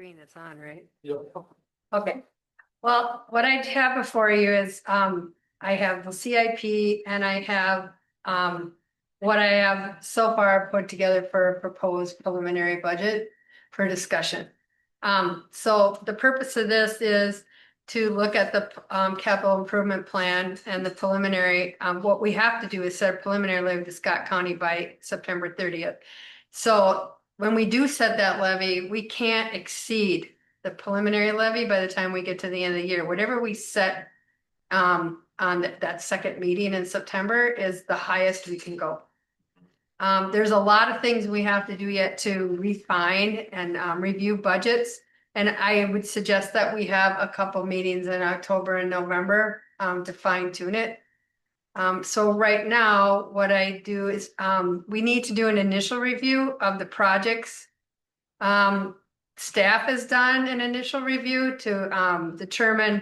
screen that's on, right? Yep. Okay, well, what I have before you is, I have the CIP and I have, what I have so far put together for a proposed preliminary budget for discussion. So the purpose of this is to look at the, capital improvement plan and the preliminary, what we have to do is set a preliminary levy to Scott County by September 30th. So when we do set that levy, we can't exceed the preliminary levy by the time we get to the end of the year. Whatever we set on that second meeting in September is the highest we can go. There's a lot of things we have to do yet to refine and review budgets. And I would suggest that we have a couple meetings in October and November to fine tune it. So right now, what I do is we need to do an initial review of the projects. Staff has done an initial review to determine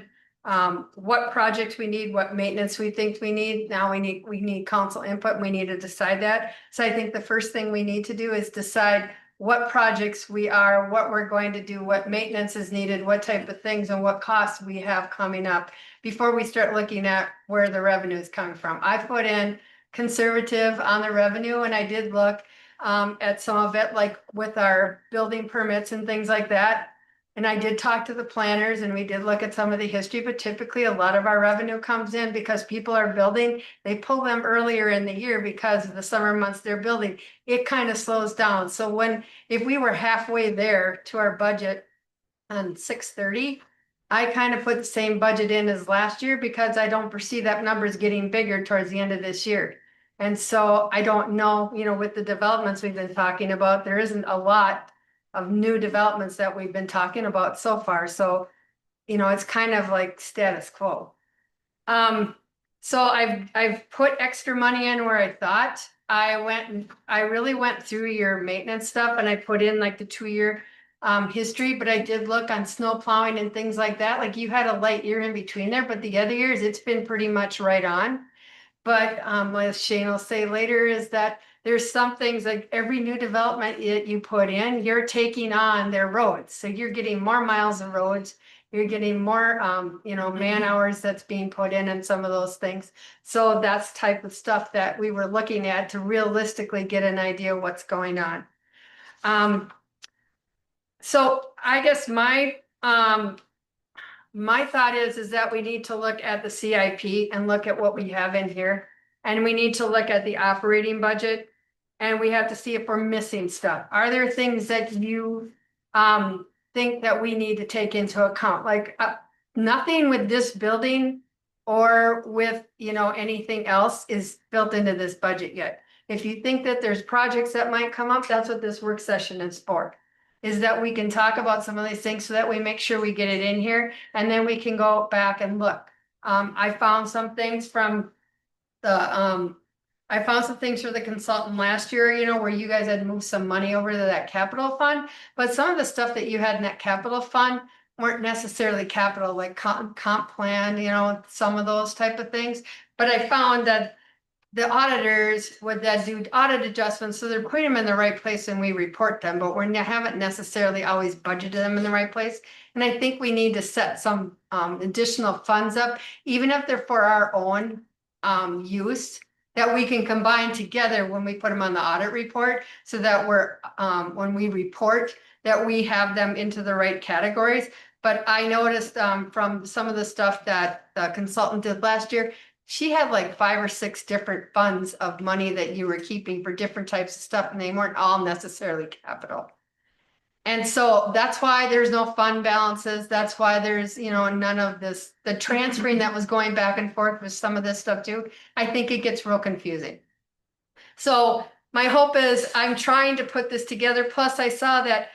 what projects we need, what maintenance we think we need. Now we need council input and we need to decide that. So I think the first thing we need to do is decide what projects we are, what we're going to do, what maintenance is needed, what type of things and what costs we have coming up before we start looking at where the revenue is coming from. I put in conservative on the revenue and I did look at some of it, like with our building permits and things like that. And I did talk to the planners and we did look at some of the history, but typically a lot of our revenue comes in because people are building. They pull them earlier in the year because of the summer months they're building. It kind of slows down. So if we were halfway there to our budget on 6/30, I kind of put the same budget in as last year because I don't foresee that numbers getting bigger towards the end of this year. And so I don't know, with the developments we've been talking about, there isn't a lot of new developments that we've been talking about so far. So, it's kind of like status quo. So I've put extra money in where I thought. I really went through your maintenance stuff and I put in like the 2-year history, but I did look on snow plowing and things like that. Like you had a light year in between there, but the other years it's been pretty much right on. But as Shane will say later, is that there's some things like every new development you put in, you're taking on their roads. So you're getting more miles of roads, you're getting more, man hours that's being put in and some of those things. So that's type of stuff that we were looking at to realistically get an idea of what's going on. So I guess my thought is that we need to look at the CIP and look at what we have in here. And we need to look at the operating budget and we have to see if we're missing stuff. Are there things that you think that we need to take into account? Like nothing with this building or with, anything else is built into this budget yet. If you think that there's projects that might come up, that's what this work session is for. Is that we can talk about some of these things so that we make sure we get it in here and then we can go back and look. I found some things from the, I found some things for the consultant last year, where you guys had moved some money over to that capital fund. But some of the stuff that you had in that capital fund weren't necessarily capital, like comp plan, some of those type of things. But I found that the auditors would then do audit adjustments, so they're putting them in the right place and we report them, but we haven't necessarily always budgeted them in the right place. And I think we need to set some additional funds up, even if they're for our own use, that we can combine together when we put them on the audit report, so that when we report, that we have them into the right categories. But I noticed from some of the stuff that the consultant did last year, she had like 5 or 6 different funds of money that you were keeping for different types of stuff, and they weren't all necessarily capital. And so that's why there's no fund balances. That's why there's, none of this, the transferring that was going back and forth with some of this stuff too. I think it gets real confusing. So my hope is I'm trying to put this together. Plus I saw that,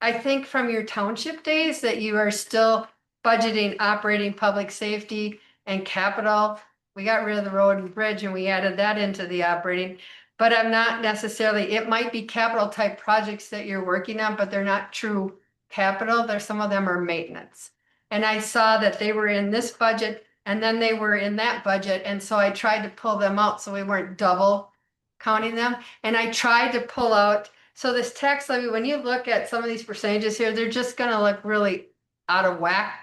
I think from your township days, that you are still budgeting operating public safety and capital. We got rid of the road and bridge and we added that into the operating, but I'm not necessarily, it might be capital type projects that you're working on, but they're not true capital. Some of them are maintenance. And I saw that they were in this budget and then they were in that budget. And so I tried to pull them out so we weren't double counting them. And I tried to pull out So this tax levy, when you look at some of these percentages here, they're just gonna look really out of whack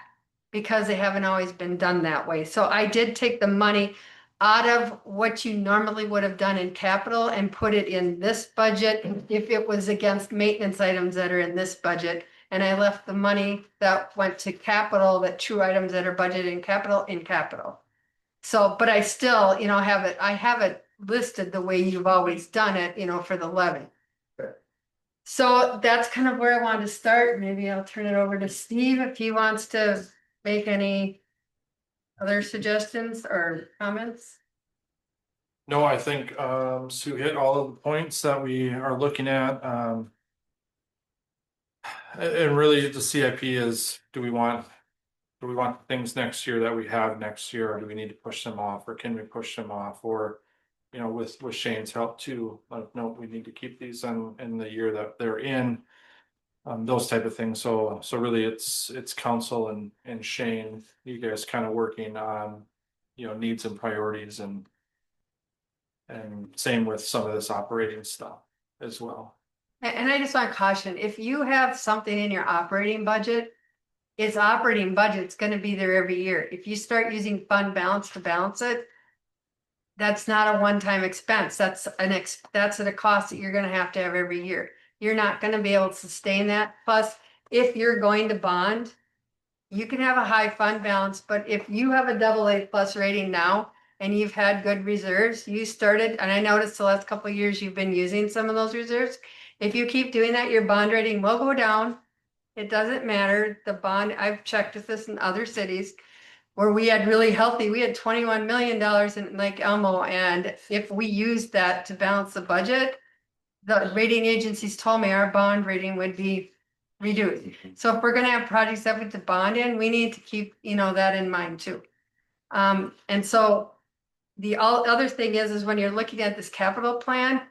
because they haven't always been done that way. So I did take the money out of what you normally would have done in capital and put it in this budget if it was against maintenance items that are in this budget. And I left the money that went to capital, that true items that are budgeted in capital, in capital. So, but I still, I have it listed the way you've always done it, for the levy. So that's kind of where I wanted to start. Maybe I'll turn it over to Steve if he wants to make any other suggestions or comments. No, I think Sue hit all of the points that we are looking at. And really the CIP is, do we want things next year that we have next year, or do we need to push them off, or can we push them off? Or, with Shane's help too, like, no, we need to keep these in the year that they're in. Those type of things. So really it's council and Shane, you guys kind of working on, needs and priorities, and same with some of this operating stuff as well. And I just want to caution, if you have something in your operating budget, it's operating budget, it's gonna be there every year. If you start using fund balance to balance it, that's not a one-time expense. That's a cost that you're gonna have to have every year. You're not gonna be able to sustain that. Plus, if you're going to bond, you can have a high fund balance, but if you have a AA+ rating now and you've had good reserves, you started, and I noticed the last couple of years you've been using some of those reserves. If you keep doing that, your bond rating will go down. It doesn't matter. The bond, I've checked with this in other cities where we had really healthy, we had $21 million in Lake Elmo. And if we used that to balance the budget, the rating agencies told me our bond rating would be reduced. So if we're gonna have projects that we to bond in, we need to keep, that in mind too. And so the other thing is when you're looking at this capital plan,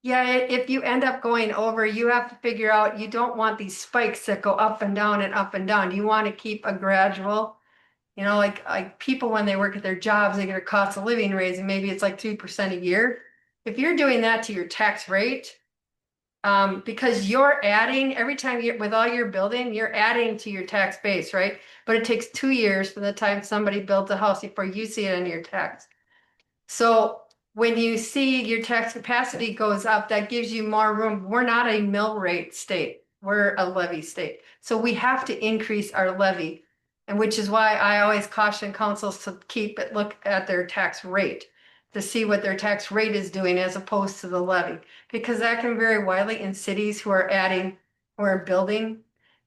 yeah, if you end up going over, you have to figure out, you don't want these spikes that go up and down and up and down. You want to keep a gradual, like people, when they work at their jobs, they get a cost of living raise, and maybe it's like 3% a year. If you're doing that to your tax rate, because you're adding every time with all your building, you're adding to your tax base, right? But it takes 2 years from the time somebody builds a house before you see it in your tax. So when you see your tax capacity goes up, that gives you more room. We're not a mill rate state. We're a levy state. So we have to increase our levy. And which is why I always caution councils to look at their tax rate to see what their tax rate is doing as opposed to the levy. Because that can vary widely in cities who are building.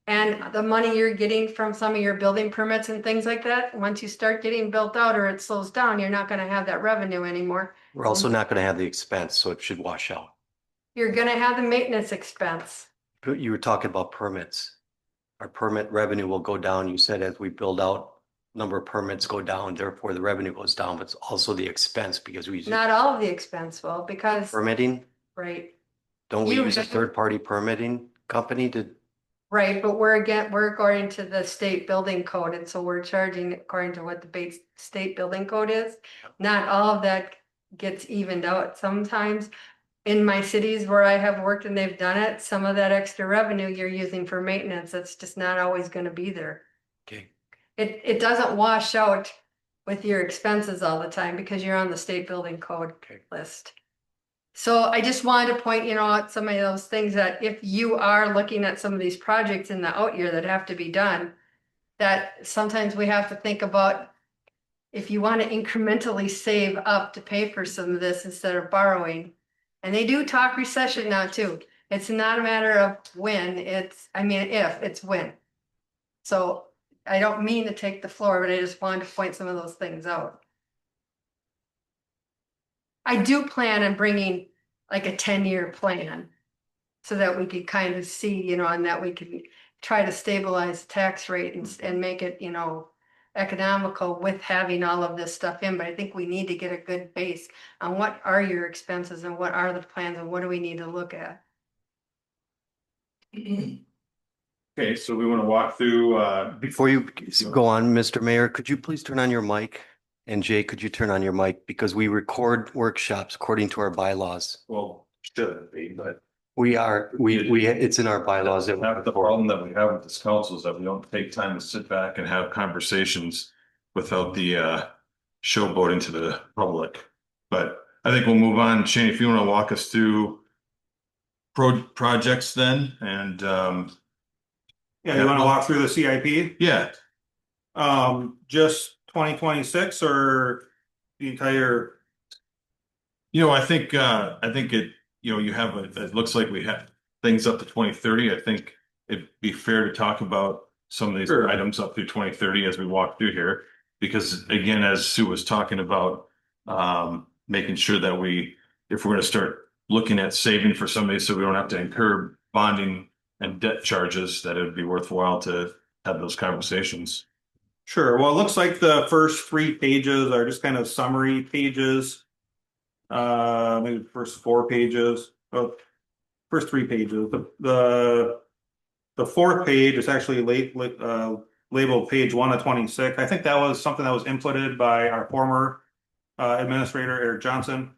And the money you're getting from some of your building permits and things like that, once you start getting built out or it slows down, you're not gonna have that revenue anymore. We're also not gonna have the expense, so it should wash out. You're gonna have the maintenance expense. But you were talking about permits. Our permit revenue will go down. You said as we build out, number of permits go down, therefore the revenue goes down, but it's also the expense because we use Not all of the expense will, because, permitting. right, Don't we You- use a third-party permitting company to? right, but we're according to the state building code, and so we're charging according to what the base state building code is. Not all of that gets evened out. Sometimes in my cities where I have worked and they've done it, some of that extra revenue you're using for maintenance, that's just not always gonna be there. Okay. It doesn't wash out with your expenses all the time because you're on the state building code list. So I just wanted to point, out some of those things that if you are looking at some of these projects in the out year that have to be done, that sometimes we have to think about if you want to incrementally save up to pay for some of this instead of borrowing. And they do talk recession now too. It's not a matter of when, if, it's when. So I don't mean to take the floor, but I just wanted to point some of those things out. I do plan on bringing like a 10-year plan so that we could kind of see, and that we could try to stabilize the tax rate and make it, economical with having all of this stuff in. But I think we need to get a good base on what are your expenses and what are the plans and what do we need to look at. Okay, so we want to walk through, Before you go on, Mr. Mayor, could you please turn on your mic? And Jay, could you turn on your mic? Because we record workshops according to our bylaws. well, should be, but It's in our bylaws that. Have the problem that we have with this council is that we don't take time to sit back and have conversations without the showboating to the public. But I think we'll move on. Shane, if you want to walk us through projects then, and Yeah, you wanna walk through the CIP? yeah, Just 2026 or the entire, I think it, you have, it looks like we have things up to 2030. I think it'd be fair to talk about some of these Sure. items up through 2030 as we walk through here. Because again, as Sue was talking about, making sure that if we're gonna start looking at saving for somebody so we don't have to incur bonding and debt charges, that it'd be worthwhile to have those conversations. sure, well, it looks like the first 3 pages are just kind of summary pages. Maybe the first 4 pages, first 3 pages, the fourth page is actually labeled page 1 of 26. I think that was something that was inputted by our former administrator, Eric Johnson.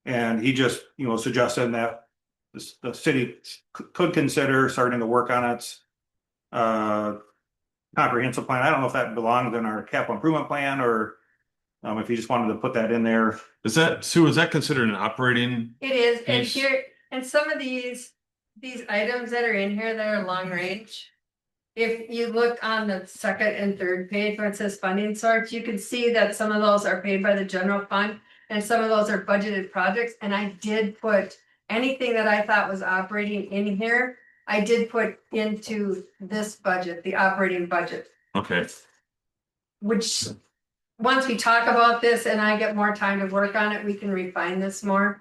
And he just, suggested that the city could consider starting to work on its comprehensive plan. I don't know if that belongs in our capital improvement plan or if you just wanted to put that in there. Sue, is that considered an operating? It is, and Yes. here, and some of these items that are in here that are long range. If you look on the second and third page where it says funding source, you can see that some of those are paid by the general fund. And some of those are budgeted projects, and I did put anything that I thought was operating in here. I did put into this budget, the operating budget, Okay, which. Once we talk about this and I get more time to work on it, we can refine this more.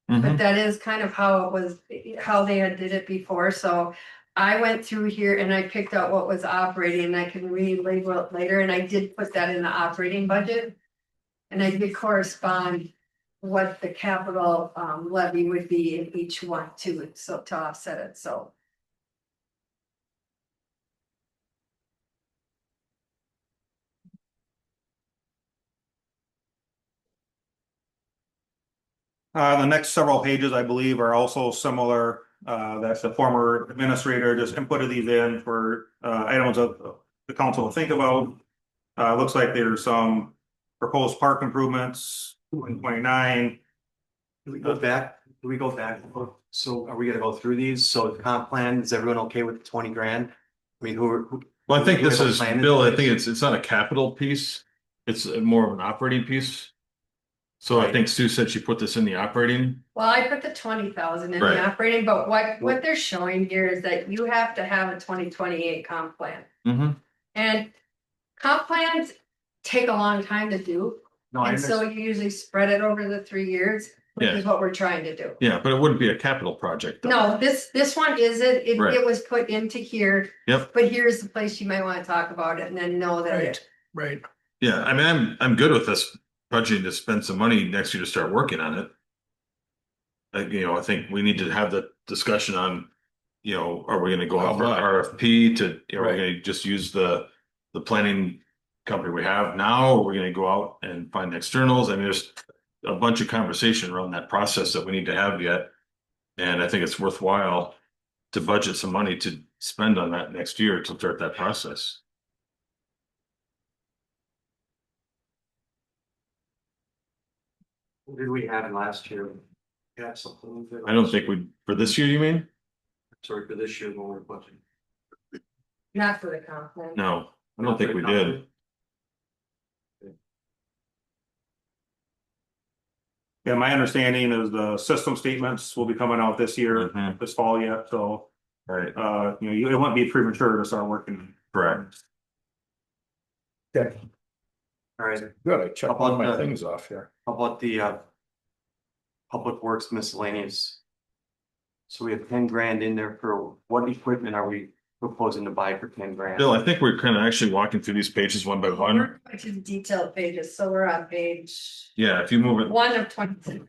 But Mhm. that is kind of how it was, how they had did it before, so. I went through here and I picked out what was operating, and I can relabel it later, and I did put that in the operating budget. And I did correspond what the capital levy would be in each one too, so to offset it, so. The next several pages, I believe, are also similar. That the former administrator just inputted these in for items of the council to think about. Looks like there's some proposed park improvements, 29. Do we go back? So are we gonna go through these? So the comp plan, is everyone okay with the 20 grand? I mean, who? Well, I think do we this have a is, plan in Bill, I place? think it's not a capital piece. It's more of an operating piece. So I Right. think Sue said she put this in the operating. Well, I put the 20,000 in Right. the operating, but what they're showing here is that you have to have a 2028 comp plan. Mm-hmm. And comp plans take a long time to do, No, I and so understand. you usually spread it over the 3 years, which Yeah. is what we're trying to do. Yeah, but it wouldn't be a capital project. though. No, this one isn't, Right. it was put into here. Yep. But here's the place you might wanna talk about it and then know that it. Right. Yeah, I mean, I'm good with this budgeting to spend some money next year to start working on it. I think we need to have the discussion on, are we gonna go out for RFP to, are we gonna just use the planning company we have now, or are we gonna go out and find externals? I mean, there's a bunch of conversation around that process that we need to have yet. And I think it's worthwhile to budget some money to spend on that next year to start that process. What did we have last year? Yeah, something. I don't think for this year, you mean? Sorry, for this year when we're budgeting. Not for the comp plan. No, I don't think we did. Yeah, my understanding is the system statements will be coming out this year, Mhm. this fall yet, so, Right, it wouldn't be premature to start working. correct. All right, Good, I checked all my things off here. how about the public works miscellaneous? So we have 10 grand in there for what equipment are we proposing to buy for 10 grand? Bill, I think we're kind of actually walking through these pages one by one. We're going to the detailed pages, so we're on page Yeah, if you move it, 1 of 20.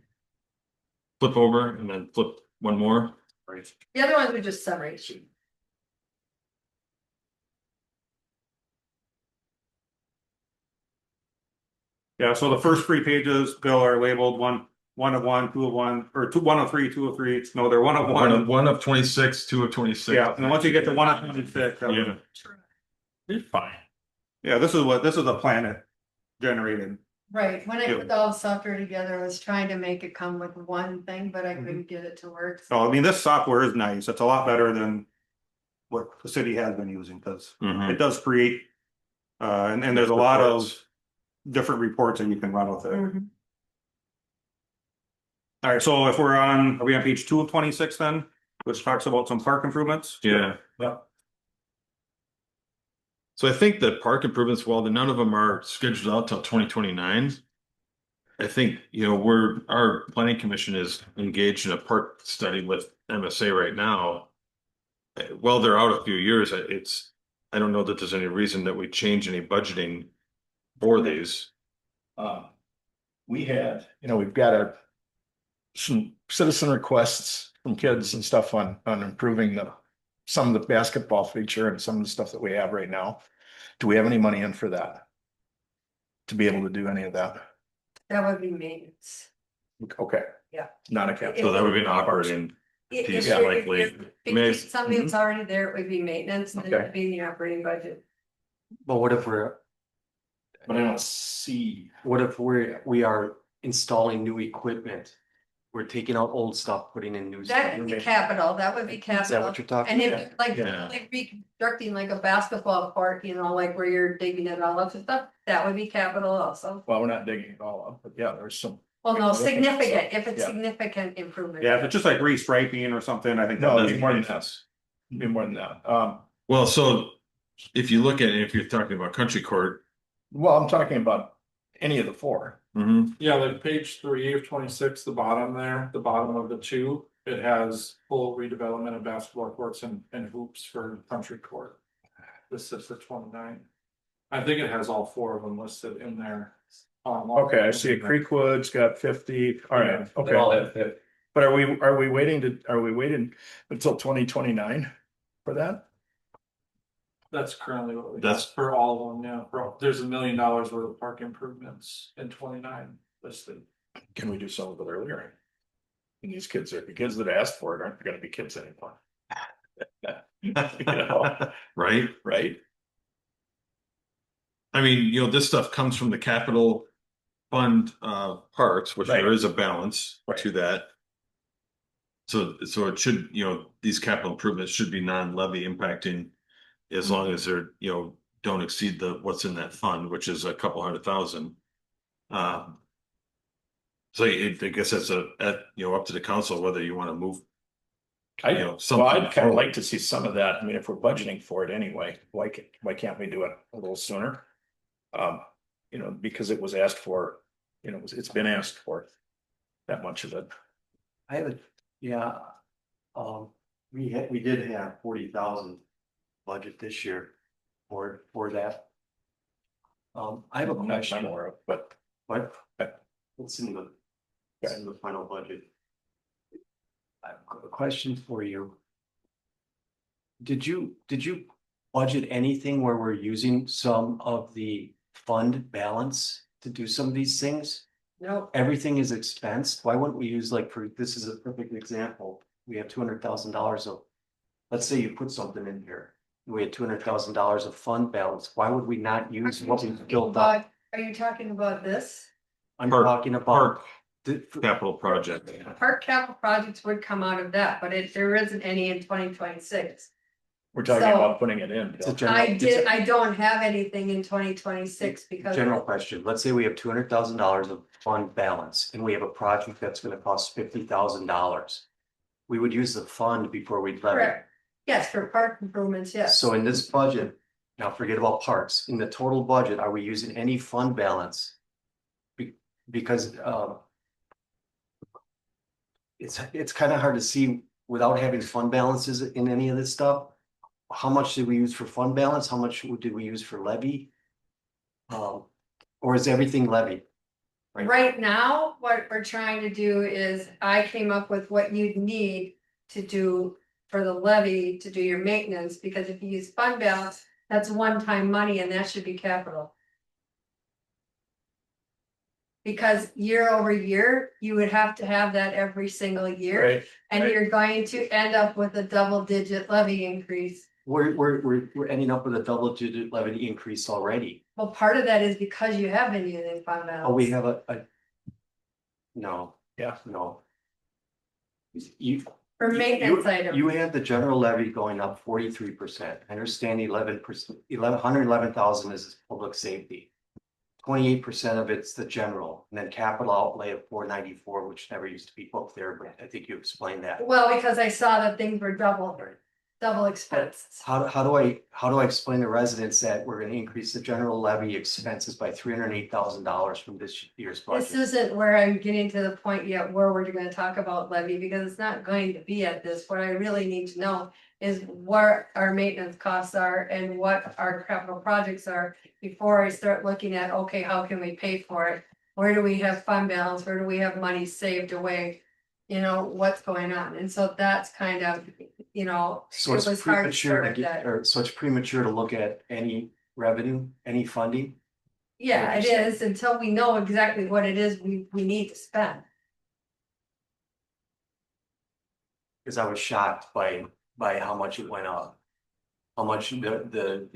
flip over and then flip one more. Right. The other ones are just summary sheet. Yeah, so the first 3 pages, Bill, are labeled 1 of 1, 2 of 1, or 1 of 3, 2 of 3. No, they're 1 of 1. One of 26, 2 of 26. Yeah, and then once you get to 1 of 26, Yeah. You're fine. yeah, this is a planet generated. Right, when I Yeah. put all the software together, I was trying to make it come with one thing, but I couldn't get it to work. So I mean, this software is nice. It's a lot better than what the city has been using, because Mhm. it does create. And there's a lot of different reports that you can run with it. Mhm. All right, so if are we on page 2 of 26 then, which talks about some park improvements? Yeah. Yeah. So I think the park improvements, while none of them are scheduled out till 2029. I think, our planning commission is engaged in a park study with MSA right now. While they're out a few years, I don't know that there's any reason that we change any budgeting for these. We had, we've got some citizen requests from kids and stuff on improving some of the basketball feature and some of the stuff that we have right now. Do we have any money in for that? To be able to do any of that? That would be maintenance. Okay. Yeah. Not a If- capital. So that would be an operating If piece you're- likely. if it's something that's already there, it would be maintenance, and then Okay. it'd be the operating budget. But what if we're, But I don't see. what if we are installing new equipment? We're taking out old stuff, putting in new That stuff. would be capital, that would be Is that capital. what you're talking And about? if, like, Yeah. like reconstructing like a basketball court, like where you're digging it all up and stuff, that would be capital also. Well, we're not digging it all up, but yeah, there's some. Well, no, Looking at significant, stuff, if it's yeah. significant improvement. Yeah, if it's just like restriping or something, I think. No, that'd it'd be more than that. It'd be more than that. Well, so if you look at it, if you're talking about country court. Well, I'm talking about any of the four. Yeah, like page 3 of 26, the bottom there, the bottom of the 2, it has full redevelopment of basketball courts and hoops for country court. This is for 29. I think it has all 4 of them listed in there. Okay, I see Creekwood's got 50. All right, okay. But are we waiting until 2029 for that? That's currently what we, That's- that's for all of them, yeah, there's $1 million worth of park improvements in 29 listed. Can we do some of it earlier? And these kids the kids that asked for it aren't gonna be kids anymore. You know, Right? right? I mean, this stuff comes from the capital fund parts, which there Right. is a balance Right. to that. So it should, these capital improvements should be non-levy impacting as long as they're, don't exceed what's in that fund, which is a couple $100,000. So I guess that's up to the council whether you want to move. Well, something I'd kind of forward. like to see some of that. I mean, if we're budgeting for it anyway, why can't we do it a little sooner? Because it was asked for, it's been asked for. That much of it. I have yeah, we did have 40,000 budget this year for that. I have a Not question, more of, but but it's in the final budget. I have a question for you. Did you budget anything where we're using some of the fund balance to do some of these things? Nope, Everything is expensed. Why wouldn't we use this is a perfect example. We have $200,000 of, let's say you put something in here. We had $200,000 of fund balance. Why would we not use what we built up? are you talking about this? I'm Park- talking about. park the- Capital project. Park capital projects would come out of that, but there isn't any in 2026. we're talking So- about putting it in. It's a general. I don't have anything in 2026 because. General question. Let's say we have $200,000 of fund balance and we have a project that's gonna cost $50,000. We would use the fund before we levy. Correct, yes, for park improvements, yes. So in this budget, now forget about parks, in the total budget, are we using any fund balance? Because it's kind of hard to see without having fund balances in any of this stuff. How much did we use for fund balance? How much did we use for levy? Or is everything levy? Right now, what we're trying to do is, I came up with what you'd need to do for the levy to do your maintenance, because if you use fund balance, that's one-time money and that should be capital. Because year over year, you would have to have that every single year. Right, And right. you're going to end up with a double-digit levy increase. We're ending up with a double-digit levy increase already. Well, part of that is because you have been using fund balance. Oh, we have a. No. Yeah. No. You. For maintenance you- items. You had the general levy going up 43%. I understand 11%, 111,000 is public safety. 28% of it's the general, and then capital outlay of 494, which never used to be booked there, but I think you explained that. Well, because I saw that things were double expenses. How do I explain to residents that we're gonna increase the general levy expenses by $308,000 from this year's This budget? isn't where I'm getting to the point yet where we're gonna talk about levy, because it's not going to be at this. What I really need to know is what our maintenance costs are and what our capital projects are before I start looking at, okay, how can we pay for it? Where do we have fund balance? Where do we have money saved away? You know, what's going on? And so that's kind of, you know, So it it's was hard to premature start to at get, that. or so it's premature to look at any revenue, any funding? Yeah, it what you're saying. is, until we know exactly what it is we need to spend. Cause I was shocked by how much it went up. How much the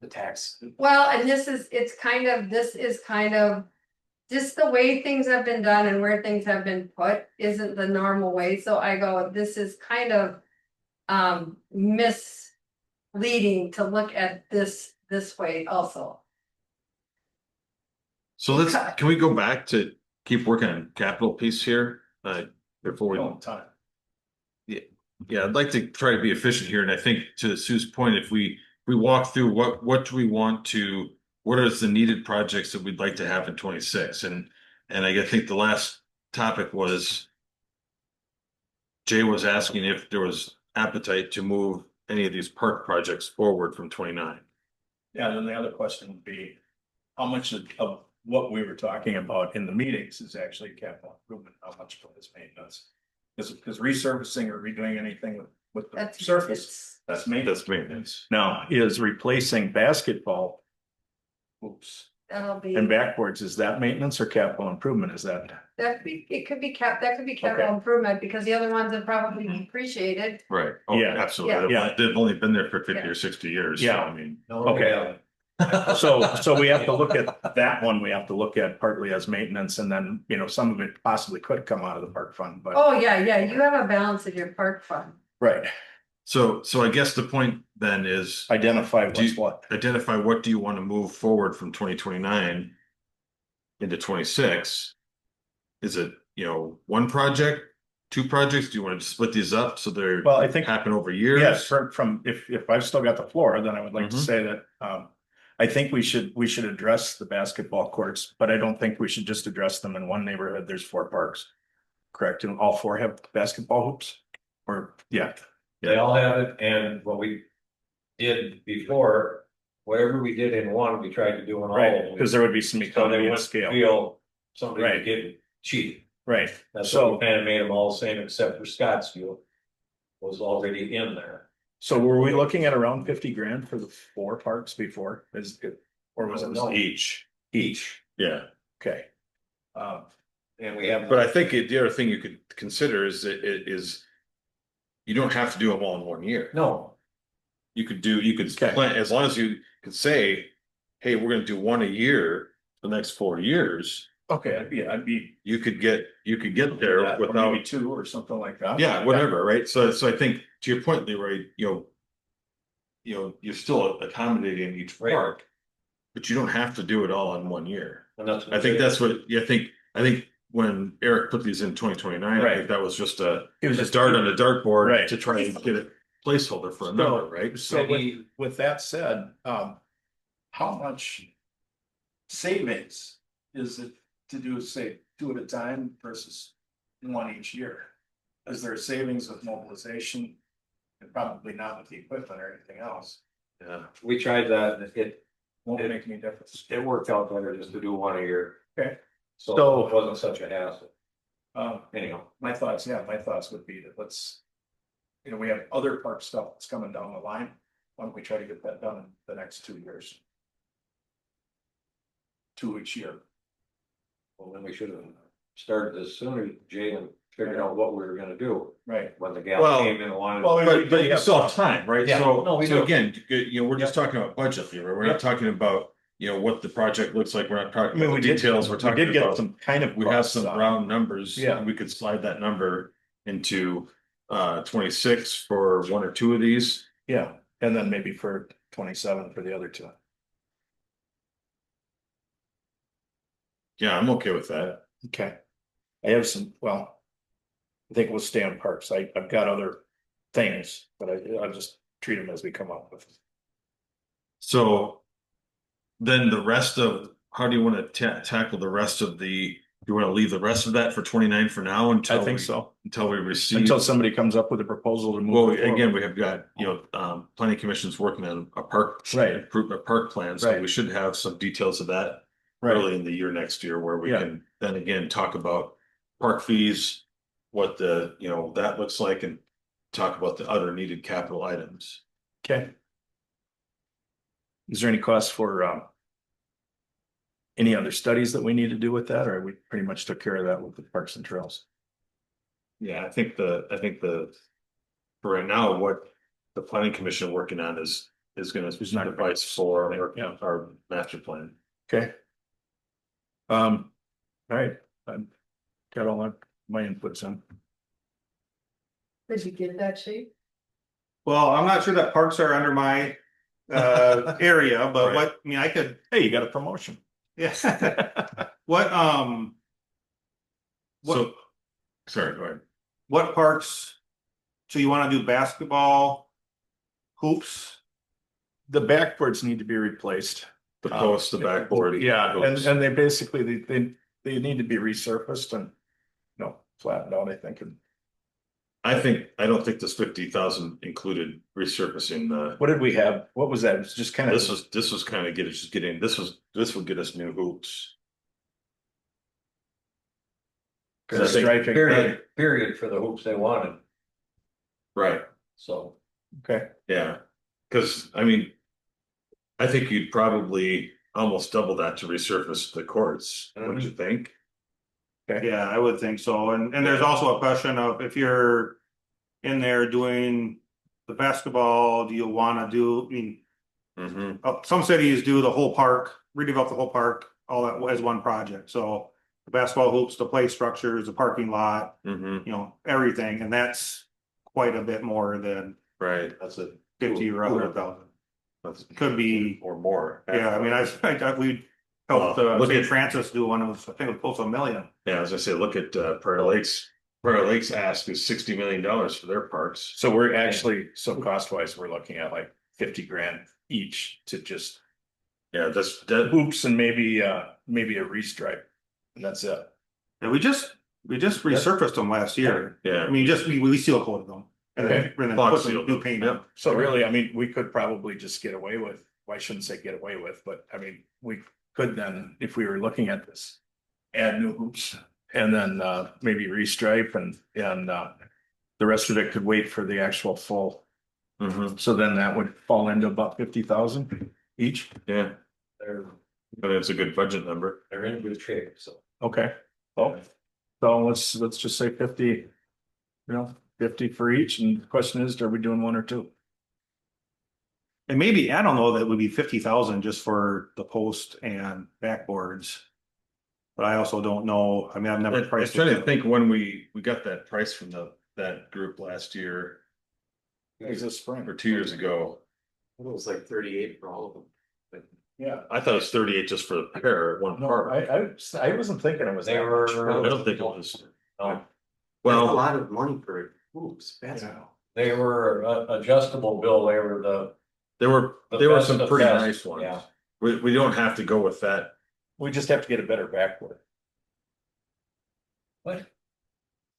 tax. Well, and this is kind of. Just the way things have been done and where things have been put isn't the normal way, so I go, this is kind of. Misleading to look at this way also. So can we go back to keep working on capital piece here? Before we, Long time. yeah, I'd like to try to be efficient here, and I think to Sue's point, if we walk through what do we want to, what are the needed projects that we'd like to have in 26, and I think the last topic was Jay was asking if there was appetite to move any of these park projects forward from 29. Yeah, then the other question would be, how much of what we were talking about in the meetings is actually capital improvement, how much of it is maintenance? Is resurfacing or redoing anything with the That's surface, that's maintenance. That's maintenance. Now, is replacing basketball hoops That'll be, and backboards, is that maintenance or capital improvement? Is that? that could be capital improvement, because the other ones have probably depreciated. Right. Oh, Yeah. absolutely. Yeah. They've only been there for 50 Yeah. or 60 years. So, Yeah. I mean, Okay. So we have to look at that one, we have to look at partly as maintenance, and then, you know, some of it possibly could come out of the park fund, but, Oh, yeah, you have a balance in your park fund. right, so I guess the point then is identify Do you- what's what. identify what do you want to move forward from 2029 into 26? Is it, one project, two projects? Do you want to split these up so they're Well, I think, happen over years? yes, from, if I've still got the floor, then I would like to Mhm. say that, I think we should address the basketball courts, but I don't think we should just address them in one neighborhood. There's 4 parks. Correct, and all 4 have basketball hoops? Or, yeah, They all have it, and what we did before, whatever we did in one, we tried to do in all. right, of them. because there would be some So they economy of wouldn't scale, feel somebody Right. was getting cheated. right, That's So- what we kind of made them all the same, except for Scottsville was already in there. so were we looking at around 50 grand for the 4 parks before, is it? Or was it No. each? Yeah. Okay. And we have. But I think the other thing you could consider is that it is, you don't have to do them all in one year. No, You could Okay. plan, as long as you could say, hey, we're gonna do one a year for the next 4 years, Okay, I'd be you could get there or without. maybe 2 or something like that. Yeah, whatever, right? So I think to your point, Leroy, you're still accommodating each Right. park. But you don't have to do it all in one year. and that's. I think that's what, I think when Eric put these in 2029, I Right. think that was just a It was a just dart on the dartboard Right. to try and get a placeholder for a number, right? So Maybe- with that said, how much savings is it to do, say, 2 at a time versus 1 each year? Is there a savings with mobilization? And probably not with the equipment or anything else. Yeah. We tried that, and it Won't make any difference. worked out better just to do one a year. Okay. So So- it wasn't such a hassle, Anyhow, my thoughts would be that we have other park stuff that's coming down the line. Why don't we try to get that done in the next 2 years? 2 each year. Well, then we should have started this sooner, Jay, and figured out what we were gonna do Right. when the gal Well- came in and wanted. But you still have time, right? Yeah, no, we So do. again, we're just talking about budget here, right? We're not talking about, what the project looks like. We're not I talking mean, about we the details. We're did talking get about, some kind of. we have costs some on it. round numbers. Yeah. We could slide that number into 26 for one or two of these. Yeah, and then maybe for 27 for the other two. Yeah, I'm okay with that. Okay. I have some, well, I think we'll stay on parks. I've got other things, but I'll just treat them as we come up with. So then the rest of, how do you want to tackle the rest of the, you want to leave the rest of that for 29 for now until I think we- so. until we receive. Until somebody comes up with a proposal to move. Well, it forward. again, we have got, planning commission's working on a park. Right. A park plan, so Right. we should have some details of that Right, early in the year next year where we Yeah. can then again talk about park fees. What that looks like and talk about the other needed capital items. okay. Is there any cost for, any other studies that we need to do with that, or we pretty much took care of that with the parks and trails? Yeah, I think the, for right now, what the planning commission working on is gonna Is not- suffice for Yeah. our master plan. Okay. All right, I've got all my inputs in. Did you get that sheet? Well, I'm not sure that parks are under my area, but Right. I mean, I could, Hey, you got a promotion. yeah. What, So, sorry, go ahead. what parks? So you wanna do basketball? Hoops? The backboards need to be replaced. The post, the backboard. Yeah, the hoops. and they basically, they need to be resurfaced and, flattened out, I think. And I don't think this 50,000 included resurfacing the. what did we have? What was that? It was just kind of. This was kind of this would get us new hoops. The striping. Period for the hoops they wanted, Right, so. Okay, yeah, cause I mean. I think you'd probably almost double that to resurface the courts, wouldn't you think? Yeah, I would think so, and there's also a question of if you're in there doing the basketball, do you wanna do, I mean. Mm-hmm. Some cities do the whole park, redevelop the whole park, all that as one project, so. The basketball hoops, the play structures, the parking lot, Mm-hmm, everything, and that's quite a bit more than right, that's it. 50 or 100,000. That's Could be, or more. yeah, I mean, we helped Look St. at- Francis do one, it was, I think it was close to $1 million. Yeah, as I say, look at Prairie Lakes. Prairie Lakes ask is $60 million for their parks. so we're actually, so cost wise, we're looking at like 50 grand each to just Yeah, that, hoops and maybe a restripe. And that's it. And we just resurfaced them last year, I yeah, mean, we seal coated them. And then, Okay. and then Box put some sealed new them, paint yeah. on. So really, I mean, we could probably just get away with, well, I shouldn't say get away with, but I mean, we could then, if we were looking at this. Add new hoops and then maybe restripe and the rest of it could wait for the actual full. mhm, So then that would fall into about 50,000 each. yeah, They're, but it's a good budget number. they're in good shape, so. Okay. Oh, so let's just say 50. 50 for each, and the question is, are we doing one or two? And maybe, I don't know, that would be 50,000 just for the post and backboards. But I also don't know, I mean, I've never I was priced trying to it. think when we got that price from that group last year It was this spring. or 2 years ago. It was like 38 for all of them. Yeah. I thought it was 38 just for the pair, one No, part. I wasn't thinking it was. They that were- much. I don't think it was. No, Well, lot of money for hoops, Yeah. they were adjustable, Bill, they were the. there were best some of pretty best, nice ones. yeah. We don't have to go with that. We just have to get a better backboard. What?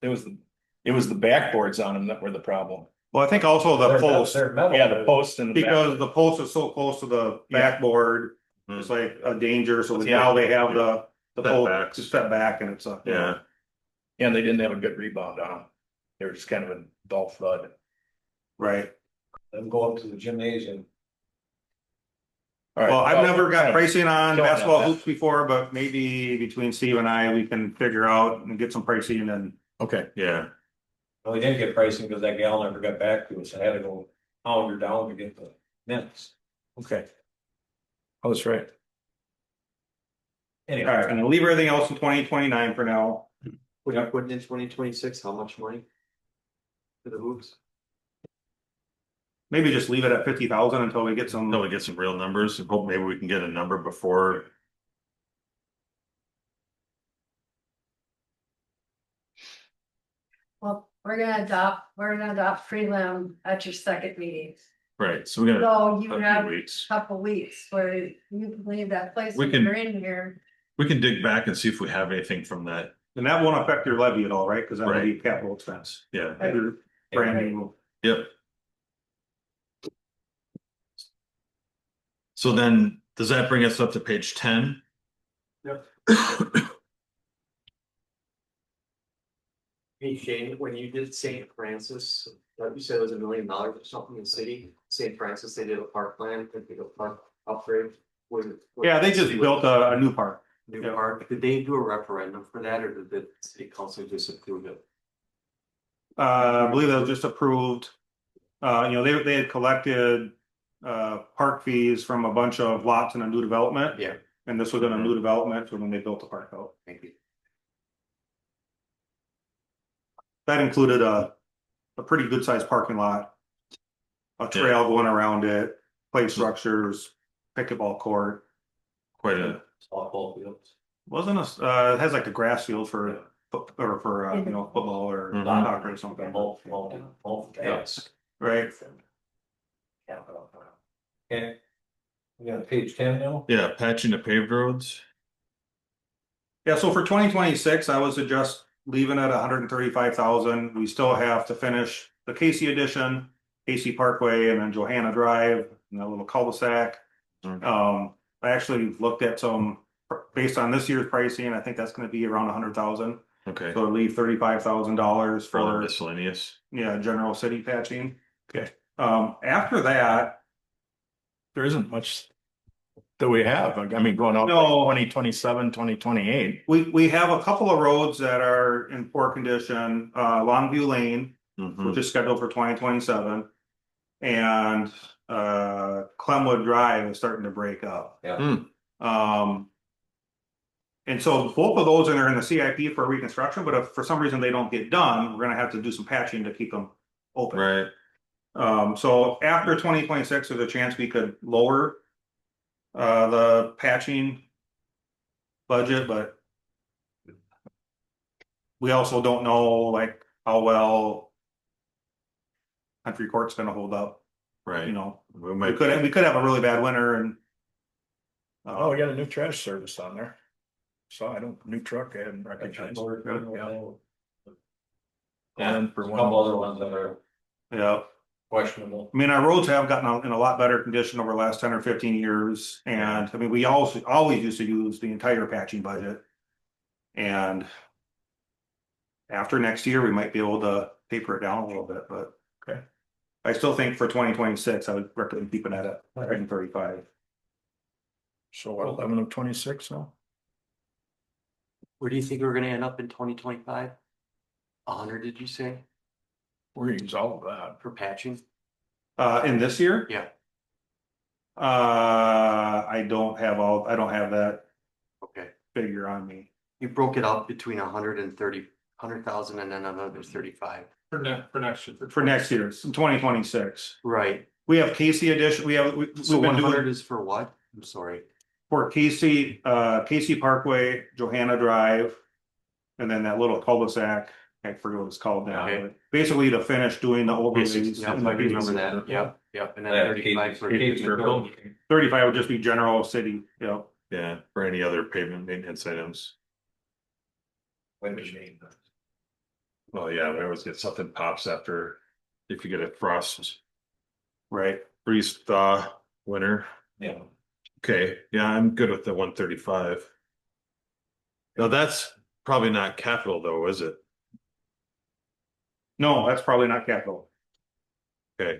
It was the backboards on them that were the problem. Well, I think also the They're- post, They're metal. Yeah, the post and the because back. the post is so close to the backboard, Hmm. it's like a danger, so Yeah. now they have the Setbacks. post step back and it's a. Yeah, And they didn't have a good rebound on them. They were just kind of a dull thud. Right, Them go up to the gymnasium. All right. Well, I've never got Kind of pricing on killing basketball that. hoops before, but maybe between Steve and I, we can figure out and get some pricing and. Okay, Yeah, Well, we didn't get pricing because that gal never got back to us. I had to go hound her down to get the minutes. okay. Oh, that's right. All Anyway, right, and I'll leave everything else in 2029 for now. What are you putting in 2026? How much money? For the hoops? Maybe just leave it at 50,000 until we get some. until we get some real numbers and hope maybe we can get a number before. Well, we're gonna adopt prelim at your second meeting. Right, so we got So you a have few a weeks. couple weeks where you can leave that place We that can- you're in here. We can dig back and see if we have anything from that. And that won't affect your levy at all, right? Because that will be capital expense. Yeah, Your brand new. yep. So then, does that bring us up to page 10? Yep. Hey Shane, when you did St. Francis, like you said it was $1 million or something in the city, St. Francis, they did a park plan, they did a park upgrade. Yeah, they just built a new park. New yeah. park, did they do a referendum for that, or did the city council just approve it? I believe that was just approved. They had collected park fees from a bunch of lots in a new development. Yeah. And this was in a new development, so when they built the park out. Thank you. That included a pretty good sized parking lot. A trail going around it, play structures, pickleball court. Quite a, softball fields. Wasn't it has like a grass field for football or Mhm. soccer or something, Yes. right? Okay. We got page 10 now? yeah, patching the paved roads. Yeah, so for 2026, I was just leaving it 135,000. We still have to finish the Casey addition, Casey Parkway, and then Johanna Drive, and that little cul-de-sac. Mhm. I actually looked at some, based on this year's pricing, I think that's gonna be around 100,000. Okay, So leave $35,000 for the for, miscellaneous. yeah, general city patching. Okay. After that, There isn't much that we have. I mean, going out No. 2027, 2028. we have a couple of roads that are in poor condition, Longview Lane, Mhm. which is scheduled for 2027. And Clemwood Drive is starting to break up. Yeah. And so both of those are in the CIP for reconstruction, but if for some reason they don't get done, we're gonna have to do some patching to keep them open. Right, So after 2026, there's a chance we could lower the patching budget, but we also don't know like how well Country Court's gonna hold up, right. we We might, we could have a really bad winter and Oh, we got a new trash service on there. So I don't, new truck I hadn't recognized. Yeah. And for A one. couple other ones that are yeah. questionable. I mean, our roads have gotten in a lot better condition over the last 10 or 15 years, and I mean, we also always used to use the entire patching budget. And after next year, we might be able to taper it down a little bit, but Okay. I still think for 2026, I would recommend keeping that at 135. So what, 11 of 26 now? Where do you think we're gonna end up in 2025? 100, did you say, We're gonna use all of that. for patching? In this year? Yeah. I don't have that Okay, figure on me. you broke it up between 100,000 and then another 35. For next year. For next year, it's in 2026. Right, We have Casey addition, we've so been 100 doing is for what? I'm sorry. for Casey, Casey Parkway, Johanna Drive. And then that little cul-de-sac, I forget what it's called now, Okay. but basically to finish doing the overlays. Yeah, I and the remember that, yep, and then 35 for. Kate Circle. 35 would just be general city, yeah. yeah, for any other pavement maintenance items. When did you name that? Well, yeah, we always get something pops after, if you get a frost, Right. freeze thaw, winter. Yeah. Okay, yeah, I'm good with the 135. Now, that's probably not capital though, is it? No, that's probably not capital. Okay,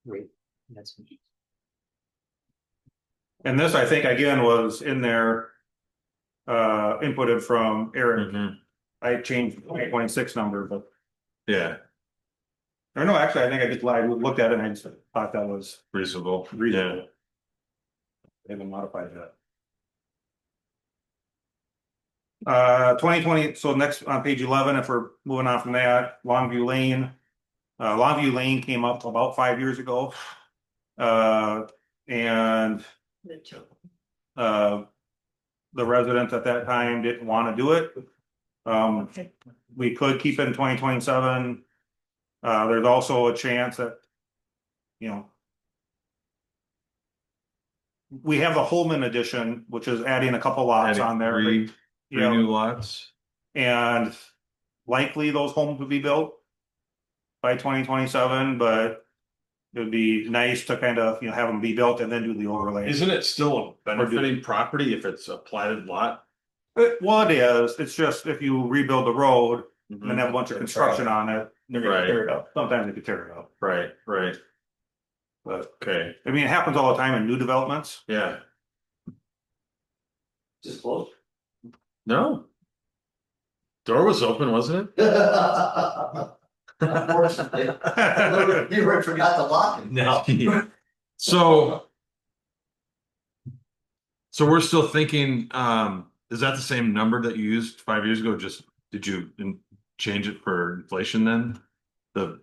Great. That's. And this, I think, again, was in there. Inputted from Eric. Mhm. I changed the 2026 number, but, Yeah, or no, actually, I think I just lied, we looked at it and I just thought that was reasonable. Yeah. reasonable. They haven't modified that. 2020, so next on page 11, if we're moving on from that, Longview Lane. Longview Lane came up about 5 years ago. And the residents at that time didn't want to do it. We could keep it in 2027. There's also a chance that, you know, we have the Holman edition, which is adding a couple lots on there. Three Yeah, new lots. and likely those homes would be built by 2027, but it would be nice to kind of, you know, have them be built and then do the overlay. Isn't it still a benefiting property if it's a platted lot? Well, it is. It's just if you rebuild the road and then have a bunch of construction on it, they're gonna Right. tear it up. Sometimes they could tear it up. Right, right, But okay, I mean, it happens all the time in new developments. yeah, Just close. no. Door was open, wasn't Unfortunately, it? you forgot to lock it. No. So. So we're still thinking, is that the same number that you used 5 years ago? Just, did you change it for inflation then? The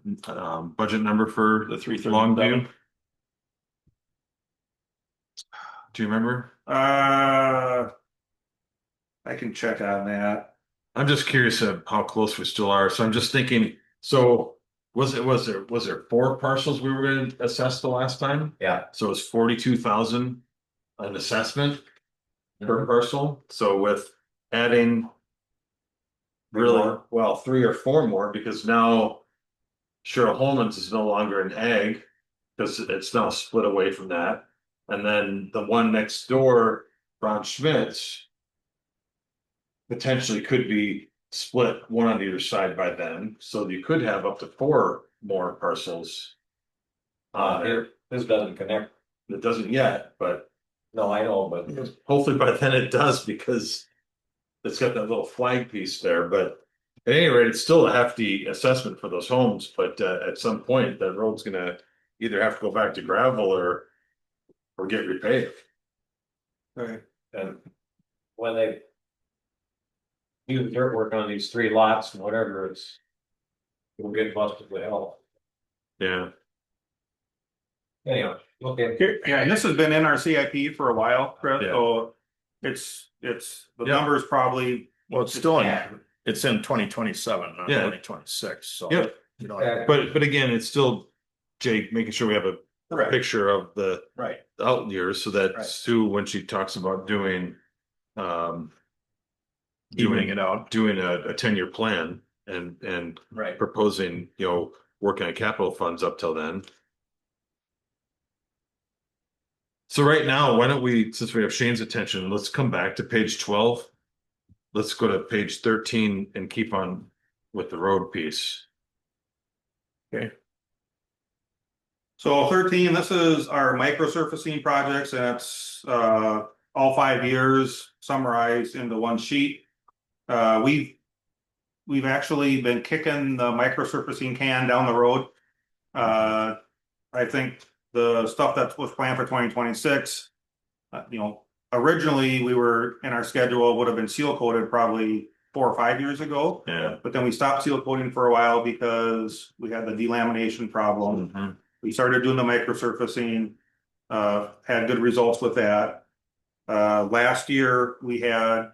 budget number for The 337. Longview? Do you remember? I can check on that. I'm just curious of how close we still are. So I'm just thinking, so was there 4 parcels we were gonna assess the last time? Yeah. So it's 42,000 an assessment per parcel. So with adding really, well, 3 or 4 more, because now Cheryl Holman's is no longer an ag, because it's now split away from that. And then the one next door, Ron Schmidt's, potentially could be split one on either side by then, so you could have up to 4 more parcels. This doesn't connect. It doesn't yet, but No, I know, but hopefully by then it does, because it's got that little flag piece there, but at any rate, it's still a hefty assessment for those homes, but at some point, that road's gonna either have to go back to gravel or get repaved. Right. and when they do the dirt work on these 3 lots and whatever, it'll get busted with hell. Yeah, Anyhow, okay. Yeah, and this has been in our CIP for a while, Chris, Yeah. so it's, the Yeah. numbers probably. Well, it's still in, it's in 2027, not Yeah. 2026, so. Yep. You know, but again, it's still, Jake, making sure we have a Correct. picture of the Right. out years, so that Right. Sue, when she talks about doing evening it out. doing a 10-year plan and Right. proposing, you know, working on capital funds up till then. So right now, why don't we, since we have Shane's attention, let's come back to page 12. Let's go to page 13 and keep on with the road piece. So 13, this is our microsurfacing projects, and it's all 5 years summarized into one sheet. We've actually been kicking the microsurfacing can down the road. I think the stuff that was planned for 2026, you know, originally we were in our schedule, would have been seal coated probably 4 or 5 years ago. Yeah. But then we stopped seal coating for a while because we had the delamination problem. Mhm. We started doing the microsurfacing, had good results with that. Last year, we had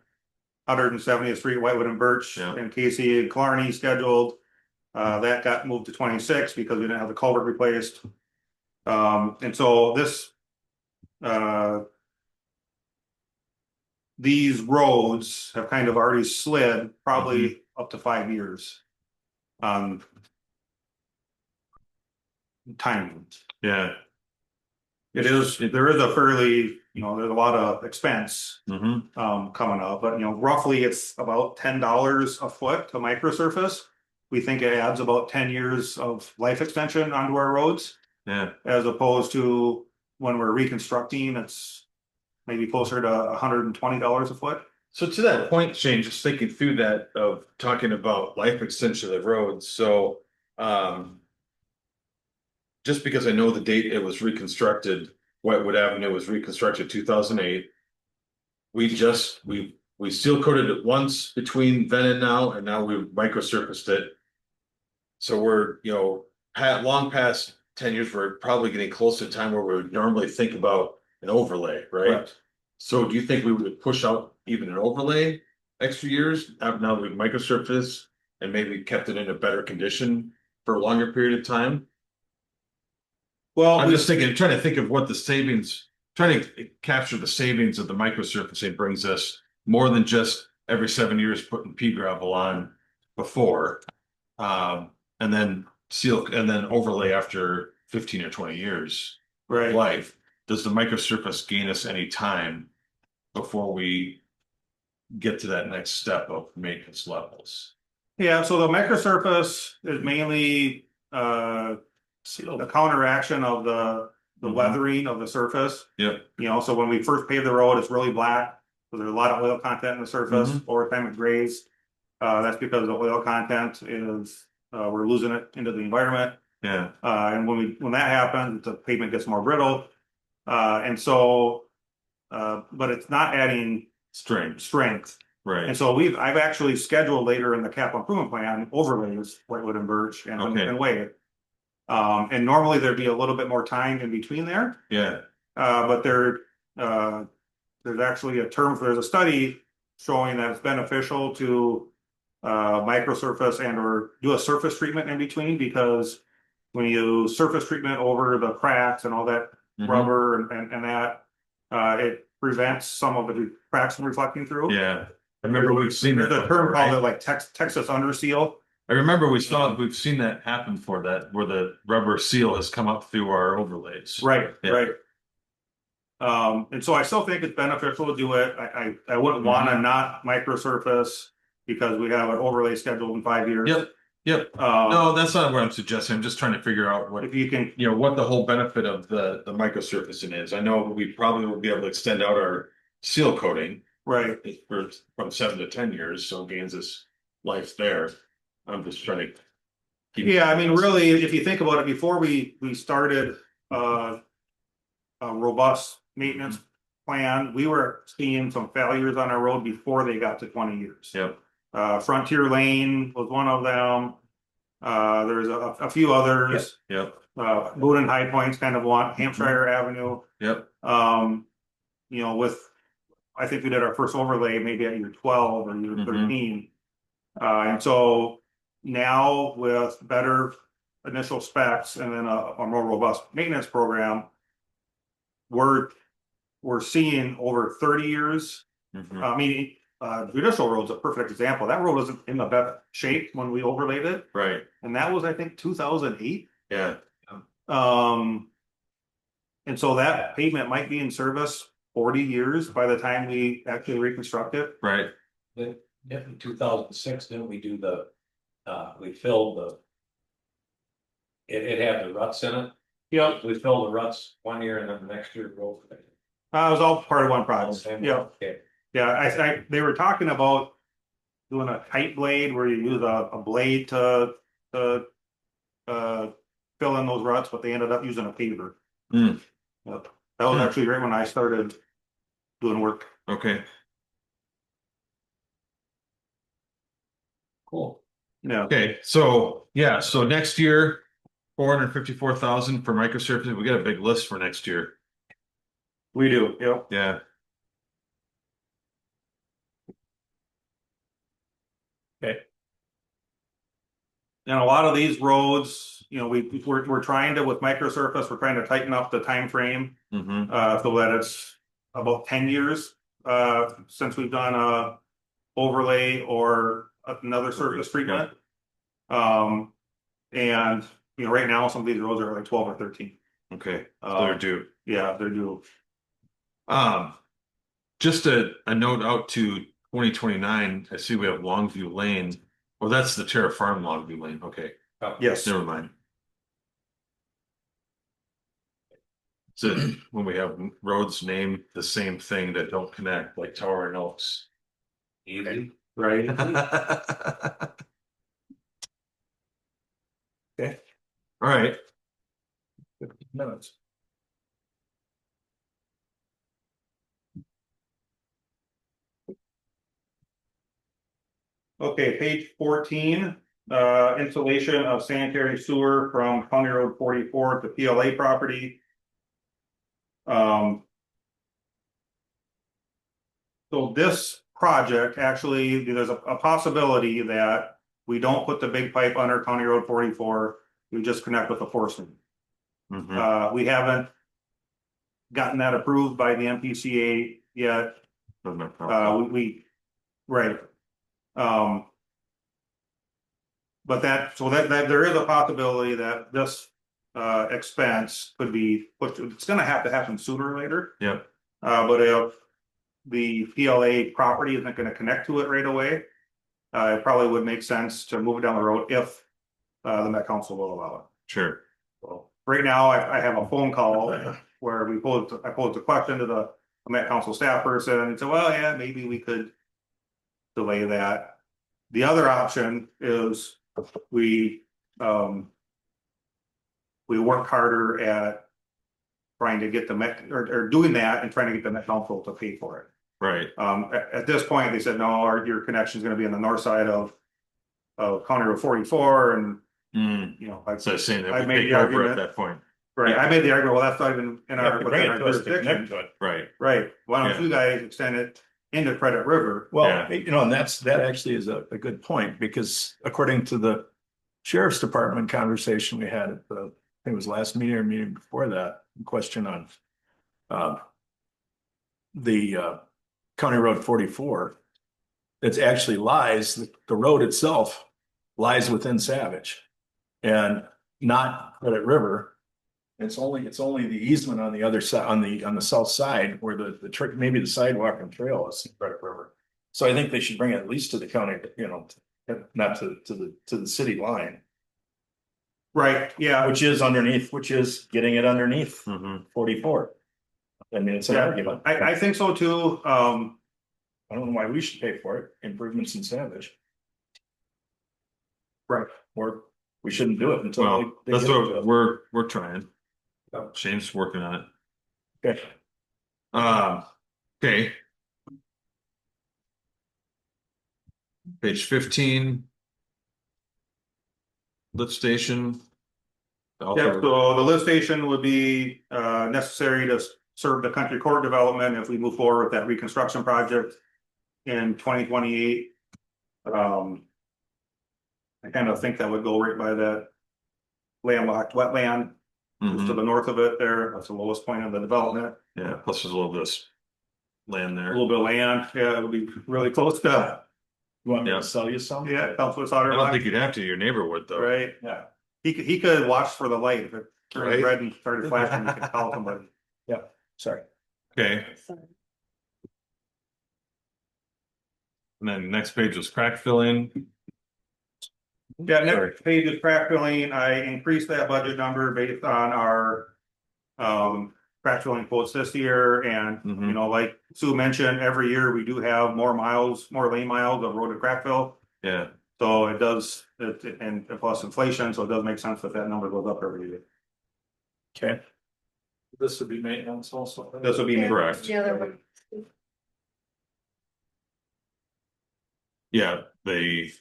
170th Street, Whitewood and Birch, Yeah. and Casey and Clarny scheduled. That got moved to 26 because we didn't have the culvert replaced. And so this, these roads have kind of already slid probably up to 5 years. Timing. Yeah. There is a fairly, you know, there's a lot of expense Mhm. coming up, but you know, roughly it's about $10 a foot to microsurface. We think it adds about 10 years of life extension onto our roads. Yeah, as opposed to when we're reconstructing, it's maybe closer to $120 a foot. so to that point, Shane, just thinking through that of talking about life extension of the roads, so just because I know the date it was reconstructed, Whitewood Avenue was reconstructed 2008. We seal coated it once between then and now we microsurfaced it. So we're, long past 10 years, we're probably getting close to a time where we would normally think about an overlay, right? Correct. So do you think we would push out even an overlay extra years now that we've microsurfaced and maybe kept it in a better condition for a longer period of time? Well, I'm just trying to think of what the savings, trying to capture the savings of the microsurfacing brings us more than just every 7 years putting pea gravel on before. And then seal and then overlay after 15 or 20 years of right. life. Does the microsurface gain us any time before we get to that next step of maintenance levels? Yeah, so the microsurface is mainly the counteraction of the Mhm. weathering of the surface. Yep. So when we first pave the road, it's really black. So there's a lot of oil content in the surface. Mhm. Over time it grays. That's because the oil content is we're losing it into the environment. Yeah. And when that happens, the pavement gets more brittle. And so but it's not adding Strength. strength. Right. And so I've actually scheduled later in the capital improvement plan overlays, Whitewood and Birch and Wade. And normally there'd be a little bit more time in between there. Yeah. But there's actually there's a study showing that it's beneficial to microsurface and or do a surface treatment in between, because when you surface treatment over the cracks and all that Mhm. rubber and that, it prevents some of the cracks from reflecting through. Yeah. I remember we've seen There's that a term before, called right? it like Texas under seal. I remember we've seen that happen for that, where the rubber seal has come up through our overlays. Right, Yeah. right. And so I still think it's beneficial to do it. I wouldn't want to not microsurface because we have an overlay scheduled in 5 years. Yep. No, that's not what I'm suggesting. I'm just trying to figure out what, If you can, what the whole benefit of the microsurfacing is. I know we probably will be able to extend out our seal coating right. from 7 to 10 years, so it gains us life there. I'm just trying to keep. Yeah, I mean, really, if you think about it, before we started a robust maintenance plan, we were seeing some failures on our road before they got to 20 years. Yep. Frontier Lane was one of them. There's a few others. Yep. Boone and High Point's kind of one, Hampshire Avenue. Yep. I think we did our first overlay maybe at year 12 or year Mhm. 13. And so now with better initial specs and then a more robust maintenance program, we're seeing over 30 years. Mhm. I mean, Judicial Road's a perfect example. That road wasn't in the best shape when we overlaid it, Right. and that was, I think, 2008. Yeah. And so that pavement might be in service 40 years by the time we actually reconstruct it. Right. In 2006, didn't we do we filled it had the ruts in it. Yep. We filled the ruts 1 year and then the next year rolled. It was all part of one project. Yeah. Okay. Yeah, they were talking about doing a tight blade where you use a blade to fill in those ruts, but they ended up using a paver. Mm. Yep. That was actually right when I started doing work. Okay. Cool. Yeah. Okay. So next year, 454,000 for microsurfacing. We got a big list for next year. We do. Yep. Yeah. And a lot of these roads, we're trying to, with microsurface, we're trying to tighten up the time frame Mm-hmm. so that it's about 10 years since we've done a overlay or another surface treatment. And right now some of these roads are like 12 or 13. Okay. So they're due. Yeah, they're due. Just a note out to 2029. I see we have Longview Lane. Well, that's the Terra Farm Longview Lane. Okay. Yes. Never mind. So when we have roads named the same thing that don't connect, like Tower and Oaks. Easy. Right. All right, Minutes. Okay, page 14, installation of sanitary sewer from County Road 44 to PLA property. So this project, actually, there's a possibility that we don't put the big pipe under County Road 44. We just connect with the force main. mhm, We haven't gotten that approved by the MPCA yet. doesn't have a problem. Right. But that there is a possibility that this expense could be, it's gonna have to happen sooner or later. Yep, But if the PLA property isn't gonna connect to it right away, it probably would make sense to move it down the road if the Met Council will allow it. sure, So right now, I have a phone call where I posed a question to the Met Council staff person and said, well, yeah, maybe we could delay that. The other option is we work harder at trying to get the Met, or doing that and trying to get the Met Council to pay for it. right, At this point, they said, no, your connection is gonna be on the north side of County Road 44, and, you know, so I'm saying that I we made take the over argument. at that point, Right, I made the argument, well, that's not even in You have our, to bring within it our to us to jurisdiction. connect to it. right, Right, why don't Yeah. you guys extend it into Credit River? Well, Yeah. you know, and that actually is a good point, because according to the sheriff's department conversation we had at the, I think it was last meeting or meeting before that, question on the County Road 44, it's actually lies, the road itself lies within Savage and not Credit River. It's only the easement on the other side, on the south side where the maybe the sidewalk and trail is Credit River. So I think they should bring it at least to the county, you know, not to the city line, Right, yeah, which is getting it underneath mhm, 44. I mean, it's an yeah, argument. I think so too, I don't know why we should pay for it. Improvements in Savage. Right. Or we shouldn't do it until well, they that's give it to what us. we're trying. Yep. Shane's working on it. Okay. Okay. Page 15. Lift station. yeah, so the lift station would be necessary to serve the country court development if we move forward with that reconstruction project in 2028. I kind of think that would go right by that landlocked wetland, just to Mhm, the north of it there, that's the lowest point of the development. yeah, plus there's a little bit of land A there. little bit of land, yeah, it would be really close to, You want me Yeah. to sell you some? yeah, helps with I don't solder, think you'd have to, your neighbor would though. right? Yeah. He could watch for the light, if it turned Right. red and started flashing, he could call somebody. Sorry. Okay. And then next page was crack filling. Yeah, next page is crack filling, I increased that budget number based on our crack filling quotes this year, and you Mhm. know, like Sue mentioned, every year we do have more lane miles of road to crack fill. Yeah, So it does, and plus inflation, so it does make sense that that number goes up every year. Okay. This would be maintenance also. This would be. Correct. The other one. yeah, the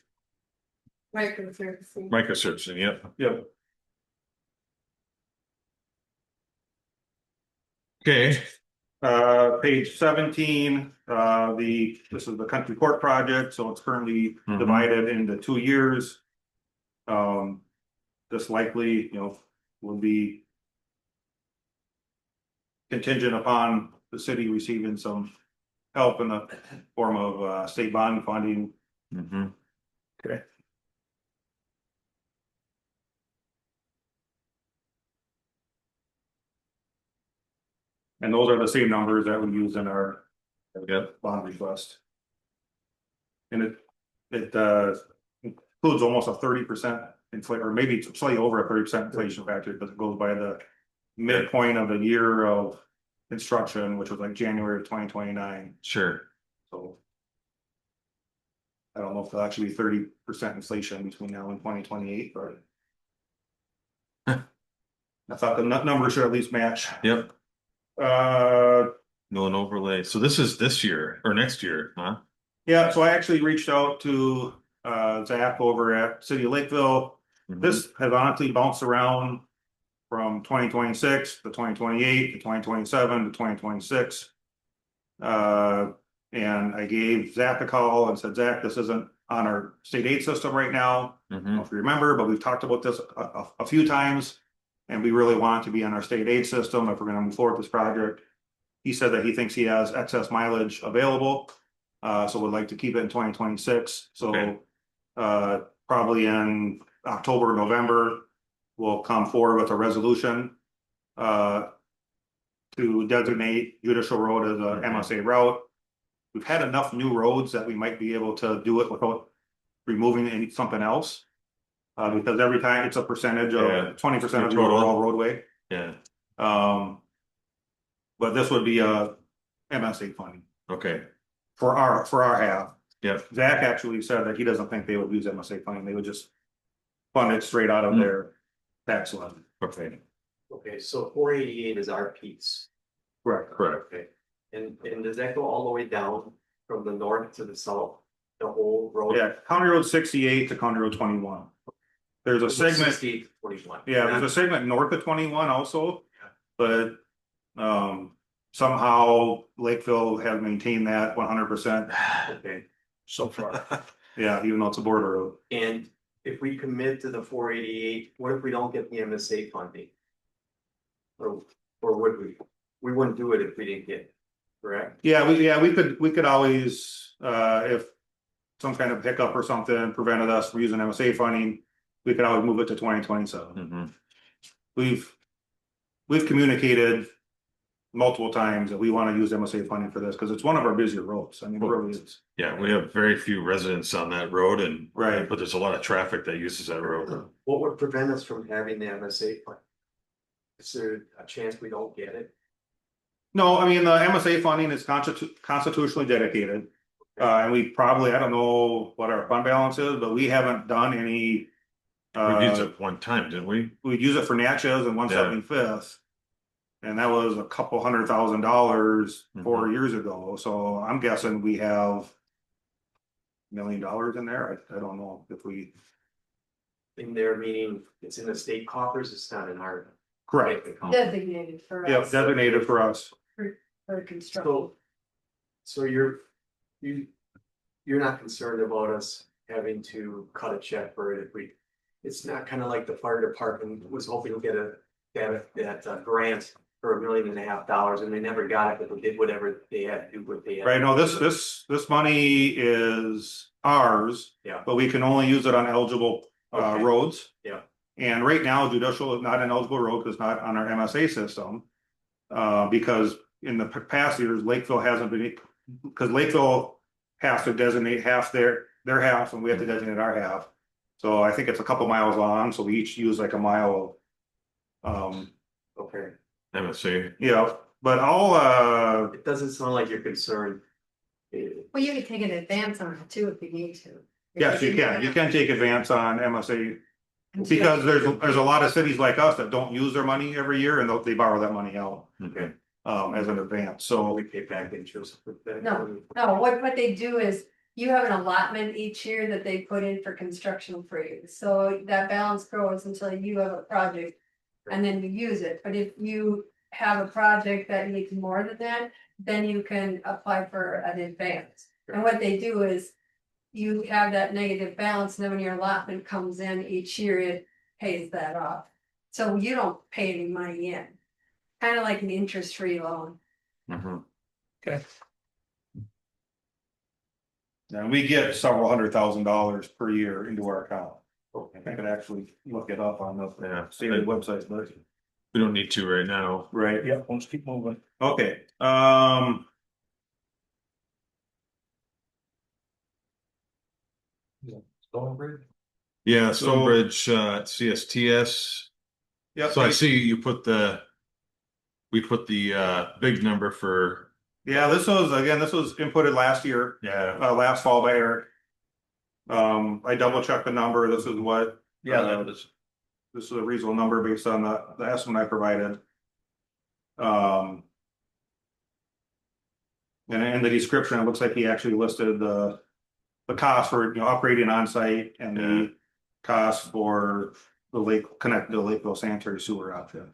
Microservices. microservicing, yep. Yep. Okay, Page 17, this is the country court project, so it's currently Mhm. divided into 2 years. This likely, you know, will be contingent upon the city receiving some help in the form of state bond funding. mhm, Okay. And those are the same numbers that we use in our Yep. bond request. And it includes almost a 30% inflation, or maybe it's slightly over a 30% inflation factor, because it goes by the midpoint of the year of construction, which was like January of 2029. Sure. So. I don't know if there'll actually be 30% inflation between now and 2028, but. I thought the number should at least match. Yep. Uh, Mill and overlay. So this is this year or next year, huh? yeah, so I actually reached out to Zach over at City of Lakeville. Mhm. This has honestly bounced around from 2026 to 2028 to 2027 to 2026. And I gave Zach a call and said, Zach, this isn't on our state aid system right now. I don't know Mhm. if you remember, but we've talked about this a few times. And we really want it to be on our state aid system if we're gonna move forward with this project. He said that he thinks he has excess mileage available, so would like to keep it in 2026. So, Okay. probably in October, November, we'll come forward with a resolution, to designate Judicial Road as a Okay. MSA route. We've had enough new roads that we might be able to do it without removing something else. Because every time it's a percentage Yeah. of 20% of your Total. overall roadway. Yeah. But this would be a MSA funding Okay. for our half. Yep. Zach actually said that he doesn't think they would use MSA funding, they would just fund it straight out of Hmm. their tax levy. Okay. Okay, so 488 is our piece. Correct. Correct. Okay, and does that go all the way down from the north to the south? The whole road? Yeah, County Road 68 to County Road 21. There's a segment, 60 to 21. yeah, there's a segment north of 21 also, but somehow Lakeville has maintained that 100%. Okay, So far. Yeah, even though it's a border road. and if we commit to the 488, what if we don't get the MSA funding? Or would we? We wouldn't do it if we didn't get it, correct? Yeah, we could always, if some kind of hiccup or something prevented us from using MSA funding, we could always move it to 2027. Mhm. We've communicated multiple times that we want to use MSA funding for this, because it's one of our busier roads, I mean, it really is. Yeah, we have very few residents on that road and. Right. But there's a lot of traffic that uses that road. What would prevent us from having the MSA fund? Is there a chance we don't get it? No, I mean, the MSA funding is constitutionally dedicated. And we probably, I don't know what our fund balance is, but we haven't done any. We used it one time, didn't we? We'd use it for Natchez and 175th. And that was a couple $100,000 4 years ago, so I'm guessing we have. $1 million in there, I don't know if we, In there, meaning it's in the state coffers, it's not in our. correct, bank account. Designated for us. yeah, designated for us. For construction. So you're not concerned about us having to cut a check for it if we. It's not kind of like the fire department was hoping to get that grant for $1.5 million and they never got it, but they did whatever they had to do what they had. Right, no, this money is ours. Yeah. But we can only use it on eligible Okay. roads. Yeah. And right now Judicial is not an eligible road, because it's not on our MSA system. Because in the past years, Lakeville hasn't been, because Lakeville has to designate half their half, and we have to designate our half. So I think it's a couple miles long, so we each use like a mile of. Okay, MSA. Yeah, but I'll, it doesn't sound like you're concerned. Well, you could take an advance on it too if you need to. yes, you can take advance on MSA. Because there's a lot of cities like us that don't use their money every year, and they borrow that money out, Okay. as an advance, So so. we pay back interest with that. No. No, what they do is you have an allotment each year that they put in for construction for you. So that balance grows until you have a project and then you use it. But if you have a project that needs more than that, then you can apply for an advance. And what they do is you have that negative balance, and then when your allotment comes in each year, it pays that off. So you don't pay any money in, kind of like an interest-free loan. Mhm. And we get several $100,000 per year into our account. I could actually look it up on the Yeah. state website, but. We don't need to right now. Right, Yeah, let's keep moving. okay, Yeah, So- Stonebridge, CSTS. yeah, So I see you put the we put the big number for, Yeah, this was inputted last year, yeah, last fall by Eric. I double checked the number. This is what, Yeah, that was, this is a reasonable number based on the estimate I provided. Um. And in the description, it looks like he actually listed the cost for, operating on site and the cost for the lake, connect the Lakeville sanitary sewer outfit.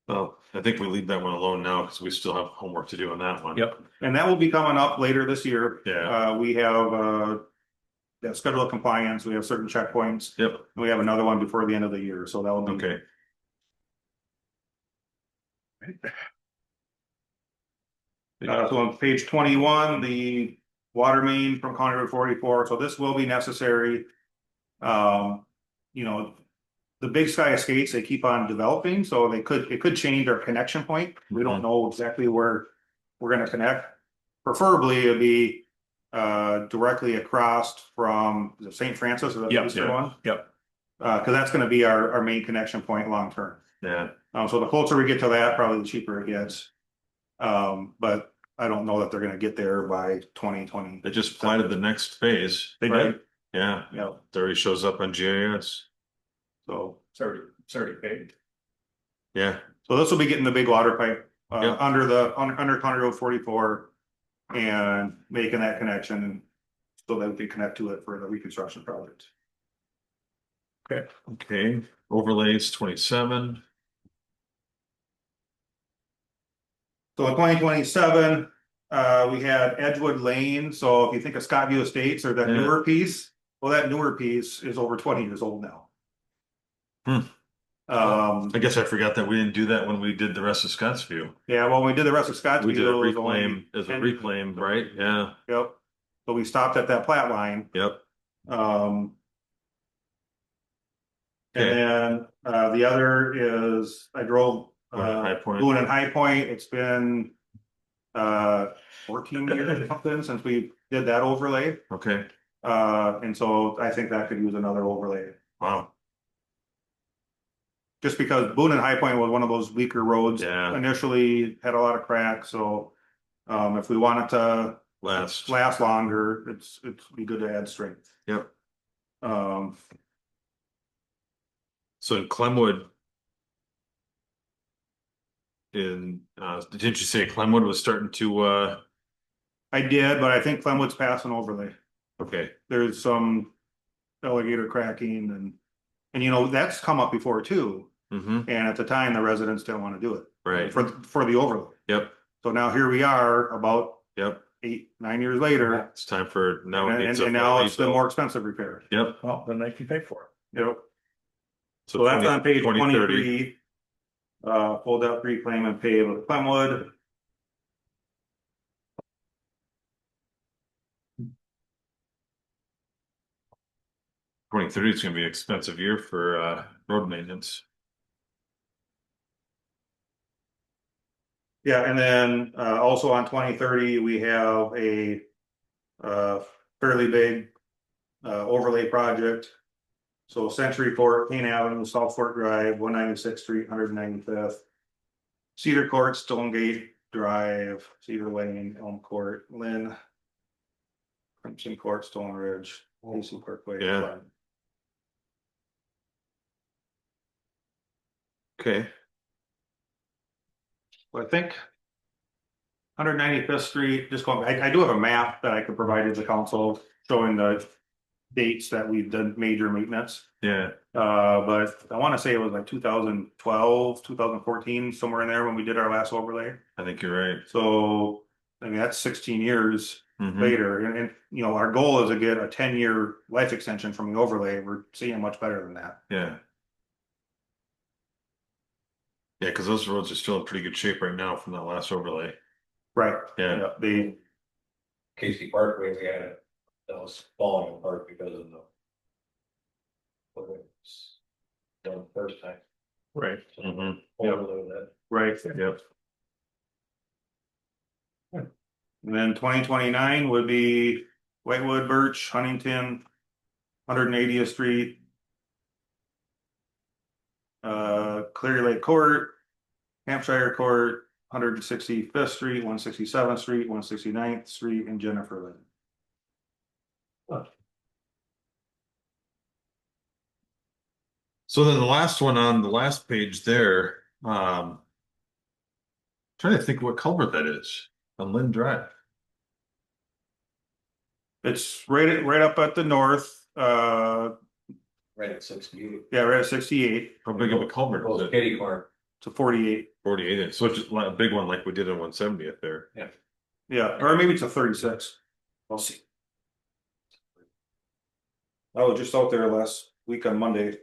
well, I think we leave that one alone now because we still have homework to do on that one. yep, And that will be coming up later this year. Yeah. We have, that schedule of compliance, we have certain checkpoints. Yep, And we have another one before the end of the year, so that will be. okay. So on page 21, the water main from County Road 44, so this will be necessary. You know, the Big Sky Estates, they keep on developing, so it could change our connection point. We don't know exactly where we're gonna connect. Preferably it'd be directly across from the St. Francis, is that the Yep, eastern one? yep. Cause that's gonna be our main connection point long term. Yeah, So the closer we get to that, probably the cheaper it gets. But I don't know that they're gonna get there by 2020. they just planted the next phase. They Right. did, Yeah, Yeah, it already shows up on GIS. so, it's already paid. Yeah, so this will be getting the big water pipe, Yep. under County Road 44. And making that connection so that we can connect to it for the reconstruction project. okay, overlays 27. So in 2027, we had Edgewood Lane, so if you think of Scottview Estates or that Yeah. newer piece, well, that newer piece is over 20 years old now. Hmm. Um, I guess I forgot that we didn't do that when we did the rest of Scottsview. yeah, well, when we did the rest of Scottsview. We did it a was only reclaim as a 10 reclaim, right? Yeah, Yep, so we stopped at that plat line. yep, Um. Okay. And then, the other is, I drove, High Point. Boone and High Point, it's been, 14 years or something since we did that overlay. Okay, And so I think that could use another overlay, wow, just because Boone and High Point was one of those weaker roads. Yeah. Initially had a lot of cracks, so, if we want it to last, last longer, it's be good to add strength. yep. Um, So in Clemwood. Didn't you say Clemwood was starting to, I did, but I think Glenwood's passing overlay. okay, There's some alligator cracking and that's come up before too. mm-hmm, And at the time, the residents didn't want to do it right, for the overlay. yep, So now here we are about yep. 8-9 years later, It's time for, now it and, needs and a now it's the rebuild. more expensive repair. Yep. Well, then they can pay for Yep. So that's 20 on page 2030. 23. Fold out reclaim and pave with Glenwood. Twenty thirty is gonna be an expensive year for road maintenance. Yeah, and then also on 2030, we have a fairly big overlay project. So Century Court, Kane Avenue, South Fork Drive, 196th Street, 195th. Cedar Court, Stonegate Drive, Cedar Lane, Elm Court, Lynn. Crimson Court, Stone Ridge, Mason Parkway. Yeah. Okay, I think 195th Street, just going, I do have a map that I could provide to the council showing the dates that we've done major maintenance. yeah, But I want to say it was like 2012, 2014, somewhere in there when we did our last overlay. I think you're right. So, I mean, that's 16 years Mhm. later. And our goal is to get a 10-year life extension from the overlay. We're seeing much better than that. Yeah. Yeah, because those roads are still in pretty good shape right now from that last overlay. Right. Yeah. They, Casey Parkway, we had it, that was falling apart because of the. What was done the first time. Right. Mhm. Overload that. right. Yep. And then 2029 would be Whitewood, Birch, Huntington, 180th Street. Clear Lake Court, Hampshire Court, 165th Street, 167th Street, 169th Street, and Jennifer Lynn. So then the last one on the last page there, trying to think what culvert that is on Lynn Drive. It's right up at the north, Right at 68. yeah, right at 68 How big of a culvert is Goes it? kitty corner. to 48. 48 inch, so it's just like a big one like we did in 170th there. Yeah, or maybe it's a 36. We'll see. I was just out there last week on Monday.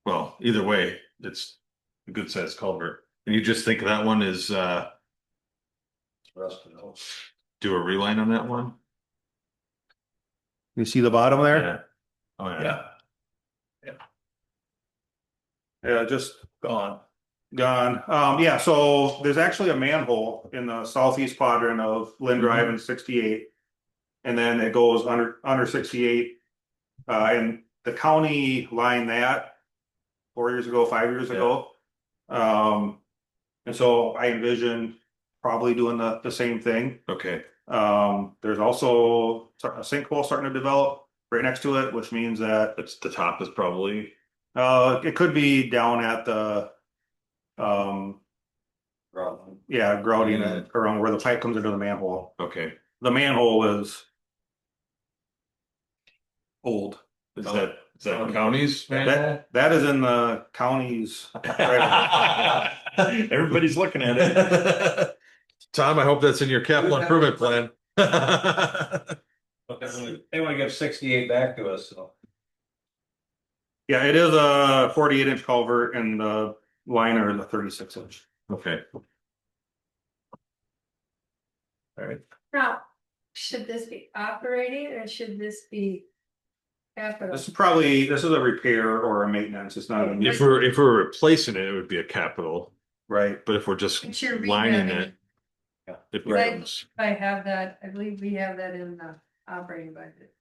Well, either way, it's a good sized culvert. And you just think that one is Rusted out. do a reline on that one? You see the bottom there? Yeah. Oh yeah. Yeah, just gone. Yeah, so there's actually a manhole in the southeast quadrant of Lynn Drive and 68. And then it goes under 68. And the county lined that 4 years ago, 5 years ago. And so I envision probably doing the same thing. Okay. There's also a sinkhole starting to develop right next to it, which means that That's the top is probably it could be down at the grouting it around where the pipe comes into the manhole. okay. The manhole is old. Is that counties? That is in the county's. Everybody's looking at it. Tom, I hope that's in your capital improvement plan. But they want to give 68 back to us, so. Yeah, it is a 48-inch culvert and the liner is a 36-inch. Okay. All right. Now, should this be operating or should this be capital? This is a repair or a maintenance. It's not a If we're replacing it, it would be a capital, right. but if we're just But you're lining rehabbing it. It Right. becomes, I have that, I believe we have that in the operating budget.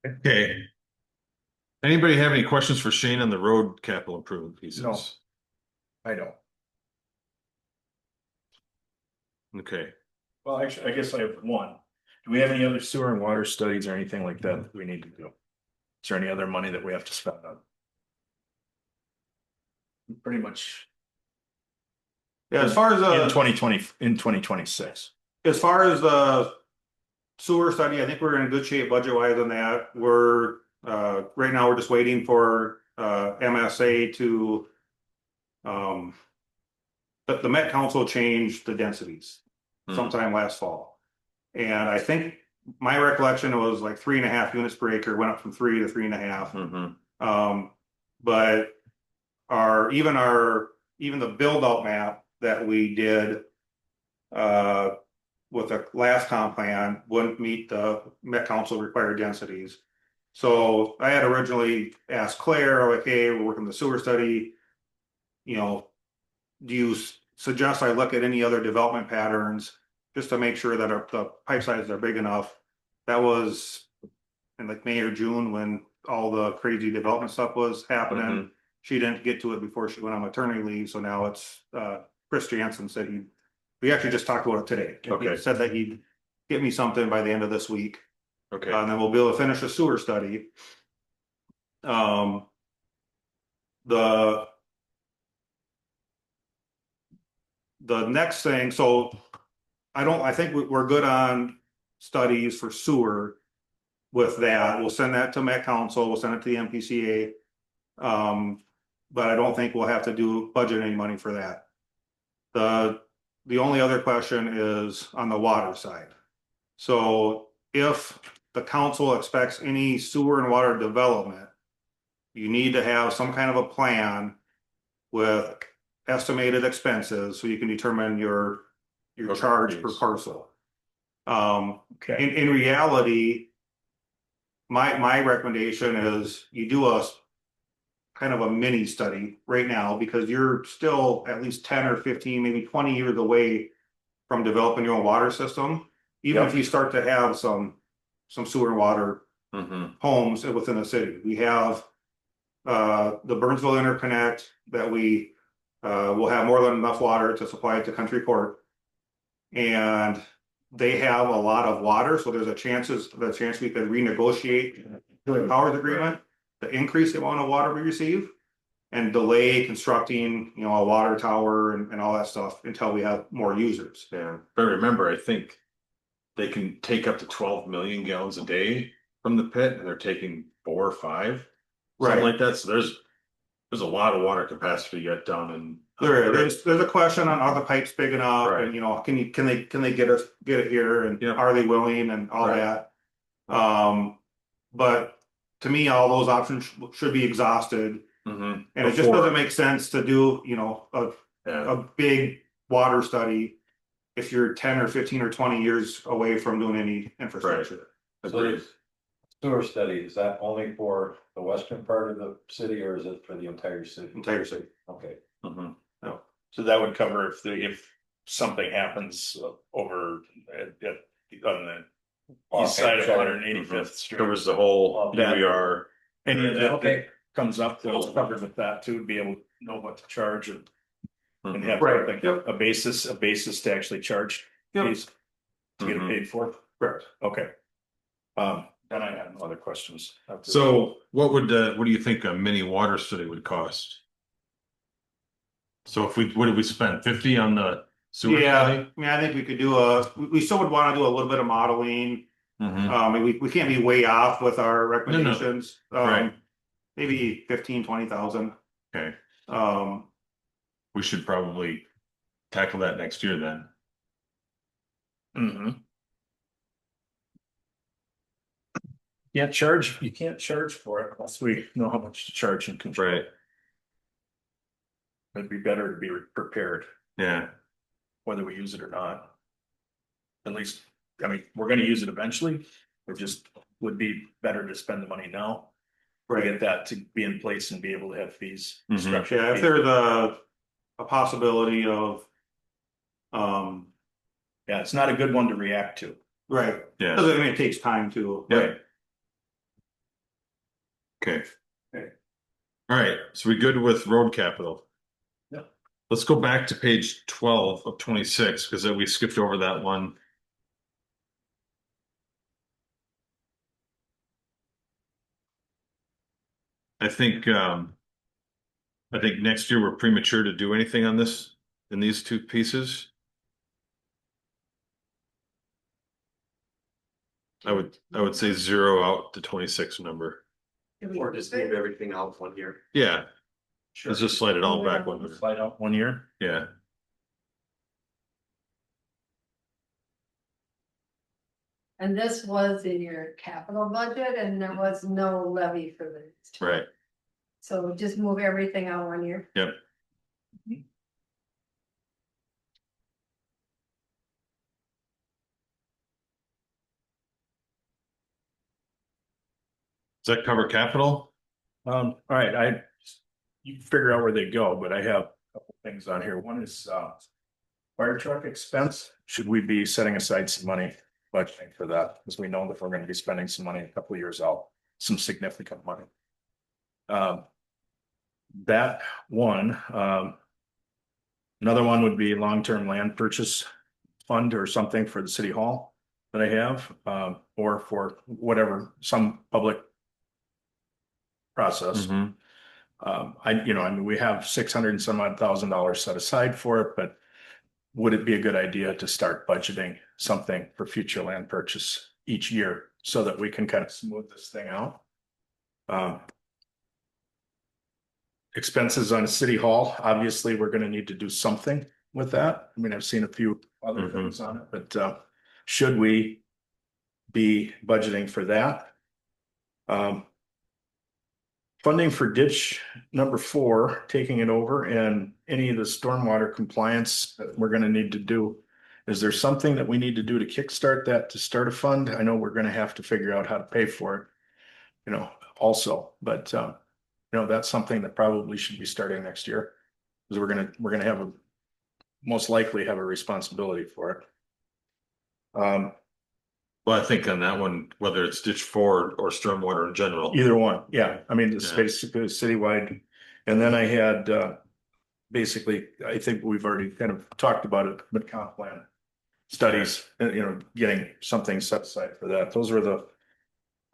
okay. Anybody have any questions for Shane on the road capital improvement pieces? No. I don't. Okay. Well, actually, I guess I have one. Do we have any other sewer and water studies or anything like that that we need to do? Is there any other money that we have to spend on? Pretty much Yeah, as far as in 2020, in 2026. as far as the sewer study, I think we're in good shape budget wise on that. We're right now we're just waiting for MSA to the Met Council changed the densities sometime last fall. And I think my recollection was like 3.5 units per acre, went up from 3 to 3.5. But even the build out map that we did with the last comp plan wouldn't meet the Met Council required densities. So I had originally asked Claire, like, hey, we're working the sewer study. You know, do you suggest I look at any other development patterns just to make sure that the pipe sizes are big enough? That was in like May or June when all the crazy development stuff was happening. She didn't get to it before she went on maternity leave, so now it's Chris Jansen said we actually just talked about it today. Okay. He said that he'd get me something by the end of this week. Okay. And then we'll be able to finish the sewer study. The next thing, so I think we're good on studies for sewer with that. We'll send that to Met Council, we'll send it to the MPCA. But I don't think we'll have to do budget any money for that. The only other question is on the water side. So if the council expects any sewer and water development, you need to have some kind of a plan with estimated expenses so you can determine your charge per parcel. Okay. In reality, my recommendation is you do a kind of a mini study right now because you're still at least 10 or 15, maybe 20 years away from developing your own water system. Even if you start to have some sewer and water Mhm. homes within the city. We have the Burnsville interconnect that we will have more than enough water to supply it to Country Court. And they have a lot of water, so there's the chance we could renegotiate the powers agreement to increase the amount of water we receive and delay constructing, a water tower and all that stuff until we have more users. Yeah, but remember, I think they can take up to 12 million gallons a day from the pit, and they're taking 4 or 5, something like that. So there's a lot of water capacity yet down in. There's a question on are the pipes big enough, Right. and can they get it here, and Yeah. are they willing and all Right. that. But to me, all those options should be exhausted, Mhm. and it just Before- doesn't make sense to do, Yeah, a big water study if you're 10 or 15 or 20 years away from doing any infrastructure. agreed. Sewer study, is that only for the western part of the city or is it for the entire city? Entire city. Okay. Mhm. So that would cover if something happens over on the east side of 185th Street. Covers the whole That- UER. Any of that Okay. that comes up, that's covered with that too, to be able to know what to charge and Mhm. have Right, something, yep. a basis to actually charge Yep. fees to get it Mhm. paid for. Correct. Okay. Then I have no other questions. So what do you think a mini water study would cost? So what did we spend, 50 on the sewer Yeah, study? I mean, I think we could we still would want to do a little bit of modeling. Mhm. We can't be way off with our recommendations. Right. Maybe 15-20,000. Okay, Um, we should probably tackle that next year then. Mm-hmm. You can't charge for it unless we know how much to charge and control. Right, It'd be better to be prepared, yeah, whether we use it or not. At least, I mean, we're gonna use it eventually, it just would be better to spend the money now. To get that to be in place and be able to have fees. Mhm. structured yeah, if fees. there's a possibility of, Yeah, it's not a good one to react to. right, yeah, because I mean, it takes time to. yeah. Okay. All right, so we good with road capital? Yeah. Let's go back to page 12 of 26, because we skipped over that one. I think next year we're premature to do anything on this, in these two pieces. I would say 0 out to 26 number. Or just leave everything out 1 year. Yeah, let's just slide it all back one. Slide out 1 year. Yeah, And this was in your capital budget and there was no levy for this. right, So just move everything out 1 year. yep. Does that cover capital? All right, you can figure out where they go, but I have a couple things on here. One is fire truck expense. Should we be setting aside some money budgeting for that? Because we know that we're gonna be spending some money a couple of years out, some significant money. That one, another one would be long-term land purchase fund or something for the city hall that I have, or for whatever, some public process. Mhm. I mean, we have 600 and some odd $1,000 set aside for it, but would it be a good idea to start budgeting something for future land purchase each year so that we can kind of smooth this thing out? Expenses on city hall, obviously, we're gonna need to do something with that. I mean, I've seen a few other Mhm. things on it, but should we be budgeting for that? Funding for ditch number 4, taking it over, and any of the stormwater compliance that we're gonna need to do. Is there something that we need to do to kickstart that, to start a fund? I know we're gonna have to figure out how to pay for it, also, but that's something that probably should be starting next year. Because we're gonna most likely have a responsibility for it. Well, I think on that one, whether it's ditch four or stormwater in general. Either one, yeah, I mean, it's Yeah. basically citywide. And then I had, basically, I think we've already kind of talked about it, but comp plan. Studies, getting something set aside for that, those are the,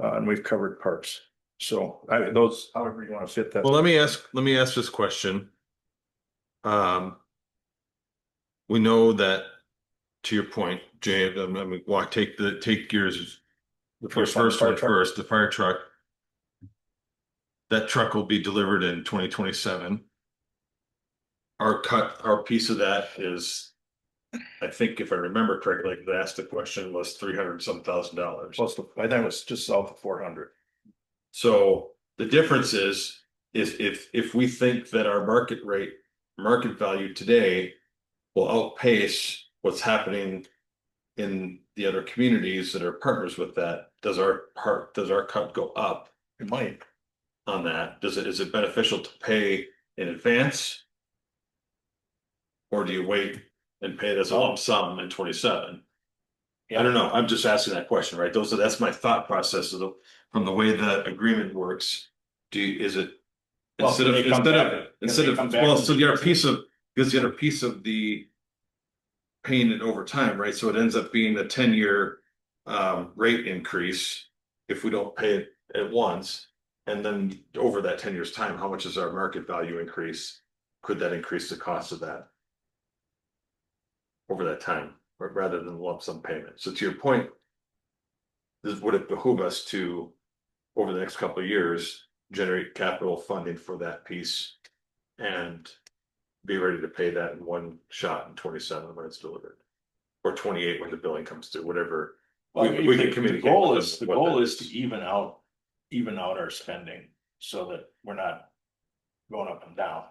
and we've covered parks. So those, however you want to fit that. Well, let me ask this question. We know that, to your point, Jay, take yours, The your first one, first fire one truck. first, the fire truck. That truck will be delivered in 2027. Our piece of that is, I think if I remember correctly, the asked the question was $300,000. Close to, I think it was just south of 400. So the difference is if we think that our market value today will outpace what's happening in the other communities that are partners with that, does our cut go up It might. on that? Is it beneficial to pay in advance? Or do you wait and pay it as a lump sum in 27? I don't know. I'm just asking that question, right? That's my thought process from the way the agreement works. Is it Well, instead can of they come back? instead Can of they come back well, and so the other do piece of because the other piece of the paying it over time, right? So it ends up being a 10-year rate increase if we don't pay it at once, and then over that 10 years time, how much is our market value increase? Could that increase the cost of that over that time, rather than lump sum payment? So to your point, would it behoove us to, over the next couple of years, generate capital funding for that piece and be ready to pay that in one shot in 27 when it's delivered, or 28 when the billing comes through, whatever. Well, We can the communicate goal with is, them the what goal that is to even out our spending so that we're not going up and down.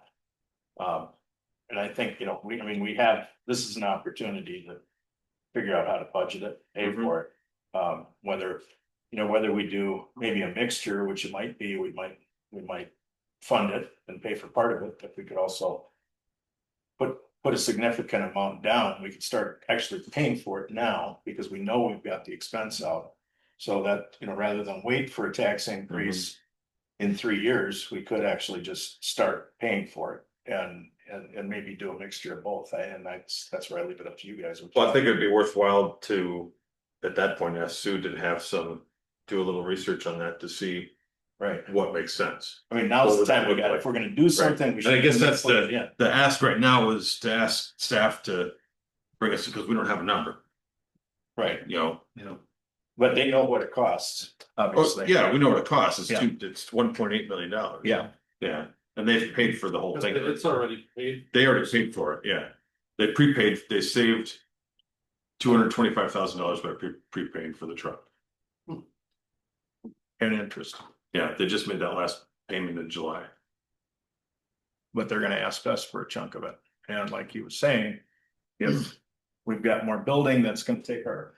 And I think, we have, this is an opportunity to figure out how to budget it, pay Mhm. for it. Whether we do maybe a mixture, which it might be, we might fund it and pay for part of it, but we could also put a significant amount down. We could start actually paying for it now because we know we've got the expense out. So that, rather than wait for a tax increase in 3 years, we could actually just start paying for it and maybe do a mixture of both. And that's where I leave it up to you guys. Well, I think it'd be worthwhile to, at that point, ask Sue to do a little research on that to see Right. what makes sense. I mean, now's the time if we're gonna do something, we And should. I guess that's yeah. the ask right now is to ask staff to bring us, because we don't have a number, Right, but they know what it costs, Oh, obviously. yeah, we know what it costs. Yeah. It's $1.8 million. Yeah. Yeah, and they've paid for the whole thing. It's already paid. They already paid for it, yeah. They prepaid, they saved $225,000 by prepaying for the truck. And interest, Yeah, they just made that last payment in July. but they're gonna ask us for a chunk of it. And like you were saying, if we've got more building that's gonna take our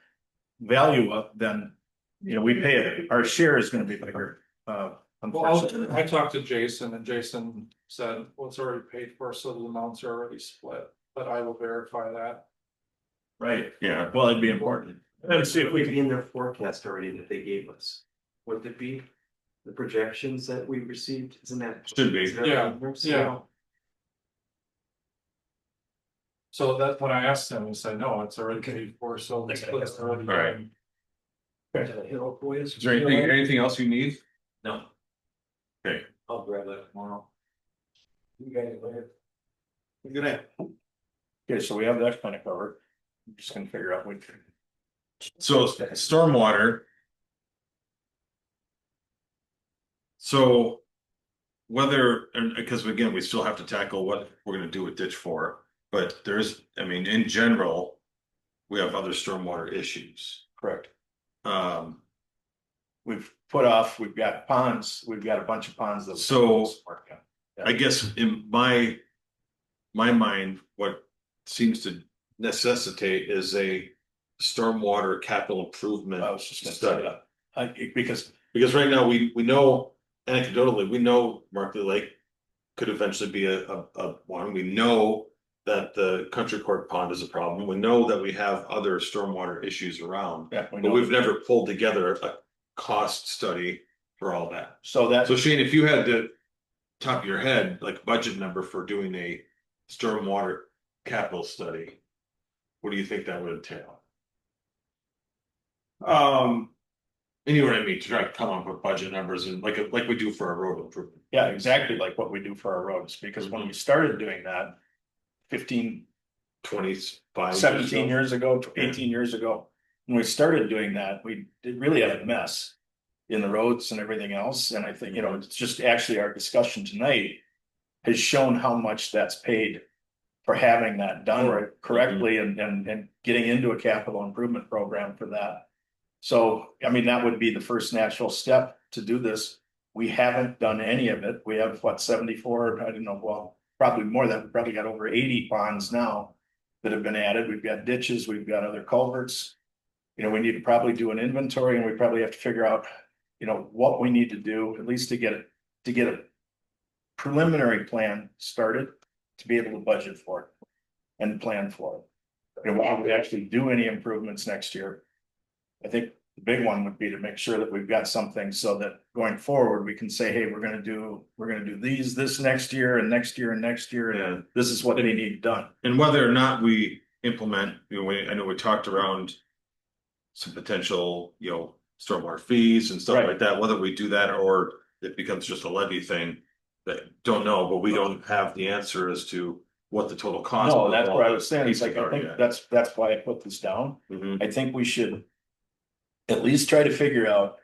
value up, then, we pay it, our share is gonna be bigger. Well, Unfortunately, I talked to Jason and Jason said, well, it's already paid for, so the amounts are already split, but I will verify that. right, Yeah, well, it'd be important. Let's see if we Would can, be in their forecast already that they gave us. Would it be the projections that we received? Isn't that? Should be. is that Yeah, numbers? yeah. So that, when I asked him, he said, no, it's already paid for, so the split's already All right. done. To the Hill boys? is there anything else you need? No. Okay. I'll grab that tomorrow. You guys later. good night. Okay, so we have that kind of covered. I'm just gonna figure out what. So stormwater. So whether, and because again, we still have to tackle what we're gonna do with ditch four, but in general, we have other stormwater issues. Correct. Um, We've got ponds, we've got a bunch of ponds that. So- I guess in my mind, what seems to necessitate is a stormwater capital improvement I was just gonna say study. that. Because Because right now, we know anecdotally, we know Markley Lake could eventually be a one. We know that the Country Court Pond is a problem. We know that we have other stormwater issues around, Yeah, we but know. we've never pulled together a cost study for all that. So that, So Shane, if you had the top of your head, like budget number for doing a stormwater capital study, what do you think that would entail? And you know what I mean, to try to come up with budget numbers and like we do for our road improvement. yeah, exactly like what we do for our roads, because when we started doing that 15, 25. 17 years ago, 18 years ago, when we started doing that, we did really have a mess in the roads and everything else. And I think, it's just actually our discussion tonight has shown how much that's paid for having that done correctly and getting into a capital improvement program for that. So, I mean, that would be the first natural step to do this. We haven't done any of it. We have what, 74, I don't know, well, probably more than, we probably got over 80 ponds now that have been added. We've got ditches, we've got other culverts. We need to probably do an inventory, and we probably have to figure out, what we need to do, at least to get a preliminary plan started, to be able to budget for it and plan for it. When we actually do any improvements next year, I think the big one would be to make sure that we've got something so that going forward, we can say, hey, we're gonna do this next year and next year and next year, Yeah. and this is what they need done. And whether or not we implement, I know we talked around some potential, stormwater fees and stuff Right. like that, whether we do that or it becomes just a levy thing. That don't know, but we don't have the answer as to what the total cost. No, of that's all what I the was saying. It's like, pieces I are think yet. that's why I put this down. Mhm. I think we should at least try to figure out,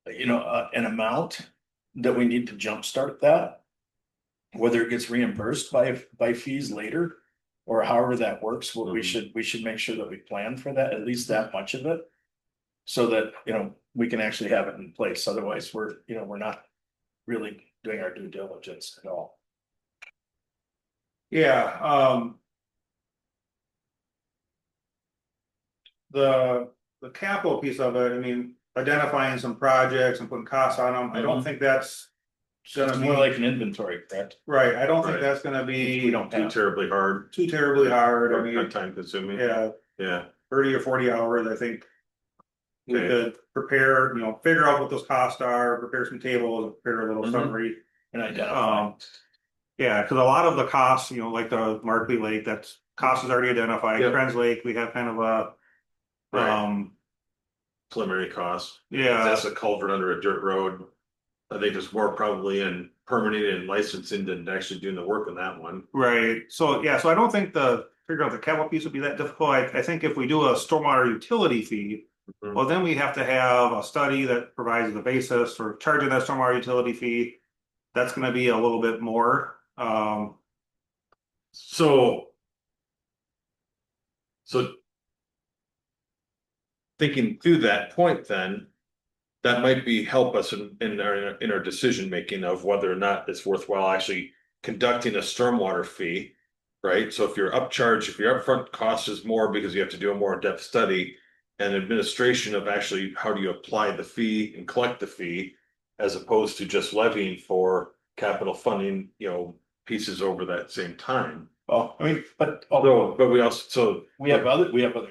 an amount that we need to jumpstart that. Whether it gets reimbursed by fees later, or however that works, what we should make sure that we plan for that, at least that much of it. So that, we can actually have it in place. Otherwise, we're not really doing our due diligence at all. Yeah, the capital piece of it, I mean, identifying some projects and putting costs on them, I don't think that's gonna It's be, more like an inventory, correct? right, I don't think Right. that's gonna We be don't Too have. terribly hard too terribly hard. I or mean, time consuming. yeah, Yeah. 30 or 40 hours, I think. We Okay. could prepare, figure out what those costs are, prepare some tables, prepare a little Mhm. summary. And identify. Yeah, because a lot of the costs, like the Markley Lake, that's cost is already identified. Yep. Friends Lake, we have kind of a, Right. Preliminary costs. yeah, That's a culvert under a dirt road. I think there's more probably in permitting and licensing than actually doing the work on that one. right. So, yeah, so I don't think figure out the capital piece would be that difficult. I think if we do a stormwater utility fee, Mhm. well, then we have to have a study that provides the basis for charging that stormwater utility fee. That's gonna be a little bit more, So. Thinking through that point, then. That might help us in our decision making of whether or not it's worthwhile actually conducting a stormwater fee. Right, so if your upfront cost is more because you have to do a more in-depth study. And administration of actually how do you apply the fee and collect the fee. As opposed to just levying for capital funding, pieces over that same time. Well, I mean, but But we also, we have other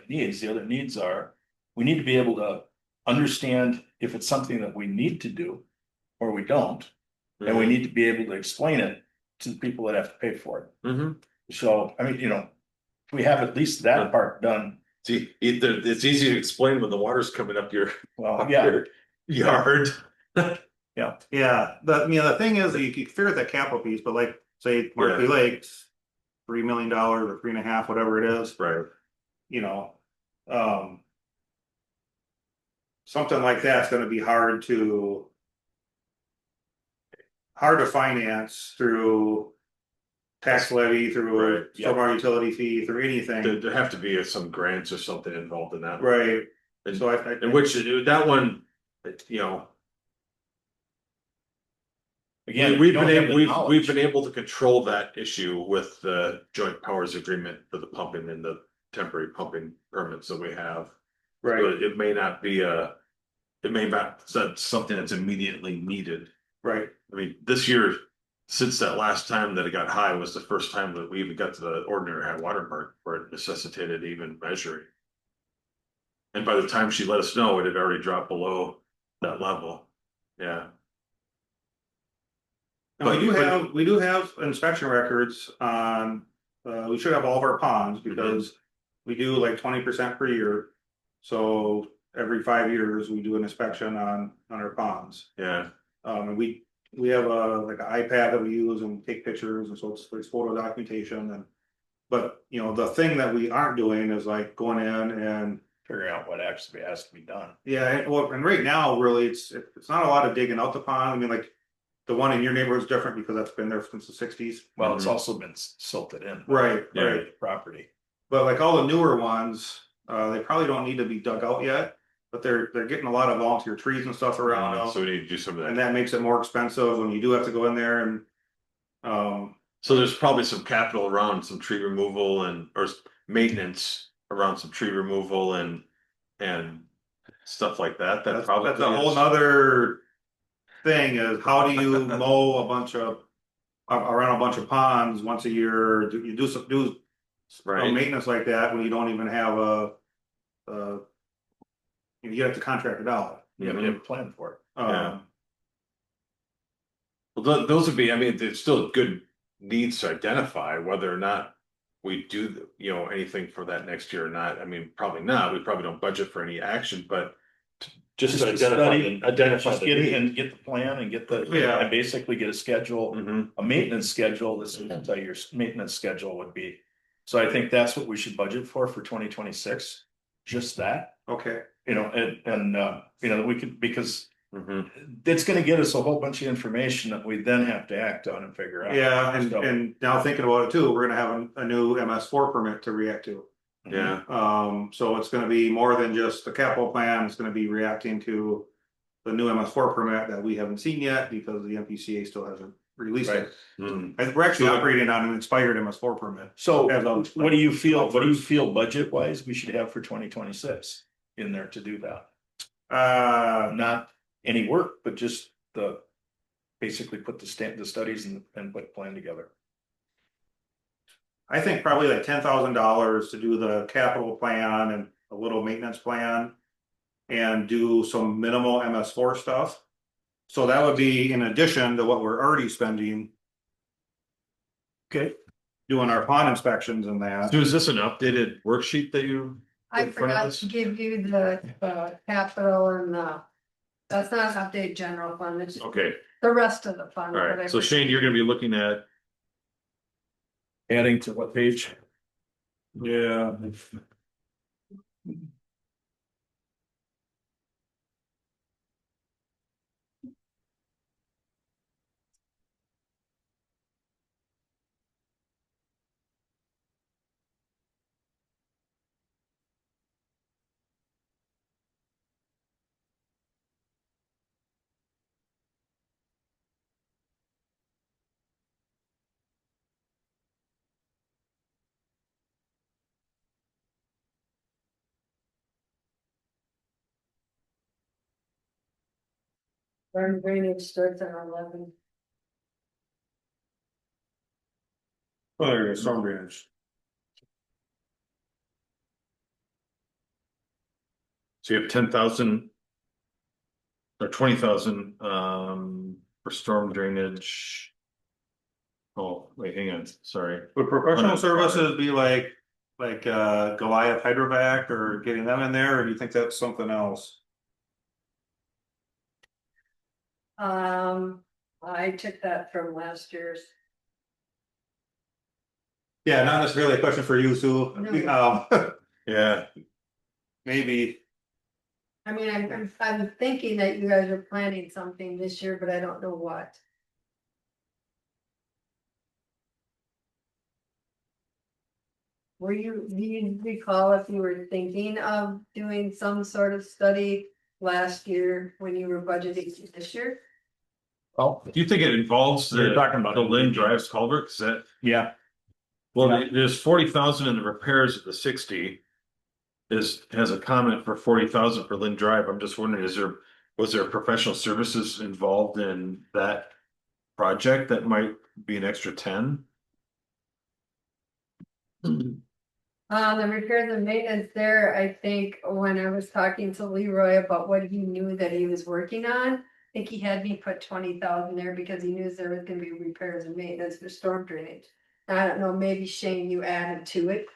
needs. The other needs are, we need to be able to understand if it's something that we need to do or we don't. And we need to be able to explain it to the people that have to pay for it. Mhm. So, I mean, if we have at least that part done, See, it's easy to explain when the water's coming up your yeah, yard. yeah, the thing is, you can figure out that capital piece, but like, say, Markley Lakes, $3 million or 3.5, whatever it is, Right. Something like that's gonna be hard to finance through tax levy, through Right, yep. stormwater utility fee, through anything, There have to be some grants or something involved in that. right? And, So and which, that one, again, we've don't been have able, the we've knowledge. been able to control that issue with the joint powers agreement for the pumping and the temporary pumping permits that we have. right, But it may not be something that's immediately needed. right, I mean, this year, since that last time that it got high was the first time that we even got to the ordinary high water mark where it necessitated even measuring. And by the time she let us know, it had already dropped below that level. Yeah. And we do have inspection records on, we should have all of our ponds because we do like 20% per year. So every 5 years, we do an inspection on our ponds. Yeah. And we have like an iPad that we use and take pictures, and so it's photo documentation and. But, you know, the thing that we aren't doing is like going in and, Figuring out what actually has to be done. yeah, and right now, really, it's not a lot of digging out the pond. I mean, like. The one in your neighborhood is different because that's been there since the 60s. Well, it's also been silted in. Right, Yeah. right. Property. But like all the newer ones, they probably don't need to be dug out yet, but they're getting a lot of volunteer trees and stuff around them. So we need to do some of And that. that makes it more expensive when you do have to go in there and, So there's probably some capital around some tree removal or maintenance around some tree removal and stuff like that. That probably that's a whole is. nother thing is how do you mow around a bunch of ponds once a year? Do you do Right. maintenance like that when you don't even have you have to contract it out. You have a plan for it. Yeah. Well, those would be, I mean, it's still good needs to identify whether or not we do, you know, anything for that next year or not. I mean, probably not. We probably don't budget for any action, but just to identify Just the get it need. and get the plan and get the, Yeah. and basically get a schedule, Mhm. a maintenance schedule. This is what your maintenance schedule would be. So I think that's what we should budget for 2026. Just that, Okay. you know, and you know, we could, because Mhm. it's gonna get us a whole bunch of information that we then have to act on and figure out. Yeah, and So- and now thinking about it too, we're gonna have a new MS4 permit to react to. Yeah. So it's gonna be more than just the capital plan, it's gonna be reacting to the new MS4 permit that we haven't seen yet because the MPCA still hasn't released it. Mhm. And we're actually So- operating on an expired MS4 permit. So As of- what do you feel budget wise we should have for 2026 in there to do that? Not any work, but just basically put the studies and put a plan together. I think probably like $10,000 to do the capital plan and a little maintenance plan. And do some minimal MS4 stuff. So that would be in addition to what we're already spending. Okay. Doing our pond inspections and that. So is this an updated worksheet that you? I in front of forgot us? to give you the capital and that's not an update general fund, it's Okay, the rest of the fund. all that I right. So forgot. Shane, you're gonna be looking at, Adding to what page? Yeah. Burn drainage starts at 11. Oh, there is storm drainage. so you have 10,000. Or 20,000, for storm drainage. Oh, wait, hang on, sorry. Would professional services be like Goliath hydrovac or getting them in there, or do you think that's something else? I took that from last year's. Yeah, not necessarily a question for you, Sue. No. Yeah, Maybe. I mean, I'm thinking that you guys are planning something this year, but I don't know what. Do you recall if you were thinking of doing some sort of study last year when you were budgeting this year? Oh, do you think it involves You're talking about the it. Lynn Drives culvert, is that? yeah. Well, Yeah. there's 40,000 in the repairs of the 60. Has a comment for 40,000 for Lynn Drive. I'm just wondering, was there professional services involved in that project that might be an extra 10. The repairs and maintenance there, I think when I was talking to Leroy about what he knew that he was working on. I think he had me put 20,000 there because he knew there was gonna be repairs and maintenance for storm drainage. I don't know, maybe Shane, you added to it.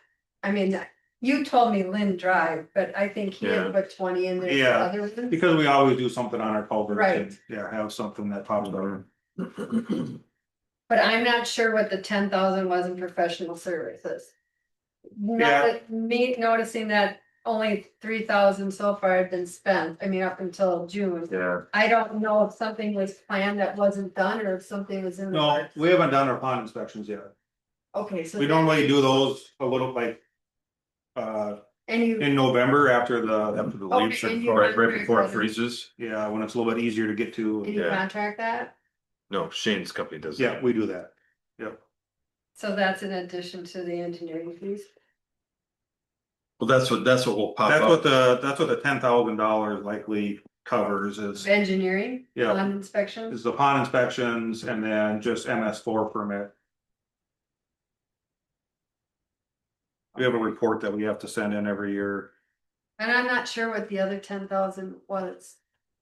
I mean, you told me Lynn Drive, but I think he Yeah. had put 20 in there for Yeah, other ones. because we always do something on our culverts. Right. And, yeah, have something that pops up. But I'm not sure what the 10,000 was in professional services. Yeah. Me noticing that only 3,000 so far had been spent, I mean, up until June. Yeah, I don't know if something was planned that wasn't done or if something was in the. No, works. we haven't done our pond inspections yet. Okay, so. We normally do those a little like. And you, In November after the, Okay, leaves and you right contract before it that? freezes. yeah, when it's a little bit easier to get to. and you Yeah. contract that, No, Shane's company does. Yeah, we do that. Yep. so that's in addition to the engineering fees. Well, that's what will pop That's up. what the $10,000 likely covers Engineering, Yeah. on inspections. is the pond inspections and then just MS4 permit. We have a report that we have to send in every year. And I'm not sure what the other 10,000 was.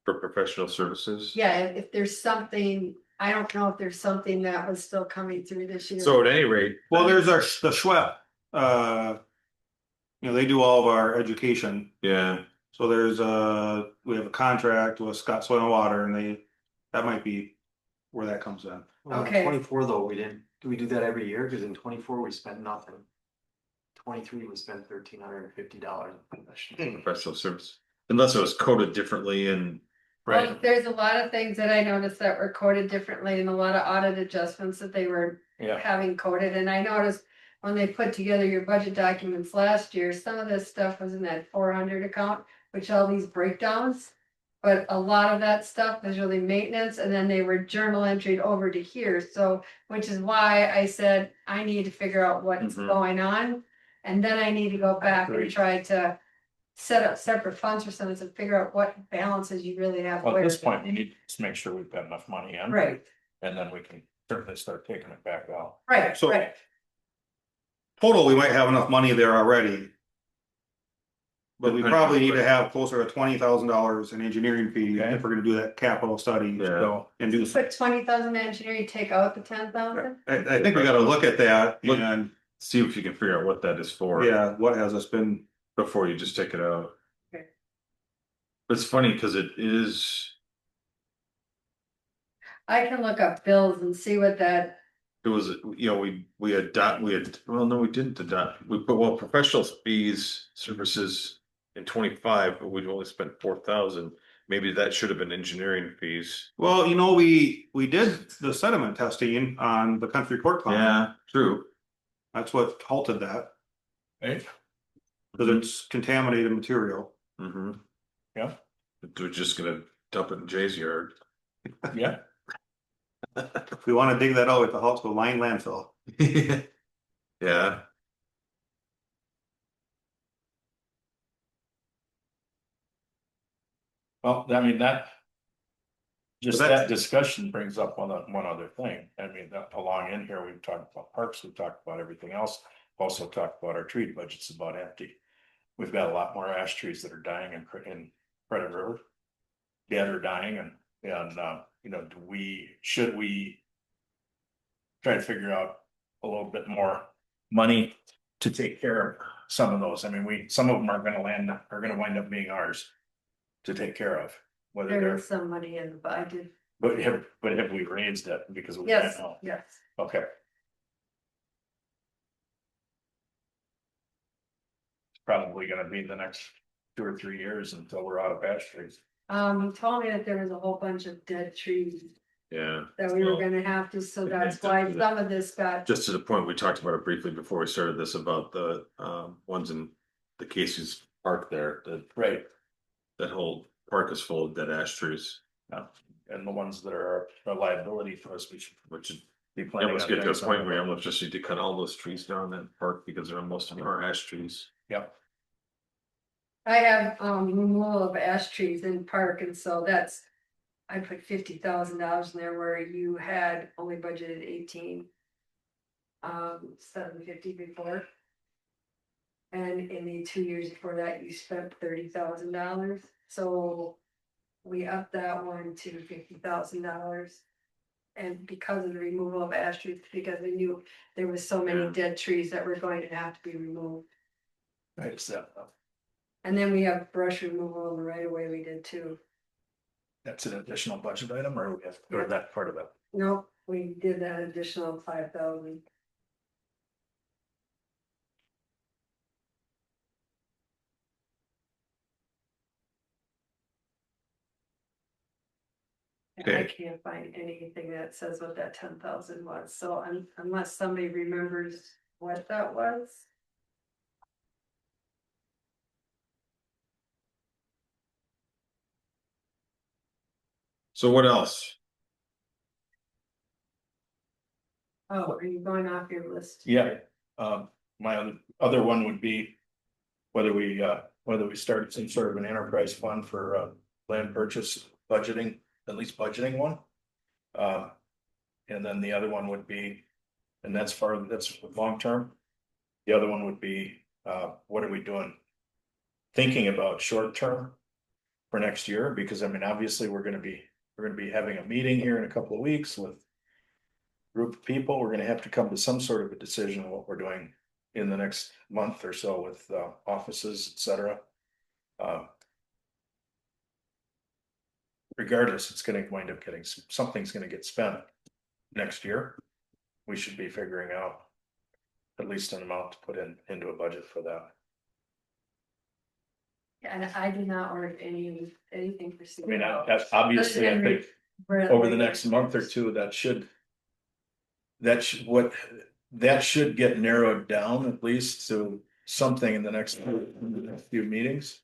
For professional services. Yeah, if there's something, I don't know if there's something that was still coming through this year. So at any rate. Well, there's the Schwepp, they do all of our education. Yeah, So we have a contract with Scott Soil and Water and that might be where that comes in. Okay. 24 though, do we do that every year? Cause in 24 we spent nothing. 23 we spent $1,350. professional service, unless it was coded differently and. Well, there's a lot of things that I noticed that were coded differently and a lot of audit adjustments that they were having coded, and I noticed. When they put together your budget documents last year, some of this stuff was in that 400 account, which all these breakdowns. But a lot of that stuff was really maintenance, and then they were journal entered over to here, so, which is why I said, I need to figure out what's Mhm. going on. And then I need to go back and Agreed. try to set up separate funds for some and figure out what balances you really have. Well, at where. this point, we need to make sure we've got enough money in. Right, And then we can certainly start taking it back out. right, So- right, Total, we might have enough money there already. But we probably need to have closer to $20,000 in engineering fees Okay. if we're gonna do that capital study. Yeah. So, and do. put 20,000 engineering, take out the 10,000. I think we gotta look at that Look- and, See if you can figure out what that is for. yeah, what has us been, Before you just take it out. Okay. It's funny because it is, I can look up bills and see what that, it was, we had, well, no, we didn't adopt, we put, well, professional fees, services. In 25, but we'd only spent 4,000, maybe that should have been engineering fees. well, we did the sediment testing on the country court pond. Yeah, true. That's what halted that, Hey, cause it's contaminated material. Mm-hmm. Yeah. We're just gonna dump it in Jay's yard. yeah, If we wanna dig that out, we have to haul it to a line landfill. Yeah, well, I mean, that. Just But that's- that discussion brings up one other thing. I mean, along in here, we've talked about parks, we've talked about everything else. Also talked about our tree budget's about empty. We've got a lot more ash trees that are dying in Credit River. Dead or dying and, should we? Try to figure out a little bit more money to take care of some of those. I mean, some of them are gonna wind up being ours. To take care of, whether there they're, is some money in the budget. but have we raised it because we Yes, can't know? yes. Okay. It's probably gonna be the next 2 or 3 years until we're out of ash trees. He told me that there was a whole bunch of dead trees yeah. that we were Well, gonna have to, so okay, that's why just- some of this got. Just to the point, we talked about it briefly before we started this, about the ones in the Casey's Park there, Right. that whole park is full of dead ash trees. And the ones that are a liability for us, we should Which is, be you planning. almost on get to doing a point something where you about. almost just need to cut all those trees down in that park because they're most of them are ash trees. Yep, I have removal of ash trees in park, and so that's. I put $50,000 in there where you had only budgeted 18. 750 before. And in the 2 years before that, you spent $30,000, so we upped that one to $50,000. And because of the removal of ash trees, because we knew there was so many dead trees that were going to have to be removed. Right, so And then we have brush removal in the right of way we did too. that's an additional budget item, or we have, or that part of it? Nope, we did that additional 5,000. And I Okay. can't find anything that says what that 10,000 was, so unless somebody remembers what that was. So what else? Oh, are you going off your list? Yeah, my other one would be. Whether we start some sort of an enterprise fund for land purchase budgeting, at least budgeting one. And then the other one would be, and that's long term. The other one would be, what are we doing? Thinking about short term for next year, because I mean, obviously, we're gonna be having a meeting here in a couple of weeks with. Group of people, we're gonna have to come to some sort of a decision on what we're doing in the next month or so with offices, et cetera. Regardless, it's gonna wind up getting, something's gonna get spent next year. We should be figuring out at least an amount to put into a budget for that. And I did not order anything for. I mean, that's obviously, I think over the next month or two, that should get narrowed down at least to something in the next few meetings.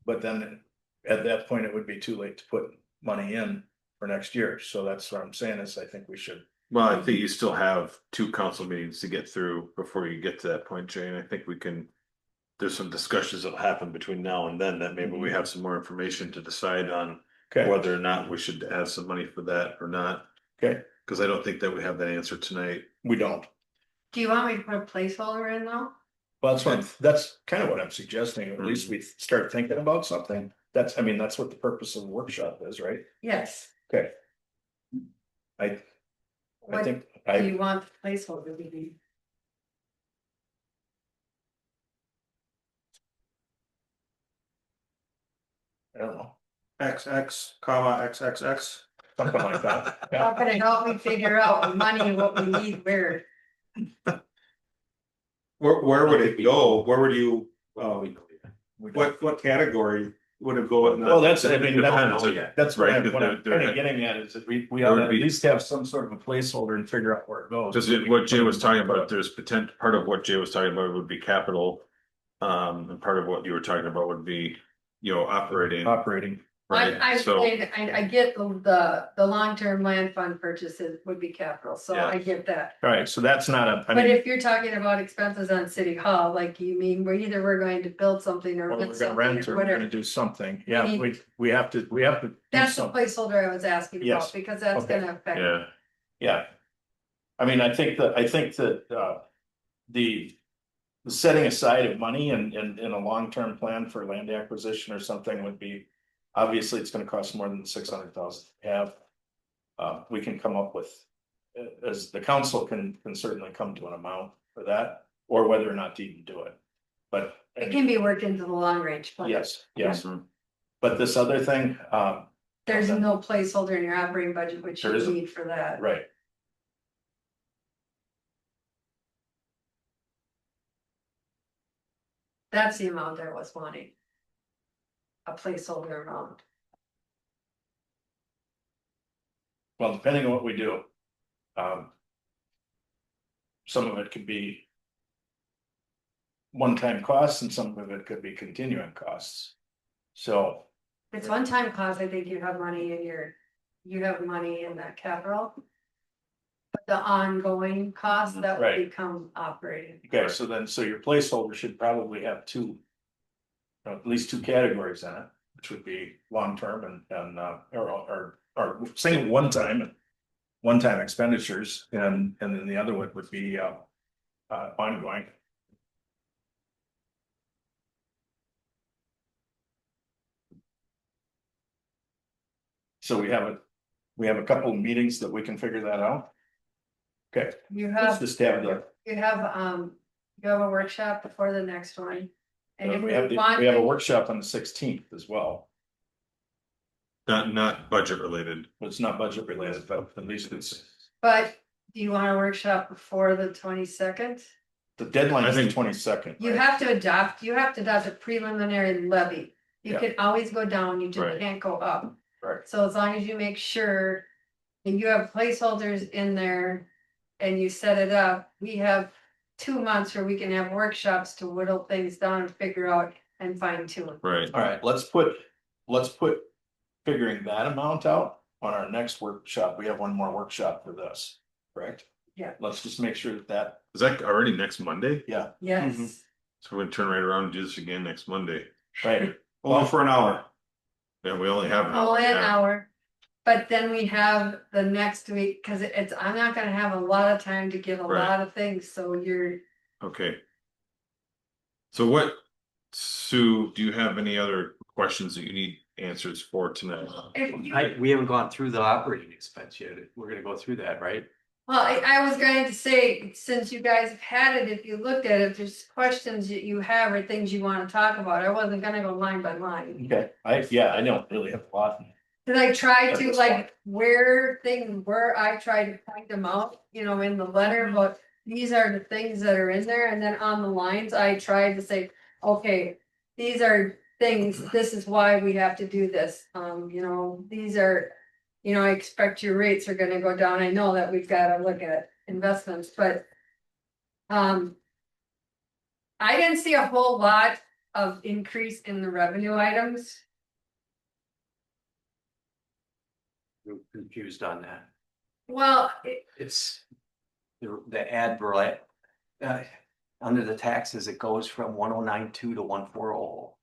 But then at that point, it would be too late to put money in for next year. So that's what I'm saying is I think we should. Well, I think you still have 2 council meetings to get through before you get to that point, Jay, and I think we can. There's some discussions that'll happen between now and then that maybe we have some more information to decide on Okay, whether or not we should add some money for that or not. okay, Cause I don't think that we have that answer tonight. we don't. Do you want me to put a placeholder in though? Well, that's kind of what I'm suggesting. At least we start thinking about something. That's what the purpose of the workshop is, right? Yes. Okay. I What think, do you want the placeholder to be? I don't know, XX, comma, XXX. something like that. How Yeah. can it help me figure out the money and what we need where? Where would it go? Where would you, what category would it go in? Well, that's, I mean, Depends. that's what Right, I'm because kind of they're- getting at is that we There ought would to at be- least have some sort of a placeholder and figure out where it goes. Cause what Jay was talking about, there's potential, part of what Jay was talking about would be capital. And part of what you were talking about would be, operating. Operating. Right, I so, get the long-term land fund purchases would be capital, so I get that. All right, so that's not a, I But mean, if you're talking about expenses on city hall, like you mean, we're going to build something or or we're rent gonna rent something or or we're gonna whatever. do something. Yeah, we have to do That's the something. placeholder I was asking Yes. about, because that's Okay. gonna affect. yeah, Yeah. I mean, I think that the setting aside of money and in a long-term plan for land acquisition or something would be, obviously, it's gonna cost more than 600,000 to have. We can come up with, as the council can certainly come to an amount for that, or whether or not to even do it. But It can be worked into the long range plan. yes, yes, Mhm. but this other thing, There's no placeholder in your operating budget, which There you isn't. need for that. right. That's the amount I was wanting. A placeholder amount. Well, depending on what we do. Some of it could be. One-time costs and some of it could be continuing costs. So, If it's one-time cost, I think you have money in that capital. But the ongoing cost, that would Right. become operating. okay, so your placeholder should probably have at least two categories in it. which would be long-term or saying one-time expenditures, and then the other one would be, ongoing. So we have a couple of meetings that we can figure that out. Okay, You let's have, just have the, you have a workshop before the next one. And if we have want we have a to- workshop on the 16th as well. Not budget related. It's not budget related, but at least it's, But do you want a workshop before the 22nd? the deadline is the think- 22nd. You right? have to adopt a preliminary levy. You Yeah. can always go down, you just Right. can't go up. Right. So as long as you make sure. And you have placeholders in there. And you set it up, we have 2 months where we can have workshops to whittle things down and figure out and fine tune. Right. All right, let's put figuring that amount out on our next workshop. We have one more workshop for this, correct? Yeah. Let's just make sure that, Is that already next Monday? yeah, Yes, So we're gonna turn right around and do this again next Monday. right, Only for an hour. Yeah, we only have. only an yeah. hour. But then we have the next week, cause I'm not gonna have a lot of time to give a Right. lot of things, so you're. Okay. So what, Sue, do you have any other questions that you need answers for tonight? If you- We haven't gone through the operating expense yet. We're gonna go through that, right? Well, I was going to say, since you guys have had it, if you looked at it, if there's questions that you have or things you wanna talk about, I wasn't gonna go line by line. okay, I don't really have a lot. Did I try That's to fine. like where things were, I tried to point them out, in the letter, but these are the things that are in there, and then on the lines, I tried to say, okay. These are things, this is why we have to do this, these are, I expect your rates are gonna go down, I know that we've gotta look at investments, but. I didn't see a whole lot of increase in the revenue items. I'm confused on that. Well, It's the ad variety. Under the taxes, it goes from 1092 to 140.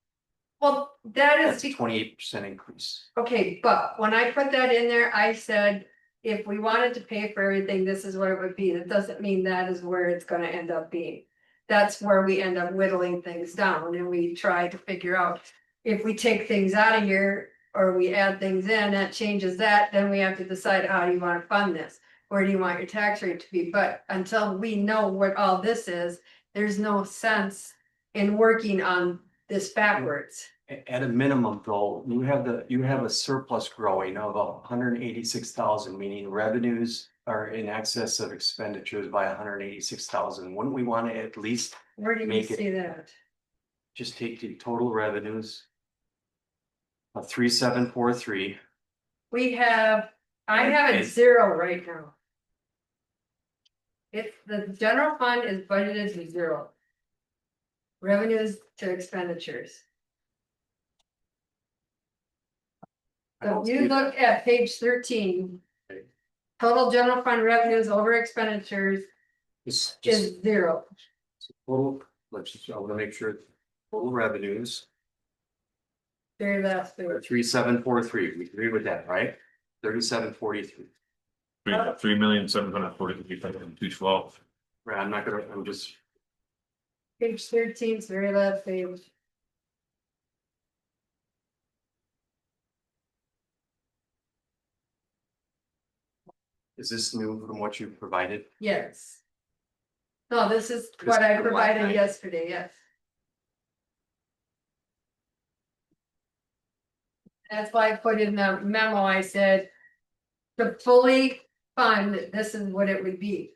well, that That's is, a 28% increase. okay, but when I put that in there, I said. If we wanted to pay for everything, this is what it would be. That doesn't mean that is where it's gonna end up being. That's where we end up whittling things down and we try to figure out. If we take things out of here or we add things in, that changes that, then we have to decide how do you wanna fund this? Where do you want your tax rate to be? But until we know what all this is, there's no sense in working on this backwards. At a minimum, though, you have a surplus growing of 186,000, meaning revenues are in excess of expenditures by 186,000. Wouldn't we want to at least Where do you Make it- see that? just take the total revenues of 3743? I have it And- 0 right now. If the general fund is budgeted to 0. Revenues to expenditures. So if you look at page 13. Total general fund revenues over expenditures Just is 0. total, I want to make sure, total revenues Very last are there. 3743. We agree with that, right? 3743. 3,743,212. Right, I'm just, Page 13 is very last page. is this new from what you provided? Yes. No, this is This what I is the one, provided right? yesterday, yes. That's why I put in the memo, I said. To fully fund, this is what it would be.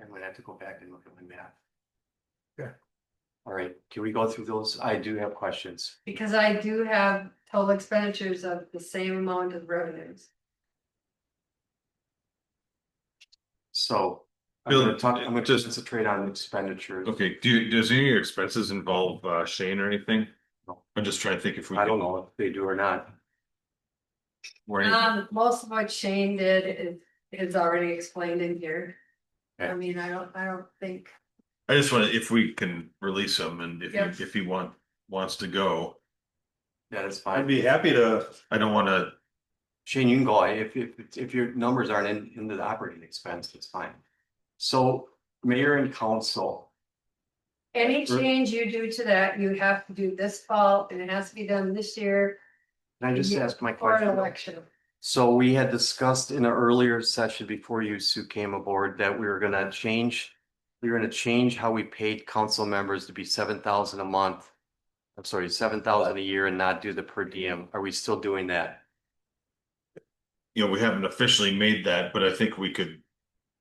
I'm gonna have to go back and look at my math. Okay. All right, can we go through those? I do have questions. Because I do have total expenditures of the same amount of revenues. So. Bill, I'm gonna just- concentrate on expenditures. Okay, does any of your expenses involve Shane or anything? I'm just trying to think if we. I don't know if they do or not. Where any- Most of what Shane did is already explained in here. I Okay. mean, I don't think, I just want to, if we can release him and Yep. if he wants to go, That is I'd fine. be happy to, I don't want to, Shane, you can go. If your numbers aren't in the operating expense, it's fine. So mayor and council, Any change you do to that, you have to do this fall, and it has to be done this year can I just ask my for an question? election. So we had discussed in an earlier session before you, Sue, came aboard that we were gonna change. We were gonna change how we paid council members to be 7,000 a month. I'm sorry, 7,000 a year and not do the per diem. Are we still doing that? we haven't officially made that, but I think we could.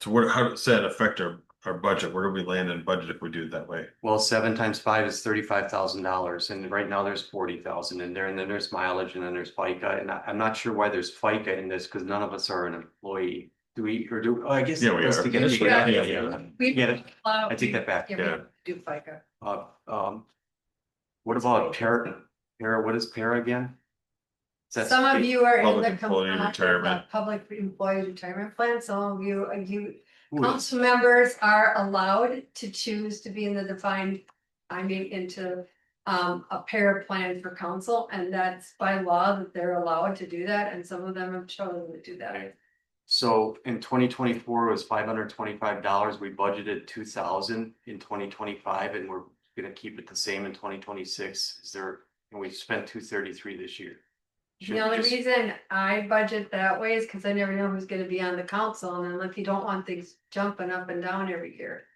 So where, how does that affect our budget? Where do we land in budget if we do it that way? Well, 7 times 5 is $35,000, and right now there's 40,000 in there, and then there's mileage, and then there's FICA, and I'm not sure why there's FICA in this, because none of us are an employee. Do we, or do, oh, I guess. Yeah, we that's are. to get it. Yeah. Yeah. We Get it. allow- I take that back. Yeah, Yeah. we do FICA. What about para, what is para again? Is that Some of you are in Public the employee retirement. public employee retirement plan, some of you, Who is- council members are allowed to choose to be in the defined, into a pair plan for council, and that's by law that they're allowed to do that, and some of them have chosen to do that. So in 2024 it was $525. We budgeted 2,000 in 2025, and we're gonna keep it the same in 2026. Is there, and we spent 233 this year. Should The only just- reason I budget that way is because I never know who's gonna be on the council, and then if you don't want things jumping up and down every year.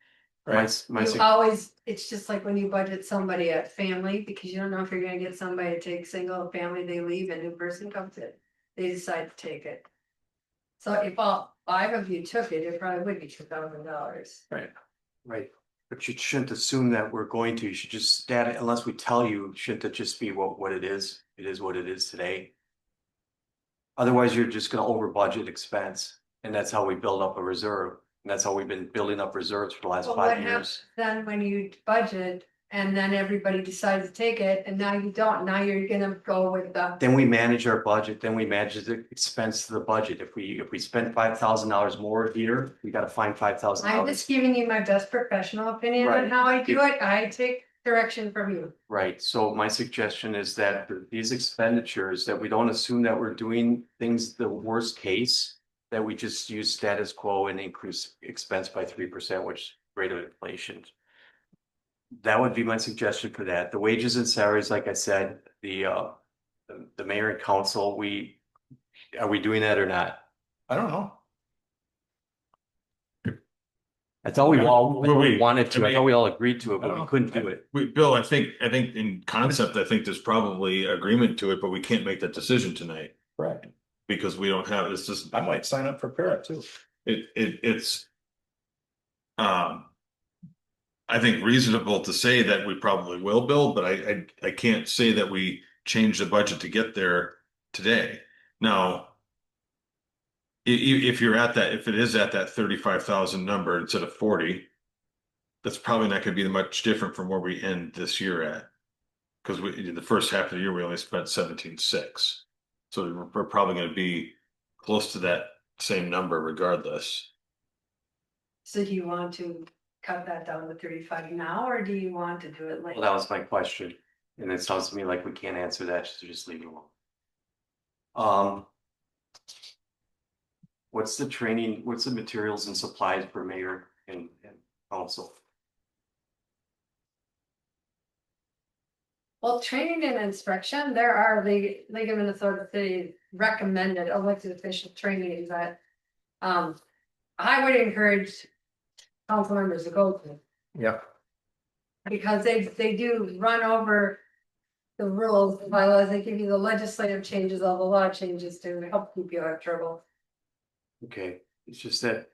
My You always, it's just like when you budget somebody at family, because you don't know if you're gonna get somebody to take single family, they leave, a new person comes in, they decide to take it. So if all 5 of you took it, it probably would be $2,000. Right, but you shouldn't assume that we're going to, you should just stat it, unless we tell you, shouldn't it just be what it is? It is what it is today. Otherwise, you're just gonna over budget expense, and that's how we build up a reserve, and that's how we've been building up reserves for the last Well, 5 what years. Then when you budget and then everybody decides to take it and now you don't, now you're gonna go with the. Then we manage our budget, then we manage the expense to the budget. If we spend $5,000 more here, we gotta find I'm $5,000. just giving you my best professional opinion on Right. how I do it. I take direction from you. Right, so my suggestion is that for these expenditures, that we don't assume that we're doing things the worst case. That we just use status quo and increase expense by 3%, which rate of inflation. That would be my suggestion for that. The wages and salaries, like I said, the mayor and council, are we doing that or not? I don't know. I thought we all Well, wanted to, I thought we all agreed to it, but we couldn't do it. Bill, I think in concept, I think there's probably agreement to it, but we can't make that decision tonight Correct. because we don't have, it's just, I might sign up for para too. it's. I think reasonable to say that we probably will, Bill, but I can't say that we change the budget to get there today. Now. If you're at that, if it is at that 35,000 number instead of 40. That's probably not gonna be much different from where we end this year at. Cause in the first half of the year, we only spent 17,600. So we're probably gonna be close to that same number regardless. So do you want to cut that down to 35 now, or do you want to do it Well, later? that was my question, and it sounds to me like we can't answer that, so just leave it alone. What's the training, what's the materials and supplies for mayor and council? Well, training and inspection, there are League of Minnesota City recommended elected official training that. I would encourage council members to go to. Yeah. Because they do run over. The rules, the bylaws, they give you the legislative changes, all the law changes to help keep you out of trouble. Okay, it's just that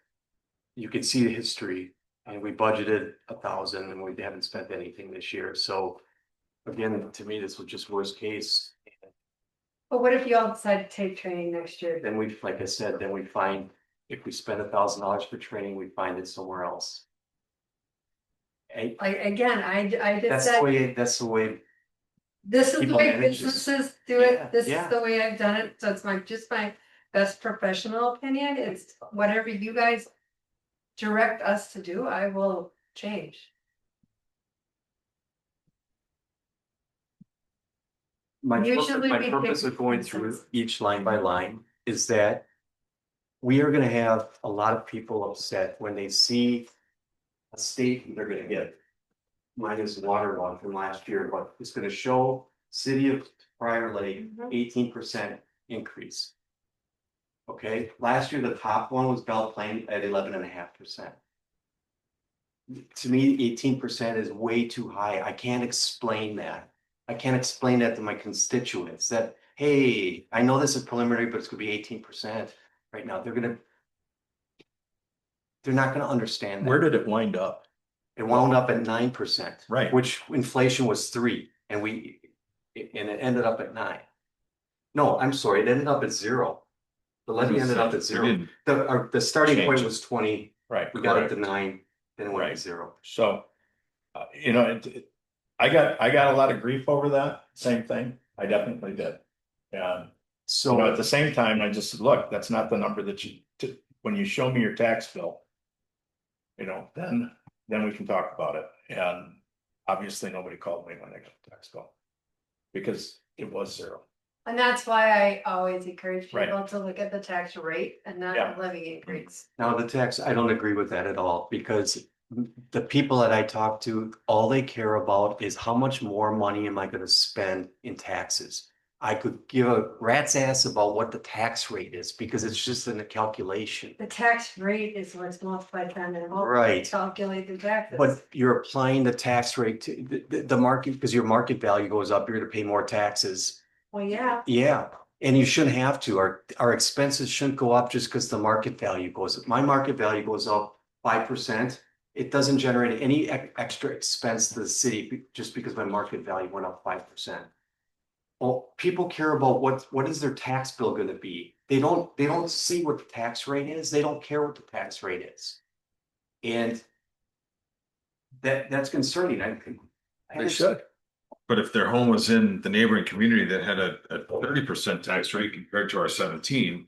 you can see the history, and we budgeted 1,000 and we haven't spent anything this year, so. Again, to me, this was just worst case, But what if you all decide to take training next year? then we, like I said, then we find, if we spend $1,000 for training, we find it somewhere else. Hey, Like, again, I did that's the that, way, that's the way, this is the people way manage this. businesses do Yeah, it, this is yeah. the way I've done it, so it's just my best professional opinion, it's whatever you guys. Direct us to do, I will change. Usually my we purpose pick of going through consensus. each line by line is that we are gonna have a lot of people upset when they see a statement they're gonna get. Minus water one from last year, but it's gonna show city of Prior Lake Mhm. 18% increase. Okay, last year the top one was Belle Plaine at 11.5%. To me, 18% is way too high. I can't explain that. I can't explain that to my constituents that, hey, I know this is preliminary, but it's gonna be 18% right now. They're not gonna understand Where that. did it wind up? It wound up at 9%. Right. Which inflation was 3, and it ended up at 9. No, I'm sorry, it ended up at 0. The levy ended up at 0. The starting point Change it. was 20, Right. we got up to correct. 9, then it went to Right. 0. So, I got a lot of grief over that, same thing. I definitely did. And, So. at the same time, I just said, look, that's not the number that when you show me your tax bill. Then we can talk about it. And obviously, nobody called me when I got the tax bill. Because it was 0. And that's why I always encourage Right. people to look at the tax rate and not Yeah. the levy increase. Now, the tax, I don't agree with that at all, because the people that I talk to, all they care about is how much more money am I gonna spend in taxes? I could give a rat's ass about what the tax rate is, because it's just in a calculation. The tax rate is what's multiplied times and Right. calculate the taxes. But you're applying the tax rate to the market, because your market value goes up, you're gonna pay more taxes. Well, yeah, Yeah, and you shouldn't have to. Our expenses shouldn't go up just because the market value goes up. My market value goes up 5%. It doesn't generate any extra expense to the city just because my market value went up 5%. Well, people care about what is their tax bill gonna be? They don't see what the tax rate is. They don't care what the tax rate is. And that's concerning. I think. They should. But if their home was in the neighboring community that had a 30% tax rate compared to our 17.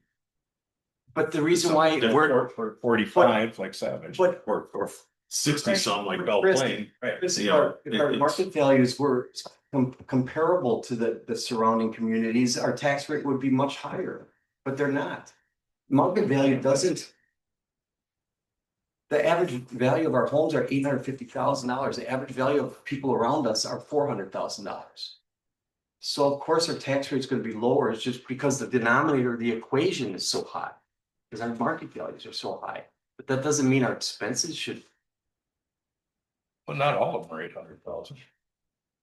But the reason why we're, For 45, like Savage. but Or 60 something like Belle Chris, Plaine. This is You know, if our it's- market values were comparable to the surrounding communities, our tax rate would be much higher, but they're not. Market value doesn't. The average value of our homes are $850,000. The average value of people around us are $400,000. So of course our tax rate is going to be lower. It's just because the denominator of the equation is so high. Because our market values are so high. But that doesn't mean our expenses should. Well, not all of them are 800,000.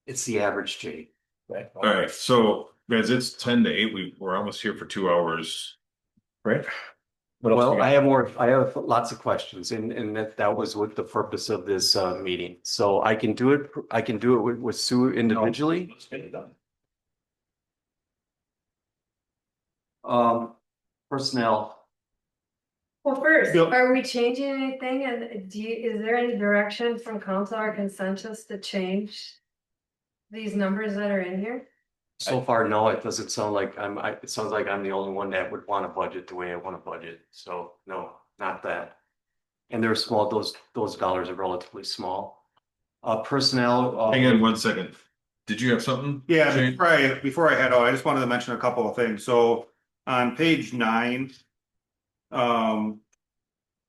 It's the average, Jay. Right. All right, so guys, it's 10 to 8. We're almost here for 2 hours. Right. What else we Well, got? I have lots of questions and that was what the purpose of this meeting. So I can do it with Sue individually. Let's get it done. Personnel, well, first, Bill- are we changing anything and is there any direction from council or consensus to change these numbers that are in here? so far, no, it doesn't sound like it sounds like I'm the only one that would want to budget the way I want to budget. So no, not that. And they're small, those dollars are relatively small. Personnel. Hang on 1 second. Did you have something? Yeah, Shane? before I head out, I just wanted to mention a couple of things. So on page 9.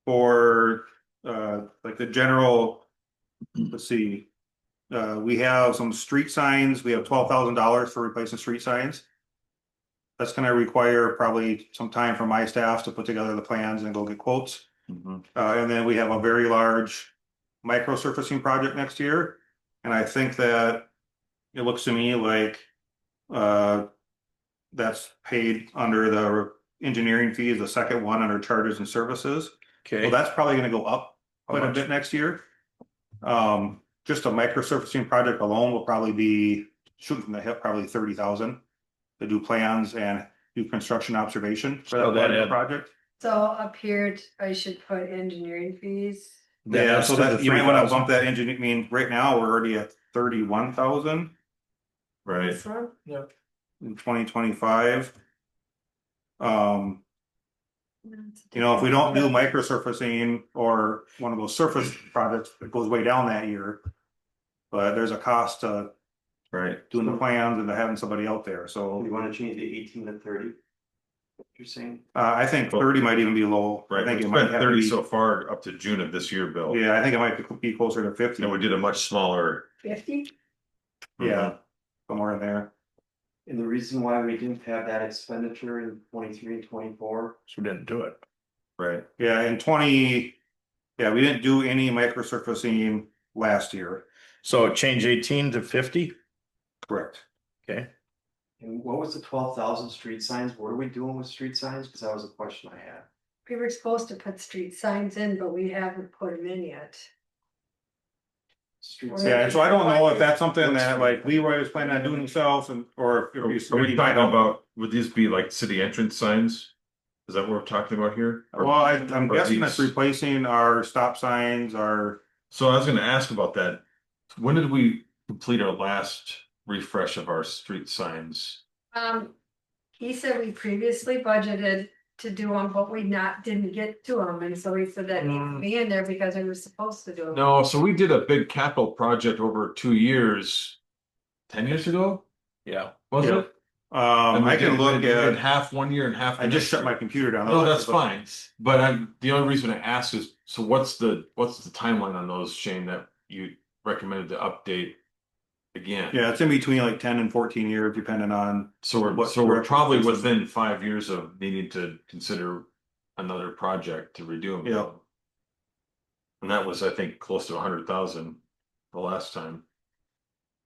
For like the general, let's see. We have some street signs. We have $12,000 for replacing street signs. That's gonna require probably some time from my staff to put together the plans and go get quotes. Mhm. And then we have a very large micro surfacing project next year. And I think that it looks to me like that's paid under the engineering fees, the second one under charges and services. Okay. Well, that's probably gonna go up How quite a much? bit next year. Just a micro surfacing project alone will probably be shooting from the hip, probably 30,000. To do plans and do construction observation for So that that project. So up here, I should put engineering fees. Yeah, so that you might wanna bump 3,000. that engineer, I mean, right now, we're already at 31,000 Right. This one? in 2025. You know, if we don't do micro surfacing or one of those surface projects, it goes way down that year. But there's a cost to Right. doing the plans and having somebody out there, You so. wanna change the 18 to 30? What you're saying? I think 30 might even be low. I Right, think we it might spent have to 30 be, so far up to June of this year, Bill. yeah, I think it might be closer to 50. And we did a much smaller. 50? Yeah, somewhere in there. And the reason why we didn't have that expenditure in 23 and 24, So we didn't do it. Right. Yeah, in 20, yeah, we didn't do any microsurfacing last year. So change 18 to 50, Correct. okay? and what was the 12,000 street signs? What are we doing with street signs? Cause that was a question I had. We were supposed to put street signs in, but we haven't put them in yet. Street Well, signs. Yeah, and so I don't know if that's something that like Leroy was planning on doing himself and, or if he's. Are we talking about, would these be like city entrance signs? Is that what we're talking about here? Or- Well, I'm or guessing that's these- replacing our stop signs, our, So I was gonna ask about that. When did we complete our last refresh of our street signs? He said we previously budgeted to do them, but we didn't get to them, and so he said that needs to be in there because we were supposed to do them. No, so we did a big capital project over 2 years. 10 years ago, Yeah. was Yeah. it? And we I can did- look we did at, half one year and half. the I just next shut my year. computer down. No, that's fine. But the only reason I asked is, so what's the timeline on those, Shane, that you recommended to update again? Yeah, it's in between like 10 and 14 years, depending on, So we're what probably direction it's in. within 5 years of needing to consider another project to redo them. Yeah. And that was, I think, close to 100,000 the last time.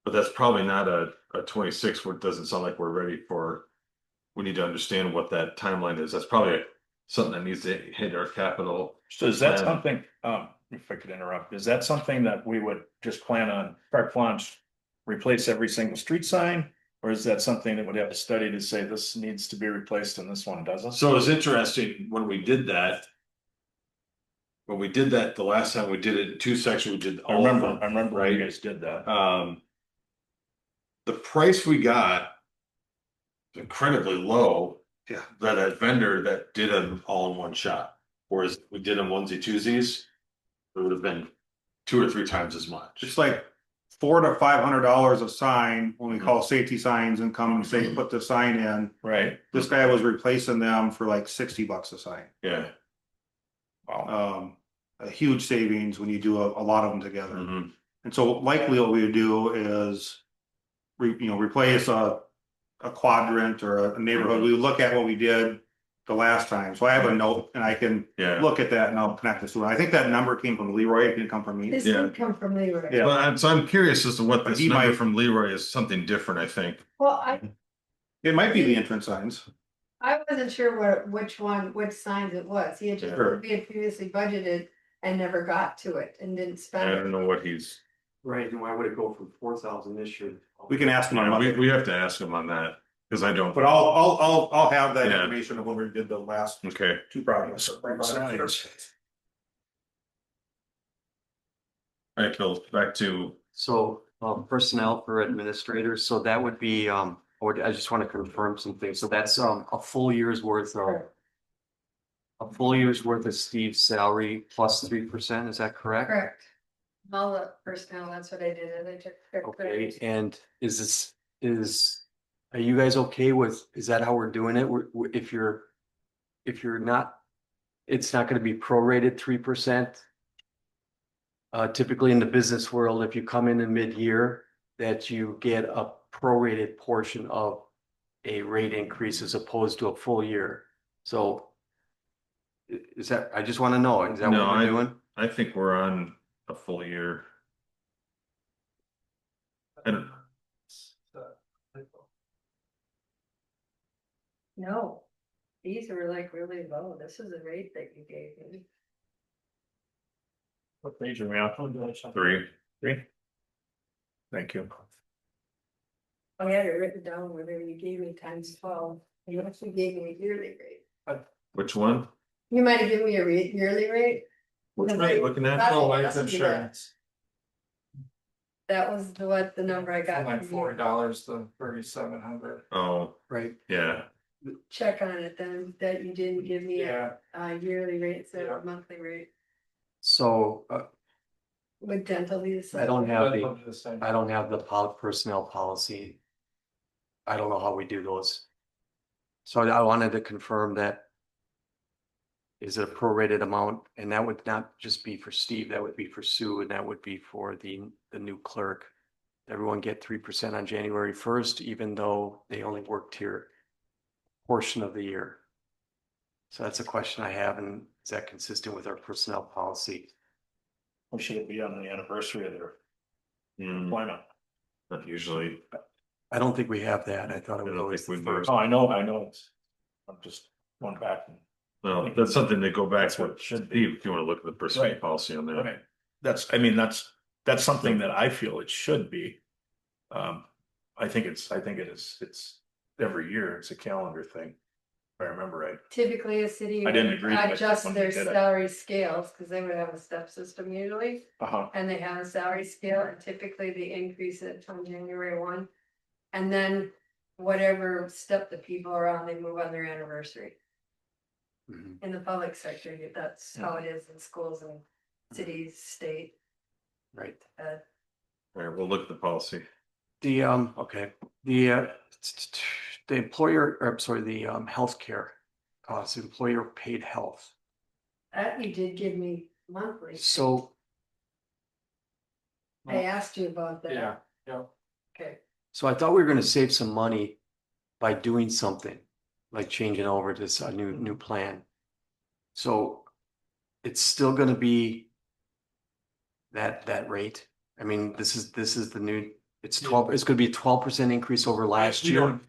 But that's probably not a 26, where it doesn't sound like we're ready for. We need to understand what that timeline is. That's probably something that needs to hit our capital. So is that plan. something, if I could interrupt, is that something that we would just plan on carte blanche? Replace every single street sign? Or is that something that would have a study to say this needs to be replaced and this one doesn't? So it was interesting when we did that. When we did that, the last time we did it in two sections, we did I all of remember, them. I remember when you right? guys did that. The price we got was incredibly low. Yeah. That vendor that did them all in one shot, whereas we did them onesie twosies, it would have been 2 or 3 times as much. it's like $400 to $500 a sign when we call safety signs and come and say, put the sign in. Right. This guy was replacing them for like $60 a sign. Yeah. Wow. A huge savings when you do a lot of them together. Mhm. And so likely what we would do is replace a quadrant or a neighborhood. We would look at what we did the last time. So I have a note and I can Yeah. look at that and I'll connect this to it. I think that number came from Leroy. It didn't come from me. This Yeah. did come from Leroy. Yeah. But so I'm curious as to what this He number might- from Leroy is. Something different, I think. Well, It might be the entrance signs. I wasn't sure which signs it was. He had just, Sure. we had previously budgeted and never got to it and didn't I spend don't it. know what he's. Right, and why would it go from 4,000 this year? We can ask him on Yeah, Monday. we have to ask him on that because I don't. But I'll have that Yeah. information of when we did the last Okay. 2 projects. All right, Bill. Back to. So, personnel for administrators, so that would be, I just want to confirm some things. So that's, a full year's worth of. A full year's worth of Steve's salary plus 3%, is that correct? Correct. All the personnel, that's what I did, and I took. Okay, and are you guys okay with, is that how we're doing it? If you're not, it's not gonna be prorated 3%. Typically in the business world, if you come in mid-year, that you get a prorated portion of a rate increase as opposed to a full year. So is that, I just want to know, is that No, what we're doing? I think we're on a full year. And No, these were like really low. This is the rate that you gave me. What page are we on? 3. Thank you. I had it written down whether you gave me times 12. You actually gave me a yearly rate. Which one? You might have given me a yearly rate. Which Because one are you they- looking at? that's- Oh, life that's the- insurance, That was the number I got. like from you. $40 to 3,700. Oh, Right. yeah. Check on it then, that you didn't give me Yeah, a yearly rate instead of a monthly rate. So, Would dental be the same? I don't have But the, it'll be the same. I don't have the personnel policy. I don't know how we do those. So I wanted to confirm that. Is it a prorated amount? And that would not just be for Steve, that would be for Sue, and that would be for the new clerk. Everyone get 3% on January 1st, even though they only worked here a portion of the year. So that's a question I have, and is that consistent with our personnel policy? Or should it be on the anniversary of their Hmm, employment? not usually. I don't think we have that. I thought it I was don't always think the we first. Oh, I know. I'm just going back. Well, that's something to go back That's what to, it should be. Steve, if you wanna look at the personnel Right. policy on there. Okay, that's something that I feel it should be. I think it's every year, it's a calendar thing. If I remember right. Typically, a city I didn't would agree with it adjust when their we did it. salary scales, because they would have a step system usually. Uh-huh. And they have a salary scale, and typically they increase it on January 1. And then whatever step the people are on, they move on their anniversary. Mhm. In the public sector, that's how it is in schools and cities, state. Right. All right, we'll look at the policy. The, okay, the employer, or I'm sorry, the, healthcare costs, employer paid health. That you did give me monthly. So, I asked you about that. Yeah, Okay, so I thought we were gonna save some money by doing something, like changing over to this new plan. So it's still gonna be that rate. I mean, this is the new, it's 12, it's gonna be a 12% increase over last We year. don't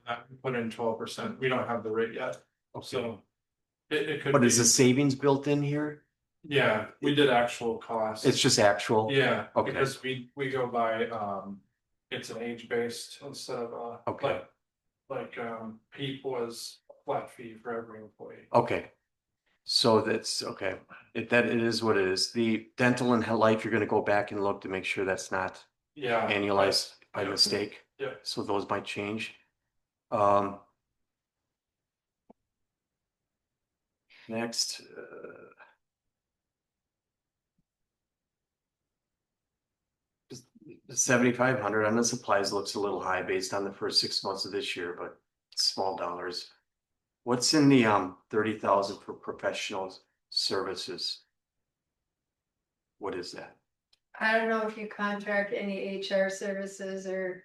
put in 12%, we don't have the rate yet, Okay. so. It could But be, is the savings built in here? yeah, we did actual costs. It's just actual? Yeah, Okay. because we go by, it's an age based instead of, Okay. like, Pete was flat fee for every employee. Okay. So that's, okay, it is what it is. The dental and life, you're gonna go back and look to make sure that's not Yeah. annualized by Yeah. mistake. Yeah. So those might change. Next, the 7,500 on the supplies looks a little high based on the first 6 months of this year, but it's small dollars. What's in the 30,000 for professional services? What is that? I don't know if you contract any HR services or,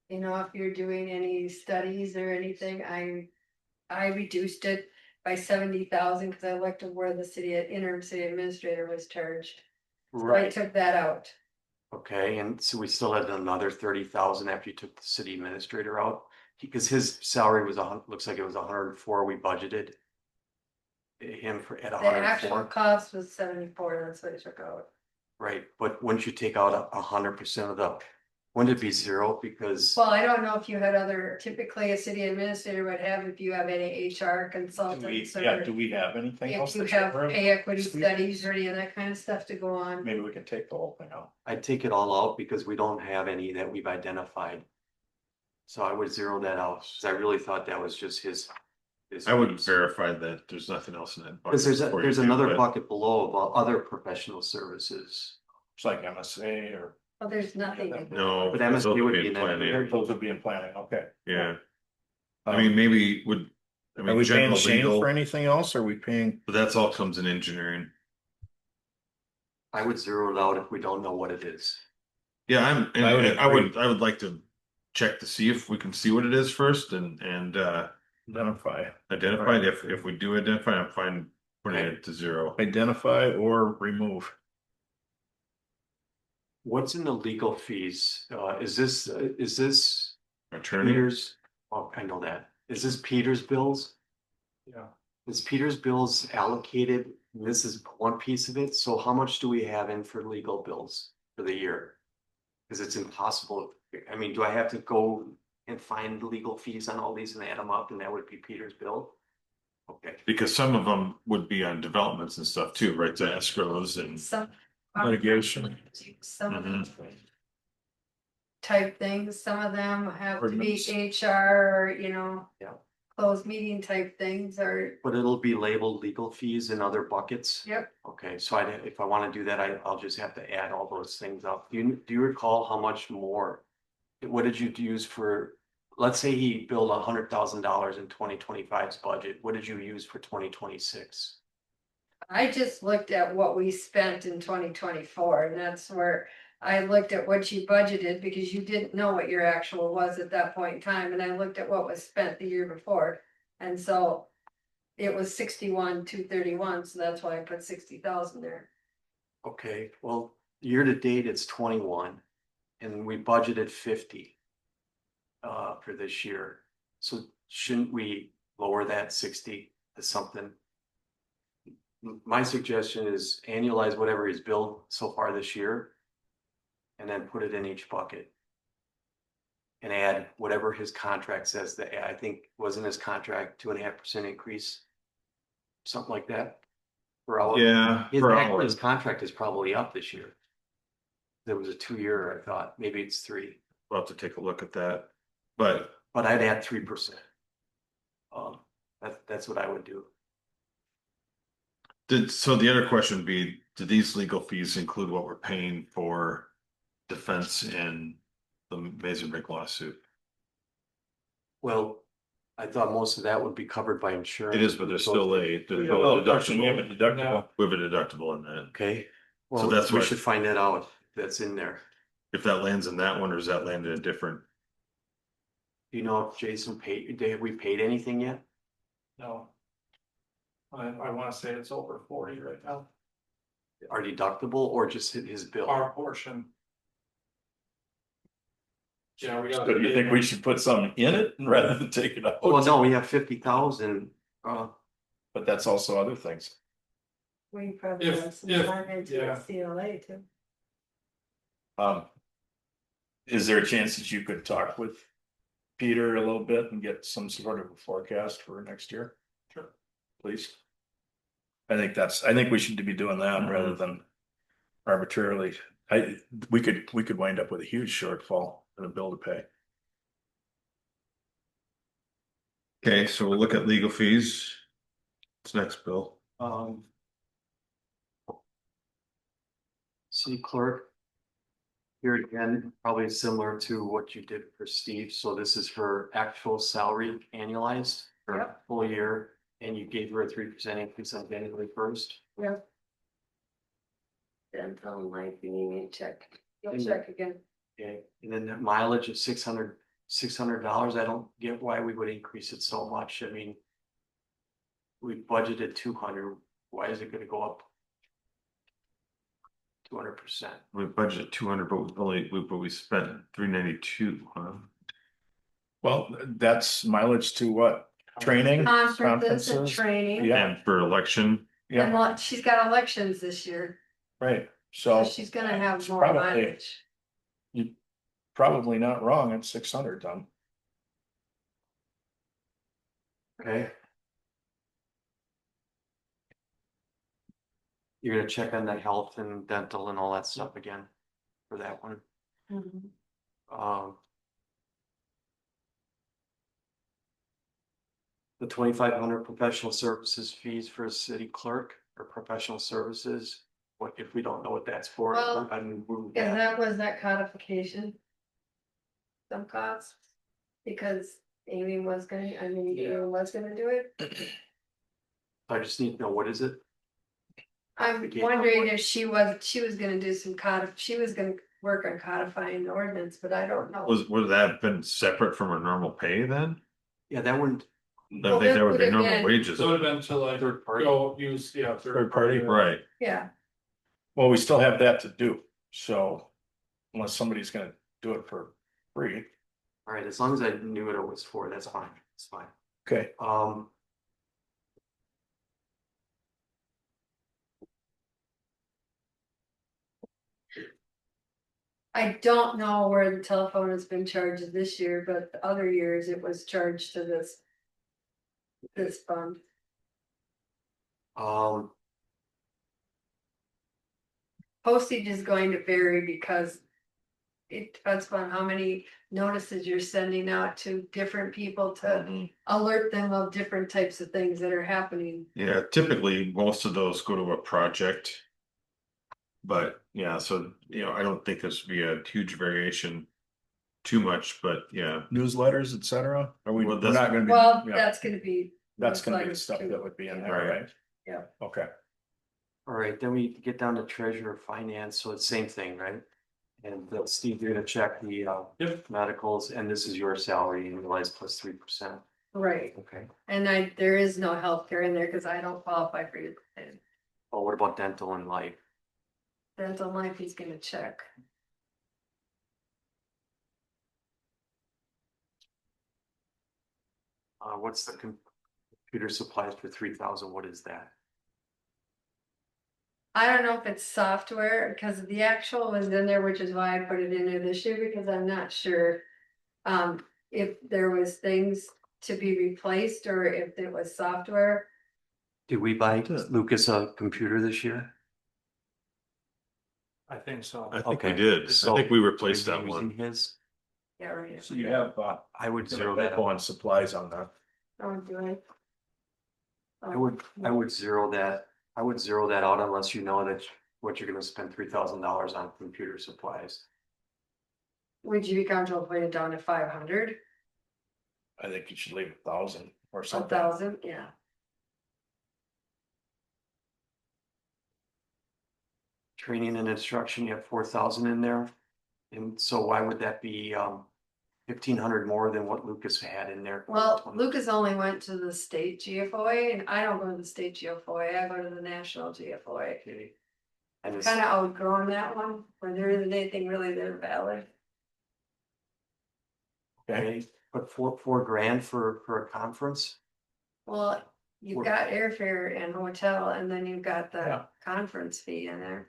if you're doing any studies or anything, I reduced it by 70,000 because I looked at where the interim city administrator was charged. So I took that out. Okay, and so we still had another 30,000 after you took the city administrator out, because his salary was looks like it was 104, we budgeted. Him at The actual 104, cost was 74, that's what I took out. right, but wouldn't you take out 100% of the, wouldn't it be zero, because? Well, I don't know if you had typically a city administrator would have, if you have any HR consultants or Do we have anything else? if you that's have over? pay equity studies or any of that kind of stuff to go on. Maybe we can take the whole thing out. I'd take it all out because we don't have any that we've identified. So I would zero that out, because I really thought that was just his. I would verify that there's nothing else in that. Because bucket for you there's too, another but- bucket below about other professional services. It's like MSA or. Well, there's nothing. in there. No. But MSP those would in be in that planning. area. Those would be in planning, okay. Yeah, I Um, mean, maybe would, I Are mean, we paying general Shane legal, for anything else? Are we paying? but that's all comes in engineering. I would zero it out if we don't know what it is. Yeah, and I would I would like to check to see if we can see what it is first and Identify, identify it. If we do identify, I'm fine putting it to zero. identify or remove. What's in the legal fees? Is this Attorney, Peter's? Oh, I know that. Is this Peter's bills? Yeah. Is Peter's bills allocated? This is one piece of it. So how much do we have in for legal bills for the year? Because it's impossible. I mean, do I have to go and find legal fees on all these and add them up, and that would be Peter's bill? Okay. because some of them would be on developments and stuff too, right? The escrows and Some. Litigation. Some of them. Mhm. Type things, some of them have Ordinance. to be HR, Yeah. those meeting type things are, But it'll be labeled legal fees and other buckets? yep. Okay, so if I wanna do that, I'll just have to add all those things up. Do you recall how much more? What did you use for, let's say he billed $100,000 in 2025's budget, what did you use for 2026? I just looked at what we spent in 2024, and that's where I looked at what you budgeted, because you didn't know what your actual was at that point in time, and I looked at what was spent the year before. And so it was 61,231, so that's why I put 60,000 there. Okay, well, year to date, it's 21, and we budgeted 50 for this year. So shouldn't we lower that 60 to something? My suggestion is annualize whatever he's billed so far this year and then put it in each bucket. And add whatever his contract says that, I think, wasn't his contract 2.5% increase? Something like that? For all. Yeah, for all His contract is probably up this year. There was a 2-year, I thought, maybe it's 3, we'll have to take a look at that. But but I'd add 3%. That's what I would do. so the other question would be, do these legal fees include what we're paying for defense in the Mason lawsuit? Well, I thought most of that would be covered by insurance. It is, but there's still a Oh, deductible. we have a deductible. We have a deductible in that. Okay, So well, that's we what- should find that out, if that's in there. If that lands in that one, or does that land in a different? Do you know if Jason paid, have we paid anything yet? No. I wanna say it's over 40 right now, Our deductible or just his bill? our portion. Yeah, we got. So do you think we should put some in it rather than take it out? Well, no, we have 50,000, But that's also other things. We probably If- have some if- time into yeah. the CLA too. Is there a chance that you could talk with Peter a little bit and get some sort of a forecast for next year? Sure. Please. I think we should be doing that rather than arbitrarily. We could wind up with a huge shortfall in a bill to pay. Okay, so we'll look at legal fees. What's next, Bill? City clerk. Here again, probably similar to what you did for Steve, so this is her actual salary annualized for Yep. full year, and you gave her a 3% increase on January 1st. Yep. Dental life, you need me to check, you'll Mhm. check again. Okay, and then the mileage of $600, I don't get why we would increase it so much, I mean. We budgeted 200, why is it gonna go up? 200%. We budgeted 200, but we spent 392, huh? Well, that's mileage to what? Training? Conferences and Conferences? training, Yeah. And for election, Yeah, and she's got elections this year, right. so So she's gonna have it's more probably- mileage. you're probably not wrong at 600 ton. Okay. You're gonna check on the health and dental and all that stuff again for that one. Mhm. The 2,500 professional services fees for a city clerk or professional services, what if we don't know what that's for? Well, I mean, move And that. that was that codification. Some costs, because Amy was gonna, do it. I just need to know, what is it? I'm Okay. wondering if she was gonna do some she was gonna work on codifying the ordinance, but I don't know. would that have been separate from our normal pay then? Yeah, that wouldn't, I Well, think this that would be would've normal been- wages, So it would have been to like third party. go use, yeah. Third party. right? Yeah, Well, we still have that to do, so unless somebody's gonna do it for free, All right, as long as I knew what it was for, that's fine, it's fine. okay. I don't know where the telephone has been charged this year, but the other years it was charged to this fund. Postage is going to vary because it depends on how many notices you're sending out to different people to Mm-hmm. alert them of different types of things that are happening. Yeah, typically, most of those go to a project. But yeah, so, I don't think this would be a huge variation too much, but yeah. Newsletters, et cetera? Are we, Well, we're that's- not gonna be, Well, yeah, that's gonna be. that's gonna be the newsletters stuff too. that would be in Yeah. there, right? Yeah. Okay. All right, then we get down to treasurer finance, so it's same thing, right? And Steve, you're gonna check the medicals, and this is your salary annualized plus 3%. Right, Okay. and there is no healthcare in there because I don't qualify for your Oh, what about dental and life? dental life, he's gonna check. What's the computer supplies for 3,000? What is that? I don't know if it's software, because the actual was in there, which is why I put it in there this year, because I'm not sure. If there was things to be replaced or if it was software. Did we buy Lucas a computer this year? I think so. I think we Okay, did. I so think we replaced Are that you one. using his? Yeah, right. So you have, I would zero that Echo out. on supplies on that. Oh, do I? I would zero that. I would zero that out unless you know that what you're gonna spend $3,000 on computer supplies. Would you be comfortable putting it down to 500, I think you should leave 1,000 or a something. thousand? Yeah. Training and instruction, you have 4,000 in there. And so why would that be 1,500 more than what Lucas had in there? Well, Lucas only went to the state GFOA and I don't go to the state GFOA, I go to the national GFOA. Okay. And it's, Kind of outgrown that one, where there isn't anything really there valid. okay, but $4,000 for a conference? Well, you've We're- got airfare and hotel, and then you've got the Yeah. conference fee in there.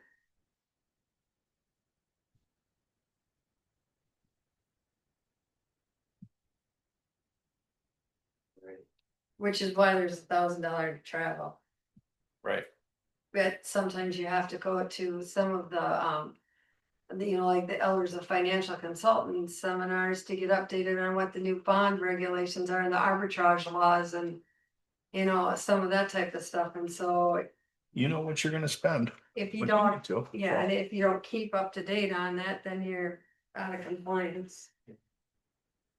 Which is why there's $1,000 to travel. Right. But sometimes you have to go to some of like the elders of financial consultants seminars to get updated on what the new bond regulations are and the arbitrage laws and. Some of that type of stuff, and so You know what you're gonna spend. if you when don't, need to. yeah, and if you don't keep up to date on that, then you're out of compliance.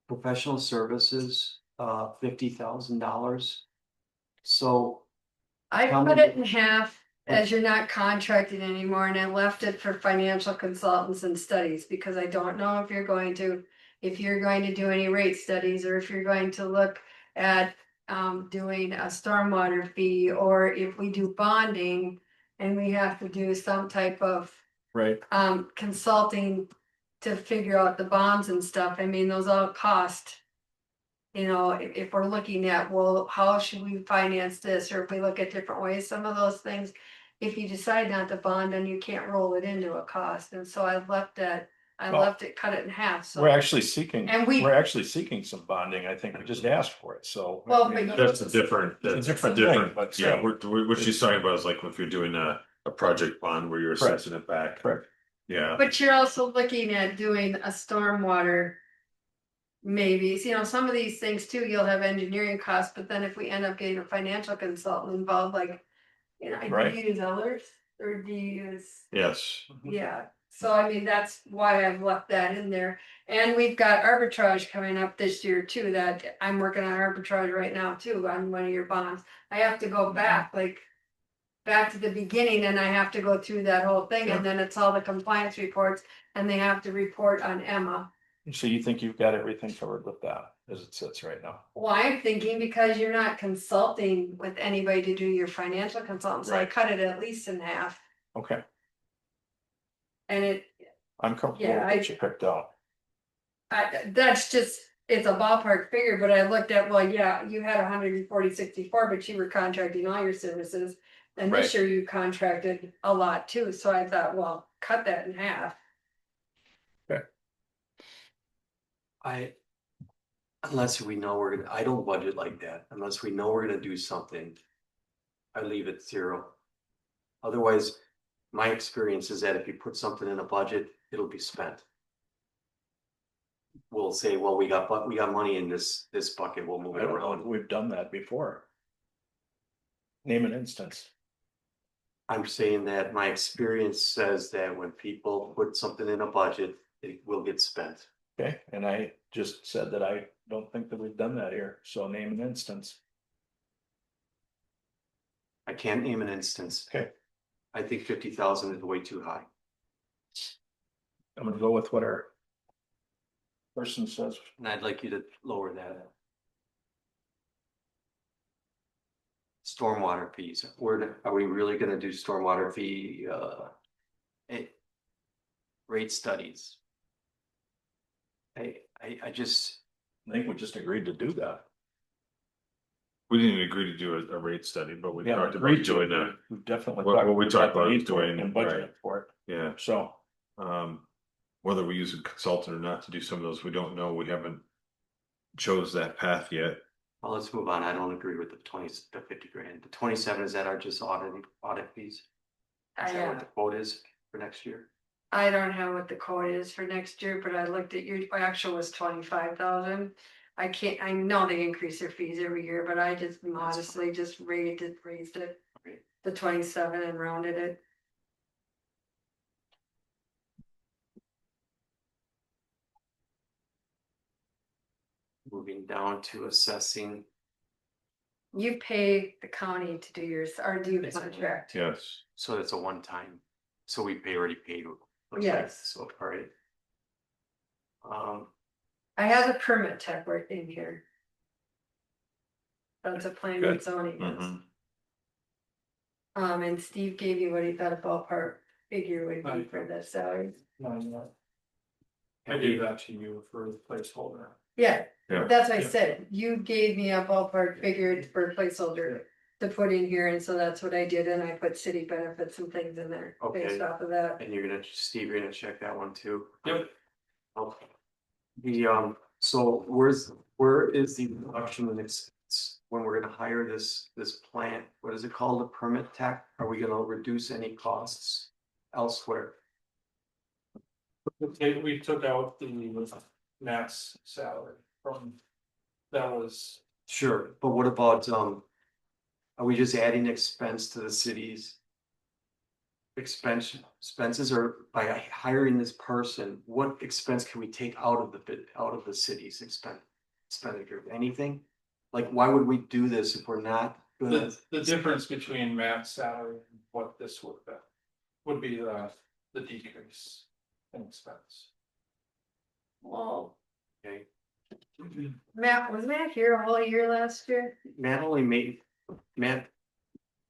Professional services, $50,000. So I How put many- it in half as you're not contracted anymore, and I left it for financial consultants and studies, because I don't know if you're going to do any rate studies, or if you're going to look at doing a stormwater fee, or if we do bonding and we have to do some type of Right. consulting to figure out the bonds and stuff. I mean, those all cost. If we're looking at, well, how should we finance this, or if we look at different ways, some of those things, if you decide not to bond, then you can't roll it into a cost. And so I left it, cut it in half, so. We're actually seeking, And we're actually seeking some bonding. I think we just asked for it, so. Well, I mean, but That's a different, It's a that's different different, thing, but yeah, still. what she's talking about is like if you're doing a project bond where you're Correct. assessing it back. Correct. Yeah, But you're also looking at doing a stormwater. Maybe, some of these things too, you'll have engineering costs, but then if we end up getting a financial consultant involved, like, do Right. you use Ellers or do you use? yes. Yeah, so I mean, that's why I've left that in there. And we've got arbitrage coming up this year too, that I'm working on arbitrage right now too, on one of your bonds. I have to go back to the beginning, and I have to go through that whole thing, and then it's all the compliance reports, and they have to report on Emma. So you think you've got everything covered with that as it sits right now? Well, I'm thinking because you're not consulting with anybody to do your financial consultants, so I Right. cut it at least in half. Okay, And I'm comfortable Yeah, with what you picked out. it's a ballpark figure, but I looked at, well, yeah, you had 140.64, but you were contracting all your services. And this Right. year you contracted a lot too, so I thought, well, cut that in half. Unless we know I don't budget like that, unless we know we're gonna do something. I leave it 0. Otherwise, my experience is that if you put something in a budget, it'll be spent. we'll say, well, we got money in this bucket, we'll move I it don't know if around. we've done that before. Name an instance. I'm saying that my experience says that when people put something in a budget, it will get spent. Okay, and I just said that I don't think that we've done that here, so name an instance. I can't name an instance. Okay. I think 50,000 is way too high. I'm gonna go with what our person says. And I'd like you to lower that. Stormwater fees, are we really gonna do stormwater fee, eh, rate studies? I just, I think we just agreed to do that. We didn't agree to do a rate study, but we We haven't talked about agreed to doing it. that. We've definitely. What we talked about the is need for it doing, and budgeting right. for it, Yeah, so. whether we use a consultant or not to do some of those, we don't know. We haven't chose that path yet. well, let's move on. I don't agree with the 50 grand. The 27, is that our just audit fees? Is that what the quote is for next year? I don't know what the quote is for next year, but I looked at your actual was 25,000. I can't, I know they increase their fees every year, but I just modestly just raised it Okay. to 27 and rounded it. Moving down to assessing, You pay the county to do yours, or do you contract? Yes. so it's a one-time, so we already paid. looks like, Yes. So, all right. I have a permit tech work in here. That's a planning and Good. zoning. is. Mhm. And Steve gave you what he thought a ballpark figure would be Right. for the salary. I gave that to you for the placeholder. Yeah, Yeah. that's what I Yeah. said. You gave me a ballpark figure for a placeholder to put in here, and so that's what I did, and I put city benefits and things in there based Okay. off of that. And Steve, you're gonna check that one too? Yep. Okay. So where is the reduction in expense when we're gonna hire this plant? What is it called, a permit tech? Are we gonna reduce any costs elsewhere? We took out the Matt's salary from, that was, Sure, but what about, are we just adding expense to the city's expenses, or by hiring this person, what expense can we take out of the city's expenditure? Anything? Like, why would we do this if we're not gonna? the difference between Matt's salary and what this would be the decrease in expense. Well, Okay, was Matt here a whole year last year? Matt,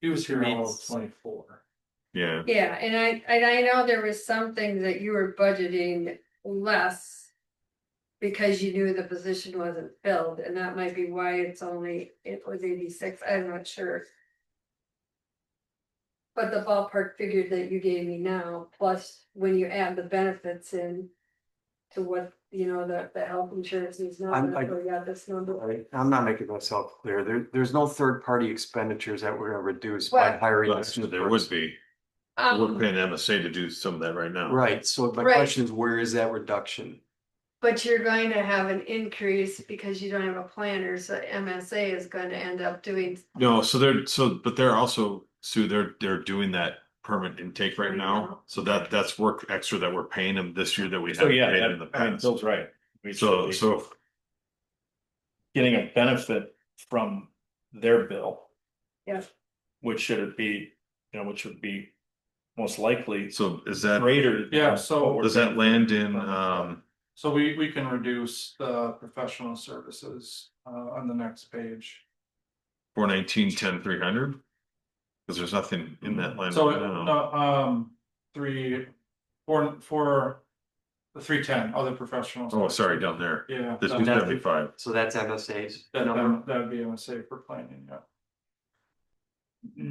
He was here all of Means- 24. Yeah. Yeah, and I know there was some things that you were budgeting less. Because you knew the position wasn't filled, and that might be why it was 86, I'm not sure. But the ballpark figure that you gave me now, plus when you add the benefits in. To what, the health insurance is not, I got this number. I'm not making myself clear. There's no third-party expenditures that we're gonna reduce by Well- hiring Well, this new actually, there would person. be. We're paying MSA to do some of that right now. Right, so my Right. question is, where is that reduction? But you're going to have an increase because you don't have a planner, so MSA is going to end up doing. No, but they're also, Sue, they're doing that permit intake right now. So that's work extra that we're paying them this year that we So haven't yeah, paid in the past. Bill's right. We So, should be getting a benefit from their bill. Yeah. Which would be most likely so is that, greater. than Yeah, so- what we're does that paying land for in, So we can reduce the professional services on the next page. 419, 10, 300? Cause there's nothing in that line. So right now. no, for the 310, other professionals. Oh, sorry, down there. Yeah. This that- is 75. So that's MSA's That number? would be a mistake for planning, yeah.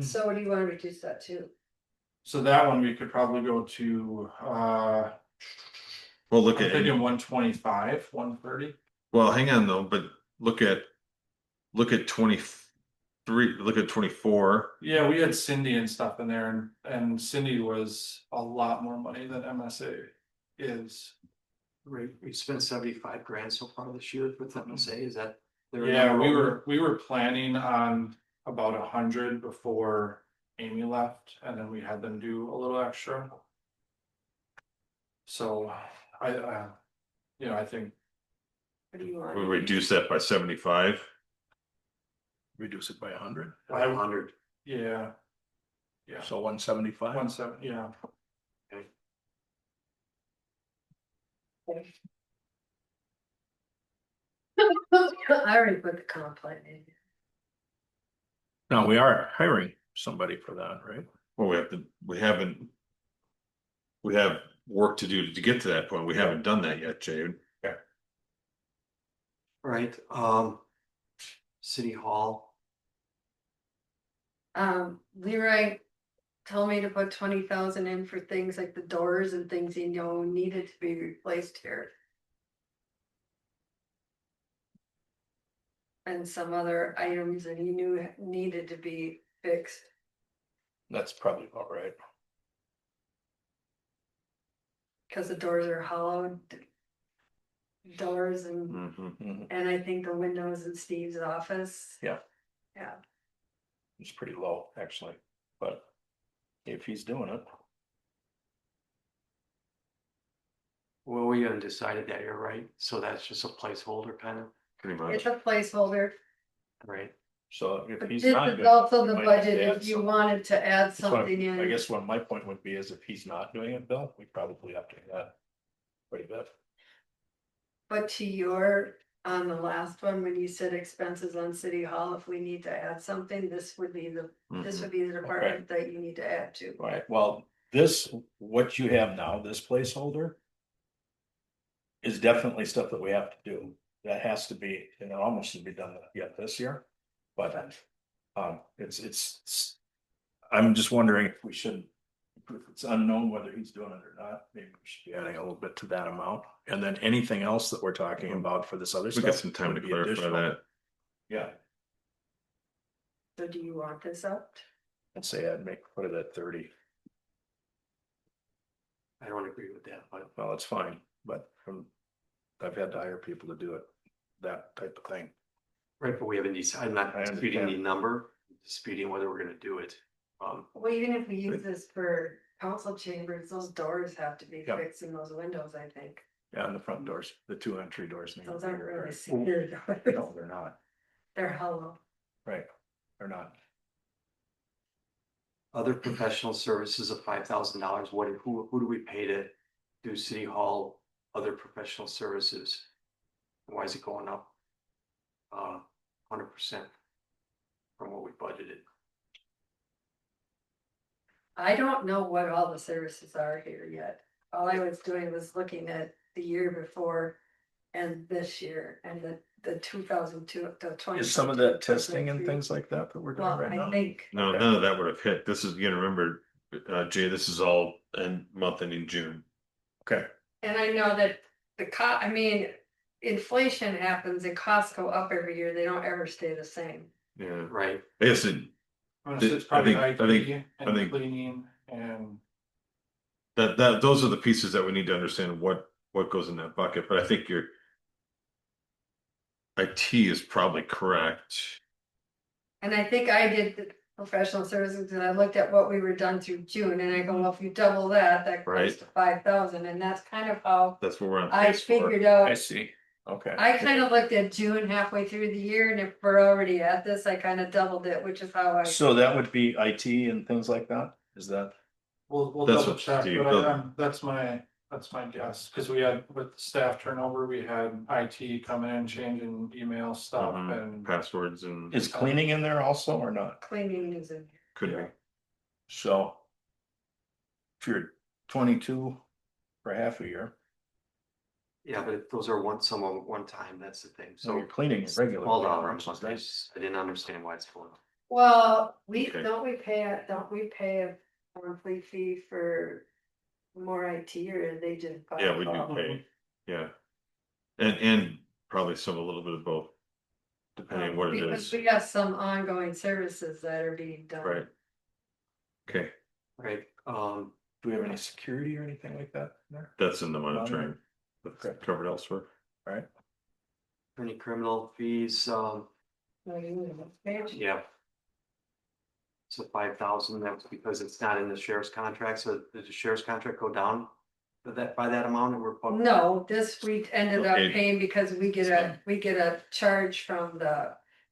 So what do you want to reduce that to? So that one, we could probably go to, Well, look I'm at, thinking 125, 130. well, hang on though, but look at 23, look at 24. Yeah, we had Cindy and stuff in there, and Cindy was a lot more money than MSA is. Right, we spent 75 grand so far this year with MSA, is that? there a Yeah, number we were planning on about 100 before Amy left, and then we had them do a little extra. So you know, I think What do you want? We reduce that by 75. Reduce it by 100, by 100? yeah, so 175. 17, yeah. I already put the comp plan in. Now, we are hiring somebody for that, right? Well, we have work to do to get to that point. We haven't done that yet, Jade. Right, City Hall, Leroy told me to put 20,000 in for things like the doors and things he know needed to be replaced here. And some other items that he knew needed to be fixed. That's probably about right. Cause the doors are hollowed. Doors and, Mhm. and I think the windows in Steve's office. Yeah. Yeah, It's pretty low, actually, but if he's doing it. well, we haven't decided that, you're right, so that's just a placeholder kind of, Pretty much. it's a placeholder, right? So if but he's this not. is doing it, also the we might have budget to add if you something. wanted to add That's what- something in. I guess what my point would be is if he's not doing it, Bill, we probably have to do that. Quite a bit. But to your, on the last one, when you said expenses on City Hall, if we need to add something, this would be the, this Mhm. would be the department that you need to add to. Right, well, this, what you have now, this placeholder. Is definitely stuff that we have to do, that has to be, and it almost should be done yet this year, but. It's. I'm just wondering if we should, if it's unknown whether he's doing it or not, maybe we should be adding a little bit to that amount. And then anything else that we're talking about for this other We stuff. got some time to would be clarify additional. that. Yeah, So do you want this up? I'd say I'd put it at 30. I don't agree with that, but Well, it's fine, but I've had to hire people to do it, that type of thing. right, but we haven't decided, I'm not I disputing the understand. number, disputing whether we're gonna do it. Well, even if we use this for council chambers, those doors have to be Yeah. fixed in those windows, I think. Yeah, and the front doors, the 2 entry doors. need to Those be aren't repaired. really secure doors. No, they're not, They're hollow. right, they're not. Other professional services of $5,000, who do we pay to do City Hall, other professional services? Why is it going up? 100% from what we budgeted. I don't know what all the services are here yet. All I was doing was looking at the year before and this year and the 2002 to 20. Is some of that testing and things like that we're doing Well, right now? I think, No, Okay. none of that would have hit. This is, you gotta remember, Jay, this is all month ending June. Okay, and I know that I mean, inflation happens and costs go up every year. They don't ever stay the same. Yeah, Right, I guess it, It's probably I IT think- and cleaning and. that those are the pieces that we need to understand what goes in that bucket, but I think your IT is probably correct. And I think I did the professional services and I looked at what we were done through June and I go, well, if you double that, that Right. goes to 5,000. And that's kind of how That's what we're on I pace for. figured I out. see, okay. I kind of looked at June halfway through the year and if we're already at this, I kind of doubled it, which is how I. So that would be IT and things like that, is that? We'll That's double what check, Steve- but that's my guess, cause we had with staff turnover, we had IT coming in, changing email stuff Mhm. and. Passwords and Is cleaning in there also or not? Cleaning is in. could be. Yeah. So. If you're 22 for half a year, yeah, but those are one time, that's the thing, so you're so. cleaning regularly. Small dollar, I didn't understand why it's going up. Well, Okay. don't we pay a monthly fee for more IT or they just? buy Yeah, we it do all? pay, yeah. And probably some, a little bit of both, depending on what it Because is, we have some ongoing services that are being done. right? Okay, Right, Do we have any security or anything like that in there? that's in the monitoring. That's covered elsewhere. Attorney criminal fees, yeah. So 5,000, that's because it's not in the sheriff's contract, so did the sheriff's contract go down? By that amount, and we're. No, this we ended up Okay. paying because we get a charge from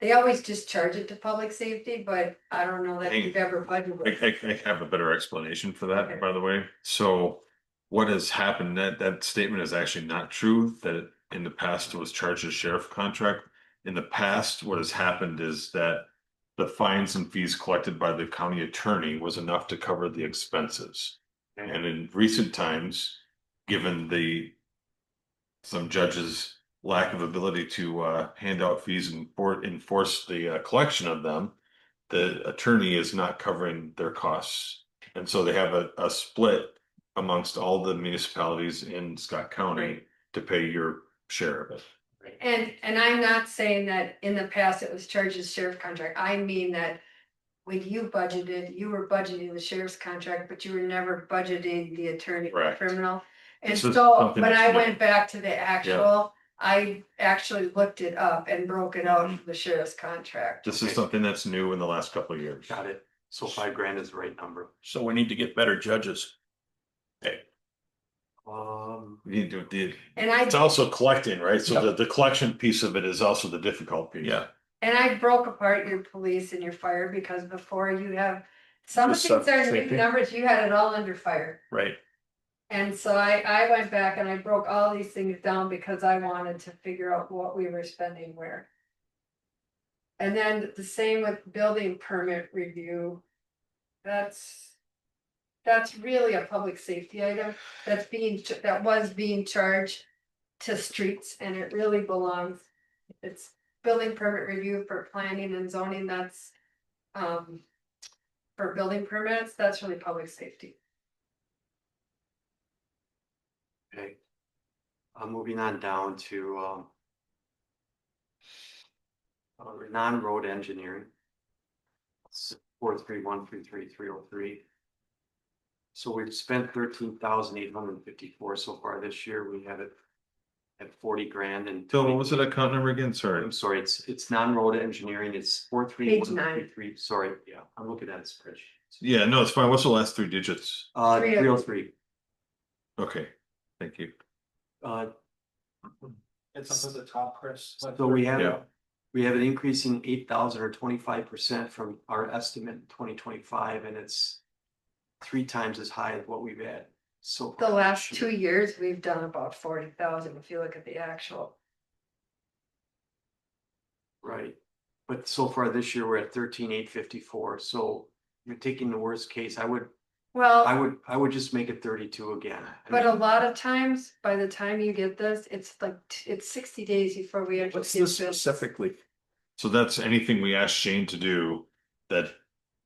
they always just charge it to public safety, but I don't know that we've ever budgeted. I have a better explanation for that, Okay. by the way. So what has happened, that statement is actually not true, that it, in the past was charged as sheriff contract. In the past, what has happened is that the fines and fees collected by the county attorney was enough to cover the expenses. And in recent times, given some judges' lack of ability to hand out fees and enforce the collection of them, the attorney is not covering their costs. And so they have a split amongst all the municipalities in Scott County Right. to pay your share of it. And I'm not saying that in the past it was charged as sheriff contract. I mean that when you budgeted, you were budgeting the sheriff's contract, but you were never budgeting the attorney for Correct. criminal. And This is so something when that's I new. went back to the actual, I actually looked it up and broke it out from the sheriff's contract. This is something that's new in the last couple of years. Got it, so 5 grand is the right number. So we need to get better judges. You need to, And it's also collecting, right? So Yep. the collection piece of it is also the difficult piece. Yeah. And I broke apart your police and your fire because before you have, some of Just these are safety. new numbers, you had it all under fire. Right. And so I went back and I broke all these things down because I wanted to figure out what we were spending where. And then the same with building permit review. That's really a public safety item that was being charged to streets and it really belongs. It's building permit review for planning and zoning, that's for building permits, that's really public safety. Okay. Moving on down to non-road engineering. 431333303. So we've spent 13,854 so far this year. We have it at 40 grand and. Phil, what was that account number again? Sorry. I'm sorry, it's non-road engineering. It's 43133. Sorry, yeah, I'm looking at a spreadsheet. Yeah, no, it's fine. What's the last three digits? 303. Okay, thank you. It's up at the top, Chris. So we have, Yeah. we have an increasing 8,000 or 25% from our estimate in 2025, and it's 3 times as high as what we've had. So The last 2 years, we've done about 40,000 if you look at the actual. right, but so far this year, we're at 13,854. So you're taking the worst case. I would just make it 32 again. But a lot of times, by the time you get this, it's like, it's 60 days before we actually. What's get this this. specifically? So that's anything we ask Shane to do that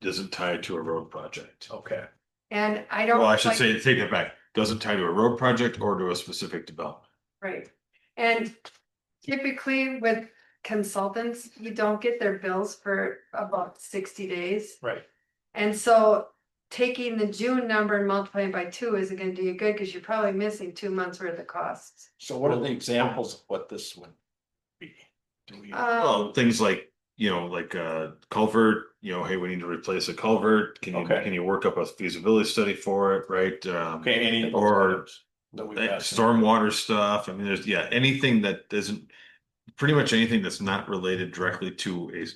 isn't tied to a road project. Okay. And I don't. Well, I should like- say, take that back, doesn't tie to a road project or to a specific development. Right, and typically with consultants, you don't get their bills for about 60 days. Right. And so taking the June number and multiplying by 2 isn't gonna do you good, because you're probably missing 2 months worth of costs. So what are the examples of what this would be? Do we? Well, things like, like culvert, hey, we need to replace a culvert. Okay. Can you work up a feasibility study for it, right? Okay, any of those or items that we've asked. Stormwater stuff. I mean, there's, anything that isn't, pretty much anything that's not related directly to a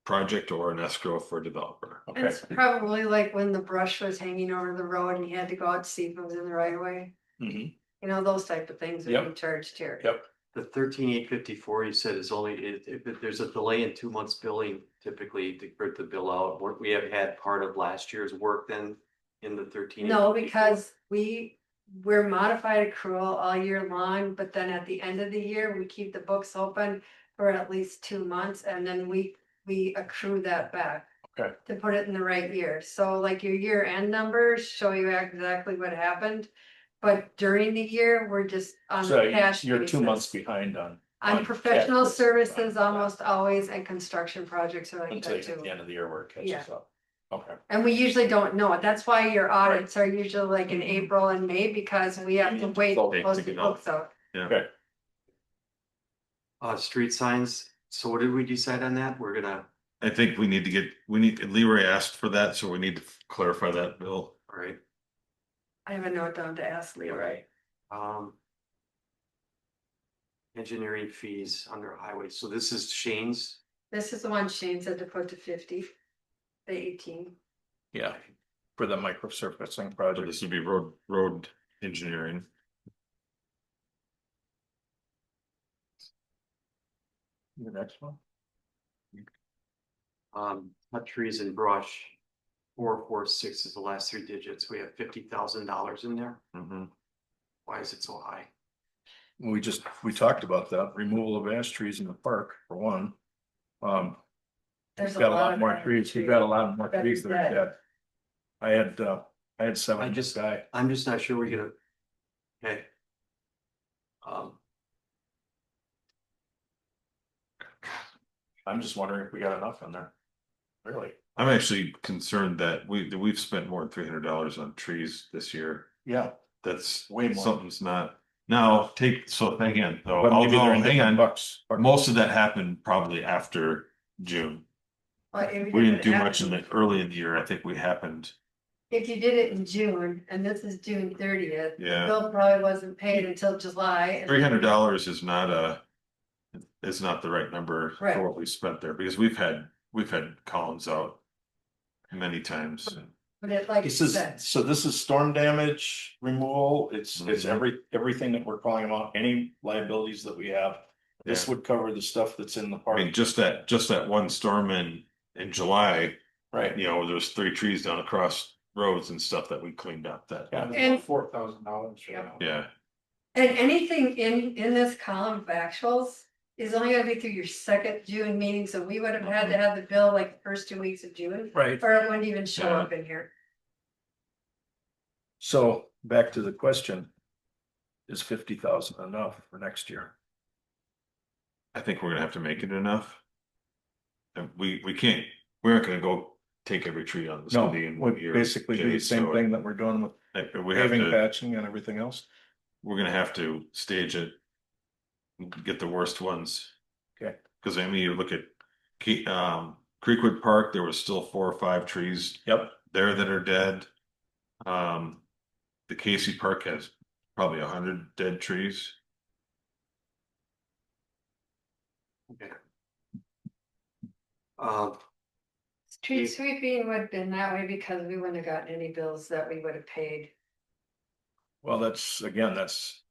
project or an escrow for a developer. And Okay. it's probably like when the brush was hanging over the road and you had to go out to see if it was in the right of way. Mhm. Those type of things are Yep. being charged here. Yep. The 13,854 you said is only, if there's a delay in 2 months billing, typically to put the bill out. We have had part of last year's work then in the 13. No, because we're modified accrual all year long, but then at the end of the year, we keep the books open for at least 2 months, and then we accrue that back. Okay. To put it in the right year, so like your year end numbers show you exactly what happened. But during the year, we're just on So the cash. you're 2 basis. months behind on On professional cash. services, almost always, and construction projects are like until that at too. the end of the year where it catches Yeah. up. Okay. And we usually don't know it. That's why your audits are usually like in April and May, because we have to wait to They close pick the it up. books out. Yeah. Okay. Street signs, so what did we decide on that? We're gonna, I think Leroy asked for that, so we need to clarify that, Bill. all right, I have a note down to ask Leroy. um. Engineering fees under highway, so this is Shane's, This is the one Shane said to put to 50, the 18. Yeah, for the microsurfacing So project. this would be road engineering. The next one? cut trees and brush. 446 is the last three digits, we have $50,000 in there, Mhm. why is it so high? We talked about that, removal of ash trees in the park, for one. There's We've got a lot of more ash trees, we've got a lot more That's trees that are dead. dead. I had seven. I just- die. I'm just not sure we're gonna. Okay. I'm just wondering if we got enough in there. Really? I'm actually concerned that we've spent more than $300 on trees this year. Yeah. That's Way more. something's not. Now, again, though, But maybe they're in hang different on, bucks. most of that happened probably after June. But if We you didn't did do it much in the early in the year. I think we happened, If you did it in June, and this is June 30th, yeah. bill probably wasn't paid until July. and- $300 is not the right number Right. for what we spent there, because we've had columns out many times. But it like This is, said, so this is storm damage removal, it's Mhm. everything that we're calling about, any liabilities that we have. This Yeah. would cover the stuff that's in the I park. mean, just that one storm in July, Right. you know, there was 3 trees down across roads and stuff that we cleaned up that. Yeah. And- $4,000. Yep. Yeah, and anything in this column of actuals is only gonna be through your second June meeting, so we would have had to have the bill like the first 2 weeks of June. Right. Or it wouldn't even show Yeah. up in here. So back to the question. Is 50,000 enough for next year? I think we're gonna have to make it enough. And we aren't gonna go take every tree on the No, city in we 1 year. basically do the Jay, same so thing that we're doing with We have paving, to, patching and everything else. we're gonna have to stage it. Get the worst ones. Okay. Cause I mean, you look at Creekwood Park, there was still 4 or 5 trees Yep. there that are dead. The Casey Park has probably 100 dead trees. Okay. Street sweeping would have been that way because we wouldn't have gotten any bills that we would have paid. Well, that's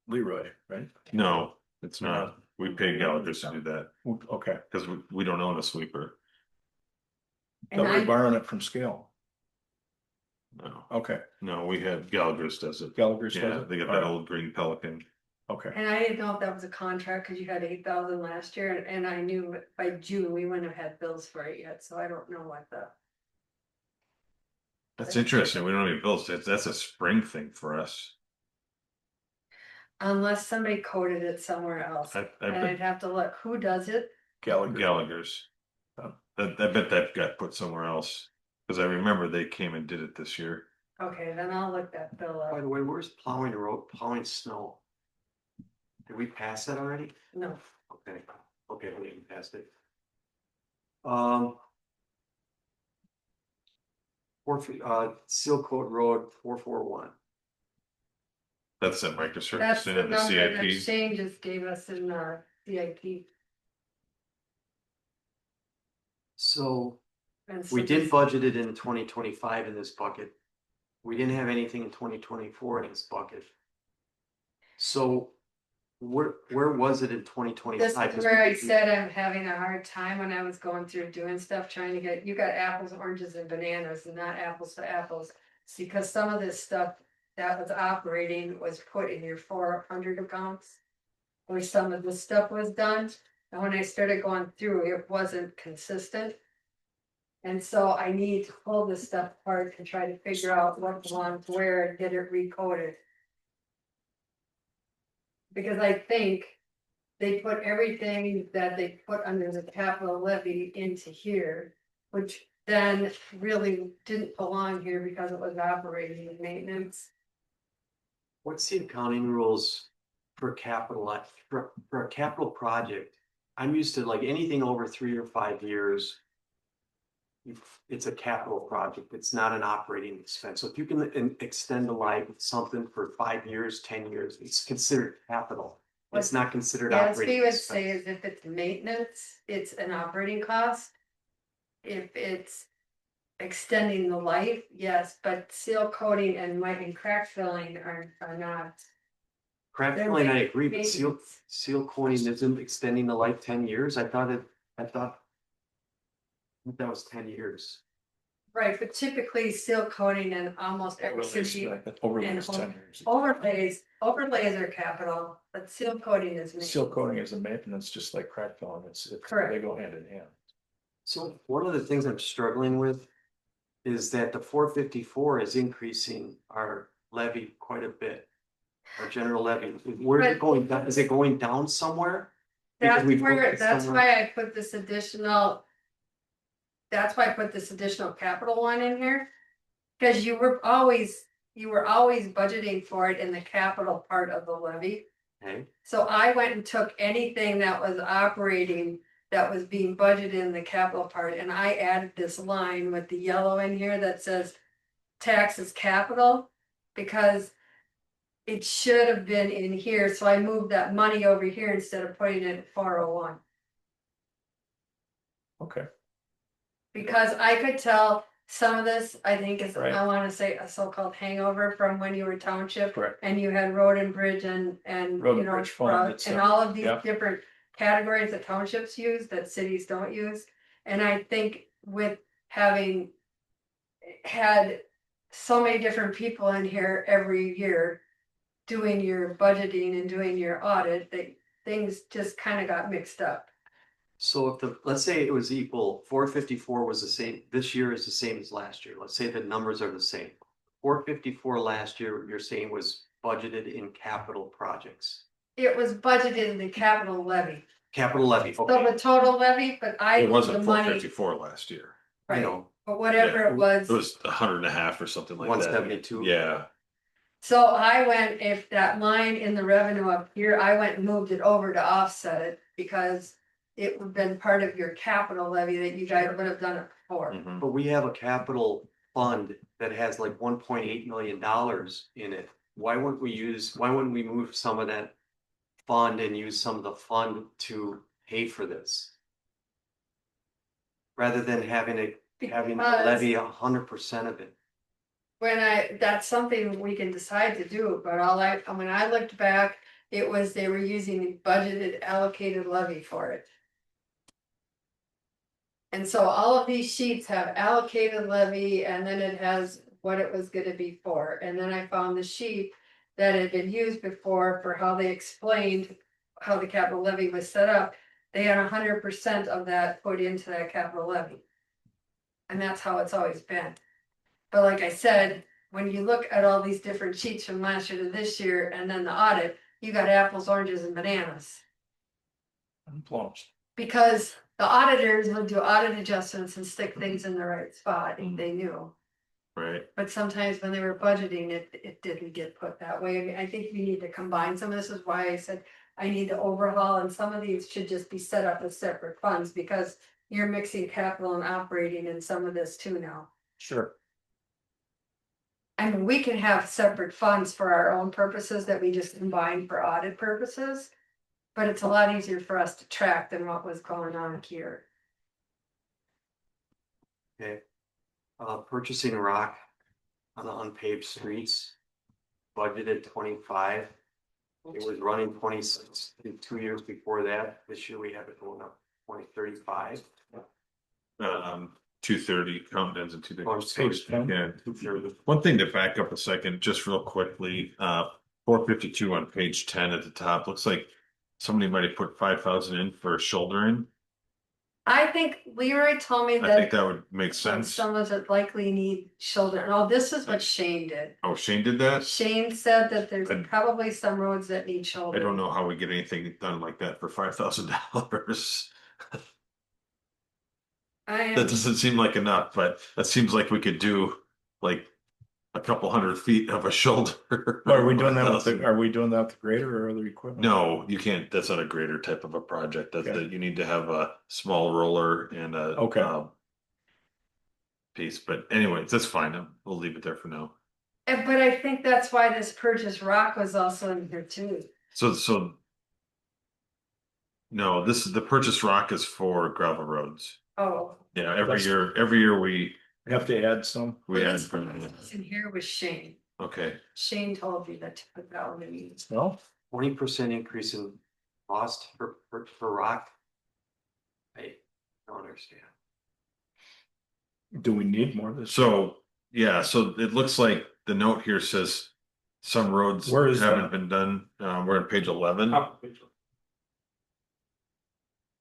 Leroy, right? No, it's not. We pay Gallagher's to do that Okay, because we don't own a sweeper. And but we're I, borrowing it from scale. No, Okay, no, we have Gallagher's does it. Gallagher's does Yeah, it? they got All that right. old green Pelican. Okay, and I didn't know if that was a contract, cause you had 8,000 last year, and I knew by June, we wouldn't have had bills for it yet, so I don't know what the. That's interesting. We don't have any bills. That's a spring thing for us. Unless somebody coded it somewhere else, I and bet I'd have to look, who does it? Gallagher. Gallagher's. I bet that got put somewhere else. Cause I remember they came and did it this year. Okay, then I'll look that bill by up, the way, where's plowing the road, plowing snow? Did we pass that already? no, Okay, we didn't pass it. Seal Coat Road 441. That's that microservice that's the and the number that CIP. Shane just gave us in our CIP. So And so we did this- budget it in 2025 in this bucket. We didn't have anything in 2024 in this bucket. So where was it in 2025? This is where I said I'm having a hard time when I was going through doing stuff, trying to get, you got apples, oranges and bananas and not apples to apples. It's because some of this stuff that was operating was put in your 400 accounts. Where some of the stuff was done, and when I started going through, it wasn't consistent. And so I need to pull this stuff apart and try to figure out what belongs where and get it recoded. Because I think they put everything that they put under the capital levy into here, which then really didn't belong here because it was operating and maintenance. What's the accounting rules for capital, for a capital project, I'm used to like anything over 3 or 5 years. It's a capital project. It's not an operating expense. So if you can extend the life of something for 5 years, 10 years, it's considered capital. It's not considered Gatsby operating would expense. say is if it's maintenance, it's an operating cost. If it's extending the life, yes, but seal coating and white and crack filling are not. Crack They're filling, I agree, but maintenance. seal coating isn't extending the life 10 years. I thought that was 10 years. Right, but typically seal coating and almost every city Overlays and 10 years. overlays are capital, but seal coating is. Seal maintenance. coating is a maintenance, just like crack filling, Correct. they go hand in hand. So one of the things I'm struggling with is that the 454 is increasing our levy quite a bit. Our general levy, where is it But- going down? Is it going down somewhere? Because That's we put where, this that's somewhere- why I put this additional. That's why I put this additional capital one in here. Cause you were always budgeting for it in the capital part of the levy. Okay, So I went and took anything that was operating, that was being budgeted in the capital part, and I added this line with the yellow in here that says. Taxes capital, because. It should have been in here, so I moved that money over here instead of putting it at 401. Okay. Because I could tell some of this, I think is, Right. I wanna say a so-called hangover from when you were township. Correct. And you had road and bridge and Road you and know, bridge fund, road, it's, and all of these yeah. different categories that townships use that cities don't use. And I think with having had so many different people in here every year doing your budgeting and doing your audit, that things just kind of got mixed up. so if let's say it was equal, 454 was the same, this year is the same as last year. Let's say the numbers are the same. 454 last year, you're saying was budgeted in capital projects, It was budgeted in the capital levy. capital levy, So okay, the total levy, but I. It moved wasn't the four money, fifty-four last year. you right, know, but whatever Yeah. it was. It was 100.5 or something like that. 172. Yeah, So I went, if that line in the revenue up here, I went and moved it over to offset it, because it would have been part of your capital levy that you guys would have done it before. mhm. but we have a capital fund that has like $1.8 million in it. Why wouldn't we move some of that fund and use some of the fund to pay for this? Rather than having to Because levy 100% of it. that's something we can decide to do, but when I looked back, it was, they were using the budgeted allocated levy for it. And so all of these sheets have allocated levy, and then it has what it was gonna be for, and then I found the sheet that had been used before for how they explained how the capital levy was set up. They had 100% of that put into that capital levy. And that's how it's always been. But like I said, when you look at all these different sheets from last year to this year, and then the audit, you got apples, oranges, and bananas. And plums. Because the auditors would do audit adjustments and stick things in the right spot if they knew. Right. But sometimes when they were budgeting, it didn't get put that way. I think we need to combine some of this, is why I said I need to overhaul, and some of these should just be set up as separate funds, because you're mixing capital and operating in some of this too now. Sure. I mean, we can have separate funds for our own purposes that we just combine for audit purposes. But it's a lot easier for us to track than what was going on here. Okay. Purchasing rock on the unpaved streets. Budgeted 25. It was running 26 in 2 years before that. This year we have it going up 2035. 230 countdowns and On page 10. Yeah. 230. One thing to back up a second, just real quickly, 452 on page 10 at the top, looks like somebody might have put 5,000 in for shouldering. I think Leroy told me I think that that would make sense. some of it likely need shoulder. Oh, this is what Shane did. Oh, Shane did that? Shane said that there's I- probably some roads that need shoulder. I don't know how we get anything done like that for $5,000. I am, That doesn't seem like enough, but that seems like we could do like a couple 100 feet of a shoulder. Are we doing that with are we doing that with the grader or other equipment? No, you can't, that's not a grader type of a project, Okay. that you need to have a small roller and a. Okay. Piece, but anyways, that's fine, we'll leave it there for now. But I think that's why this purchase rock was also in here too. So. No, this is, the purchase rock is for gravel roads. Oh. Yeah, That's- every year we We have to add some. add. This in here was Shane. Okay, Shane told you that to put that one in. No? 20% increase in cost for rock. I don't understand. Do we need more of this? so, yeah, so it looks like the note here says. Some roads Where is haven't that? been done, we're on page 11.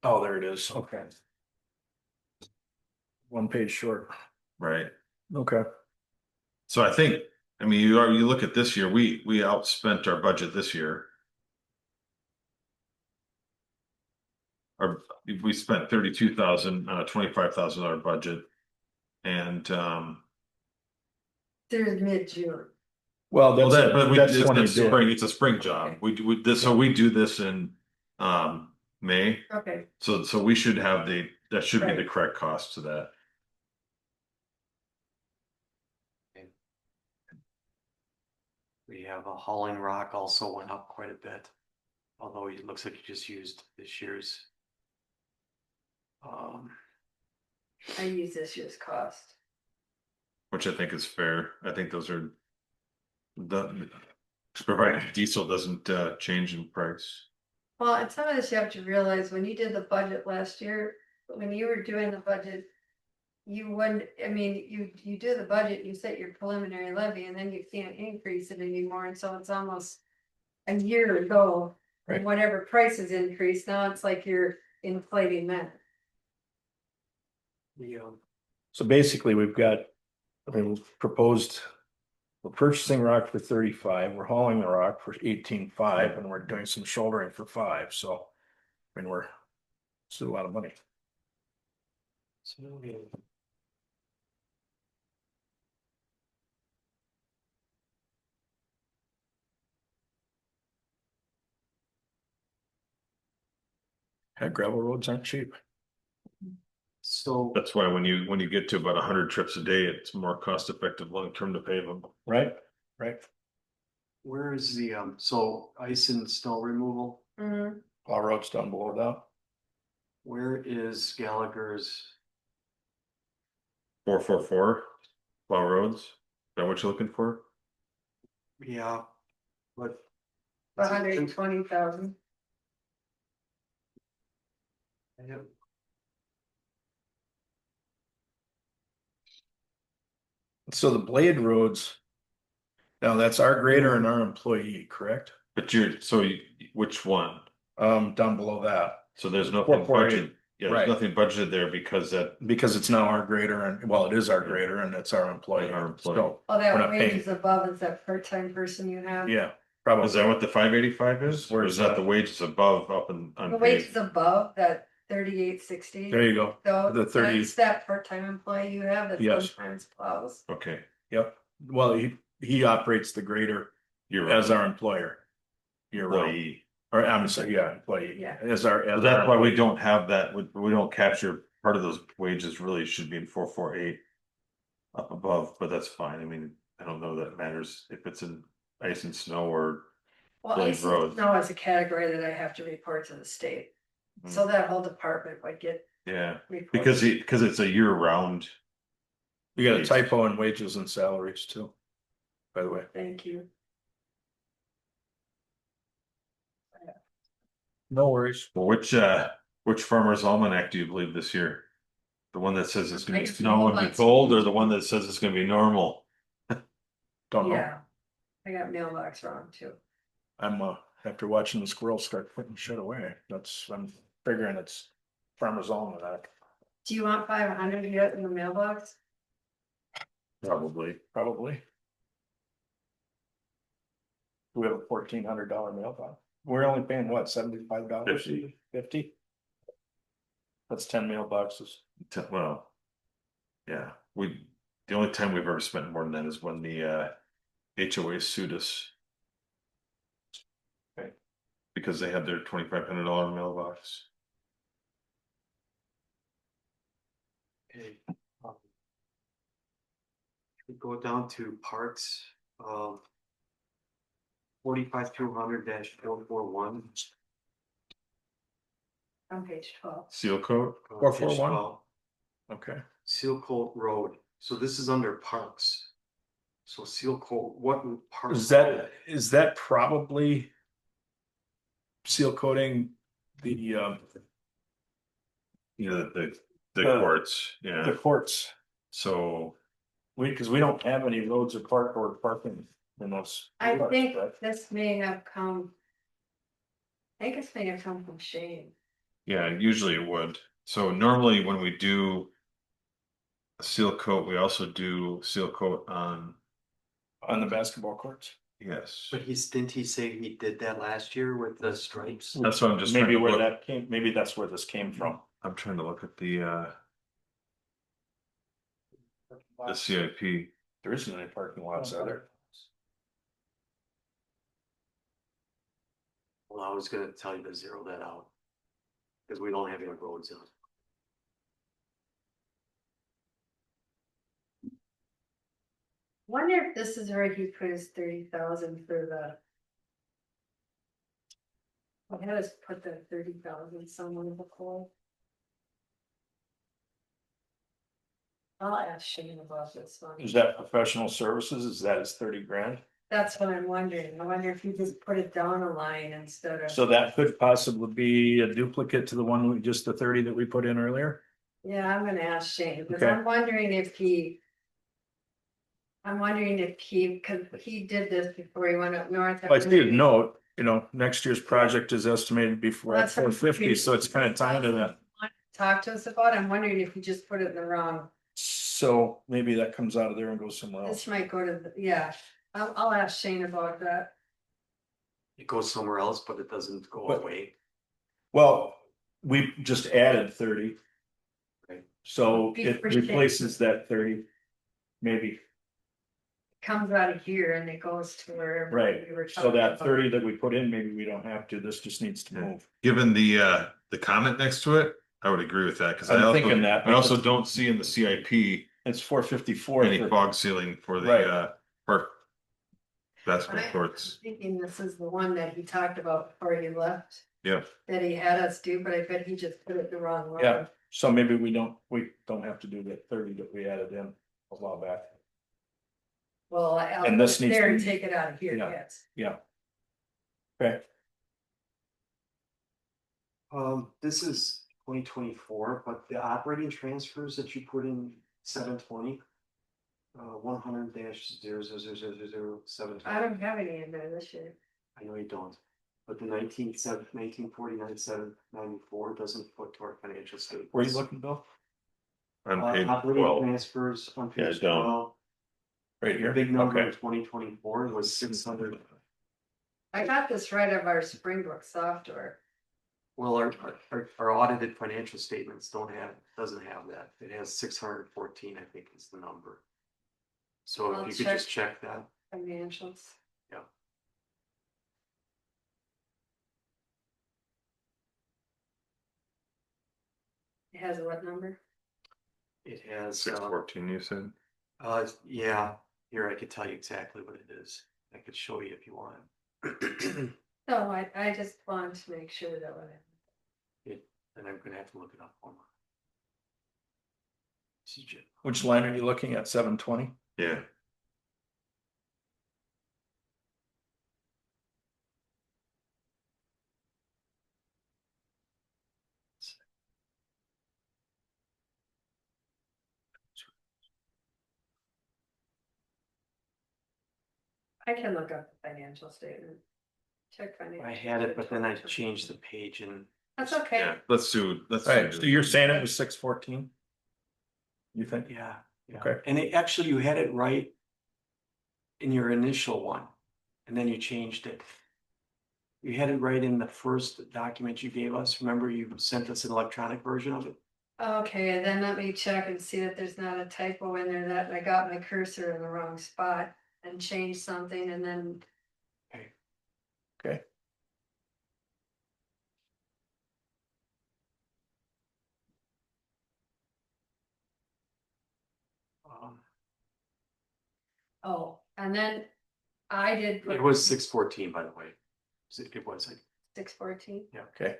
Oh, there it is. Okay. One page short. Right, Okay. so I think, I mean, you look at this year, we outspent our budget this year. We spent 32,000 on a $25,000 budget. And There's mid-June. Well, well, that's, that's it's when you it's do it. spring, it's a spring job. Okay. We do this, so we do this in May. Okay, So we should have that should be the Right. correct cost to that. We have a hauling rock also went up quite a bit. Although it looks like you just used this year's. I use this year's cost. Which I think is fair. I think those are provided diesel doesn't change in price. Well, and some of this you have to realize when you did the budget last year, when you were doing the budget. You wouldn't, I mean, you do the budget, you set your preliminary levy and then you can't increase it anymore, and so it's almost. A year ago, Right. and whatever prices increase, now it's like you're inflating that. So basically, we've got, I mean, we've proposed. We're purchasing rock for 35, we're hauling the rock for 18.5, and we're doing some shouldering for 5, so. I mean, we're still a lot of money. Heck, gravel roads aren't cheap. So That's why when you get to about 100 trips a day, it's more cost effective long term to pave them. Right, right. where is the, so ice and snow removal? Mhm. All roads down below that. Where is Gallagher's? 444 plow roads. Is that what you're looking for? Yeah. What? 120,000. Yep. So the blade roads. Now that's our grader and our employee, correct? But which one? Down below that, So there's nothing 448. budgeted. Yeah, Right. there's nothing budgeted there because that because it's now our grader and, well, it is our grader and it's our employee. Our employee. So, Oh, We're that not wage paying. is above, is that part-time person you have? yeah, probably. is that what the 585 is? Or Where's is that that? the wages above up and The wage unpaid? is above that 3860. There you go. So the 30 that's that part-time employee you have that Yes. sometimes plows. Okay, Yep. Well, he operates the grader you're right. as our employer. Year round. Employee. Or I'm sorry, yeah, employee. Yeah. As our. So as that's our why we employee. don't have that, we don't capture, part of those wages really should be in 448. Up above, but that's fine, I mean, I don't know that matters if it's in ice and snow or. Well, Blade ice and roads. snow is a category that I have to report to the state. So that whole department would get. Yeah, reported. because it's a year round. You got a typo in wages and salaries too. By the way. Thank you. No worries. Well, which farmer's almanac do you believe this year? The one that says it's gonna be I guess snow and be mailbox. cold, or the one that says it's gonna be normal? Don't know. Yeah. I got mailbox wrong too. I'm after watching the squirrels start putting shit away, I'm figuring it's farmer's almanac. Do you want 500 to get in the mailbox? Probably. Probably. We have a $1,400 mailbox. We're only paying what, $75? 50. 50? That's 10 mailboxes. Well. Yeah, The only time we've ever spent more than that is when the HOA sued us. Okay. Because they had their $2,500 mailbox. Okay. We go down to parks, 45,200-441. On page 12. Seal coat, 441? Okay. Seal Coat Road, so this is under parks. So Seal Coat, what part? Is that probably seal coating the the courts, the yeah, courts? so. Because we don't have any roads or parking in those. I parks, think right? this may have come. I think this may have come from Shane. Yeah, usually it would. So normally when we do a seal coat, we also do seal coat on, On the basketball courts. yes. But didn't he say he did that last year with the stripes? That's what I'm just. Maybe trying to where look- that came, maybe that's where this came from. I'm trying to look at the CIP. There isn't any parking lots, are there? Well, I was gonna tell you to zero that out. Because we don't have any roads in it. Wonder if this is where he put his 30,000 for the. I had us put the 30,000 somewhere before. I'll ask Shane about this one. Is that professional services? Is that his 30 grand? That's what I'm wondering. I wonder if you just put it down a line instead of. So that could possibly be a duplicate to the one, just the 30 that we put in earlier? Yeah, I'm gonna ask Shane, because Okay. I'm wondering if he. I'm wondering if because he did this before he went up north. I see a note, next year's project is estimated to be Well, that's what- 450, so it's kind of tied to that. Talk to us about, I'm wondering if he just put it in the wrong, So maybe that comes out of there and goes somewhere else. this might go to, yeah, I'll ask Shane about that. It goes somewhere else, but it doesn't go But- away. Well, we just added 30. Right. So it replaces that 30, maybe, Comes out of here and it goes to wherever. right? we were So talking that about. 30 that we put in, maybe we don't have to, this just needs to Yeah. move. Given the comment next to it, I would agree with that, because I'm thinking that I also because- don't see in the CIP It's 454. any for- fog sealing for the Right. park basketball I'm courts. thinking this is the one that he talked about before he left, Yeah, that he had us do, but I bet he just put it the wrong way. Yeah. So maybe we don't have to do that 30 that we added in a while back. Well, I'll And go this needs there to and be- take it out of here, Yeah. yes. Yeah. Okay. This is 2024, but the operating transfers that you put in 720. 100-00007. I don't have any in there this year. I know you don't, but the 1949-794 doesn't put to our financial statement. Where are you looking, Bill? on page Operating 12. transfers on Yeah, page down. 12. Right The here? big number in Okay. 2024 was 600. I got this right of our Springbrook software. Well, our audited financial statements doesn't have that. It has 614, I think is the number. So I'll if you could check. just check that. Financials. Yeah. It has a what number? It has, 614, you said? yeah, here I could tell you exactly what it is. I could show you if you want. No, I just wanted to make sure that when And I'm gonna have to look it up one more. CJ. Which line are you looking at? 720? Yeah, I can look up the financial statement. Check financial. I had it, but then I changed the page and That's okay. yeah, let's do. Right, so you're saying it was 614? You think? yeah. Okay. And actually you had it right in your initial one, and then you changed it. You had it right in the first document you gave us. Remember you sent us an electronic version of it? Okay, and then let me check and see that there's not a typo in there that I got my cursor in the wrong spot and changed something and then. Okay. Oh, and then I did. It was 614, by the way. It was like, 614, Okay,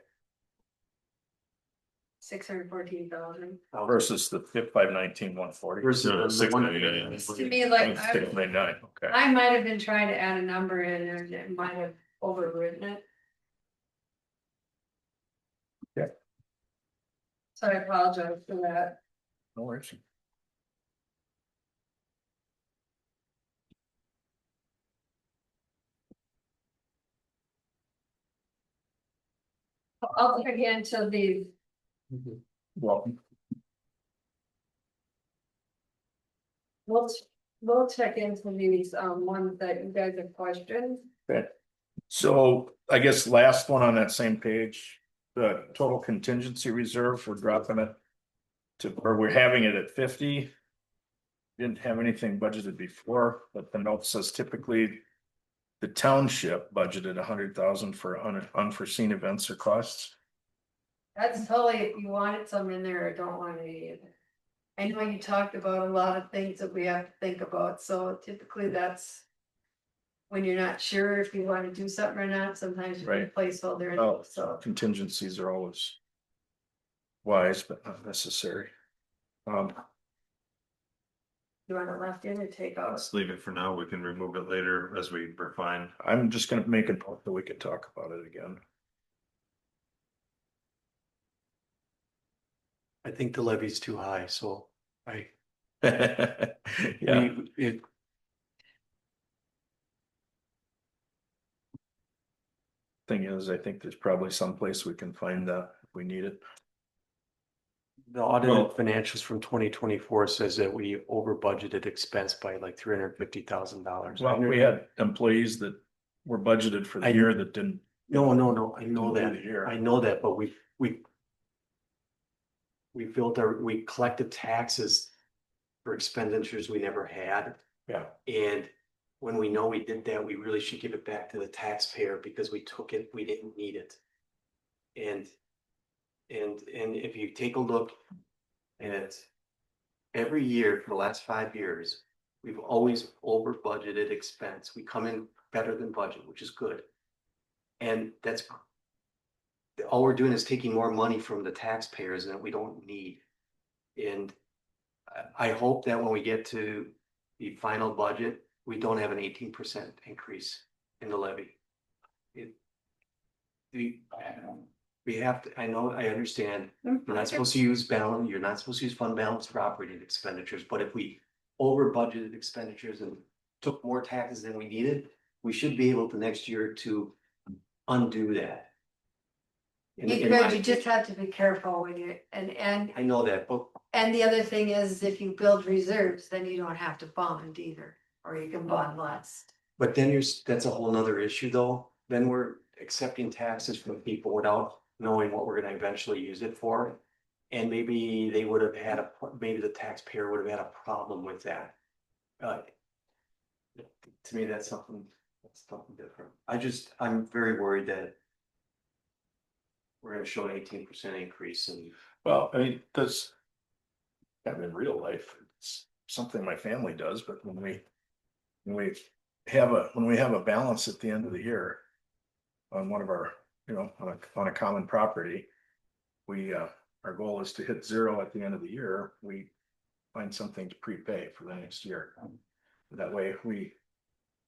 614,000. versus the 519,140. versus No, the 699. It's to me like, Six nine nine, okay. I might have been trying to add a number in there that might have overwritten it. Yeah. So I apologize for that. No worries. I'll check into the, Welcome. we'll check into these, ones that you guys have questioned. Okay. So I guess last one on that same page, the total contingency reserve, we're dropping it to, or we're having it at 50. Didn't have anything budgeted before, but the note says typically the township budgeted 100,000 for unforeseen events or costs. That's totally if you wanted some in there or don't want any in it. I know you talked about a lot of things that we have to think about, so typically that's. When you're not sure if you wanna do something or not, sometimes you put a Right. placeholder in, Oh, it, so. contingencies are always wise, but not necessary. You want it left in or take out? Let's leave it for now. We can remove it later as we refine. I'm just gonna make a note that we could talk about it again. I think the levy's too high, so I, Yeah, it, thing is, I think there's probably someplace we can find that if we need it. the audited financials from 2024 says that we over budgeted expense by like $350,000. Well, we had employees that were budgeted for the I- year that didn't. No, I know Didn't that, do the year. I know that, but we collected taxes for expenditures we never had. Yeah. And when we know we did that, we really should give it back to the taxpayer because we took it, we didn't need it. And if you take a look at every year for the last 5 years, we've always over budgeted expense. We come in better than budget, which is good. And that's all we're doing is taking more money from the taxpayers that we don't need. And I hope that when we get to the final budget, we don't have an 18% increase in the levy. We have to, I know, I understand, you're not supposed to use balance, you're not supposed to use fund balance for operating expenditures, but if we over budgeted expenditures and took more taxes than we needed, we should be able to next year to undo that. In You my could, you just opinion. have to be careful when you, and I know that, but the other thing is if you build reserves, then you don't have to bond either, or you can bond less. But then that's a whole nother issue though. Then we're accepting taxes from people without knowing what we're gonna eventually use it for. And maybe they would have had maybe the taxpayer would have had a problem with that. To me, that's something different. I'm very worried that we're gonna show an 18% increase and Well, I mean, that's. I mean, in real life, it's something my family does, but when we have a balance at the end of the year. On one of our, on a common property. We, our goal is to hit 0 at the end of the year, we find something to prepay for the next year. That way, we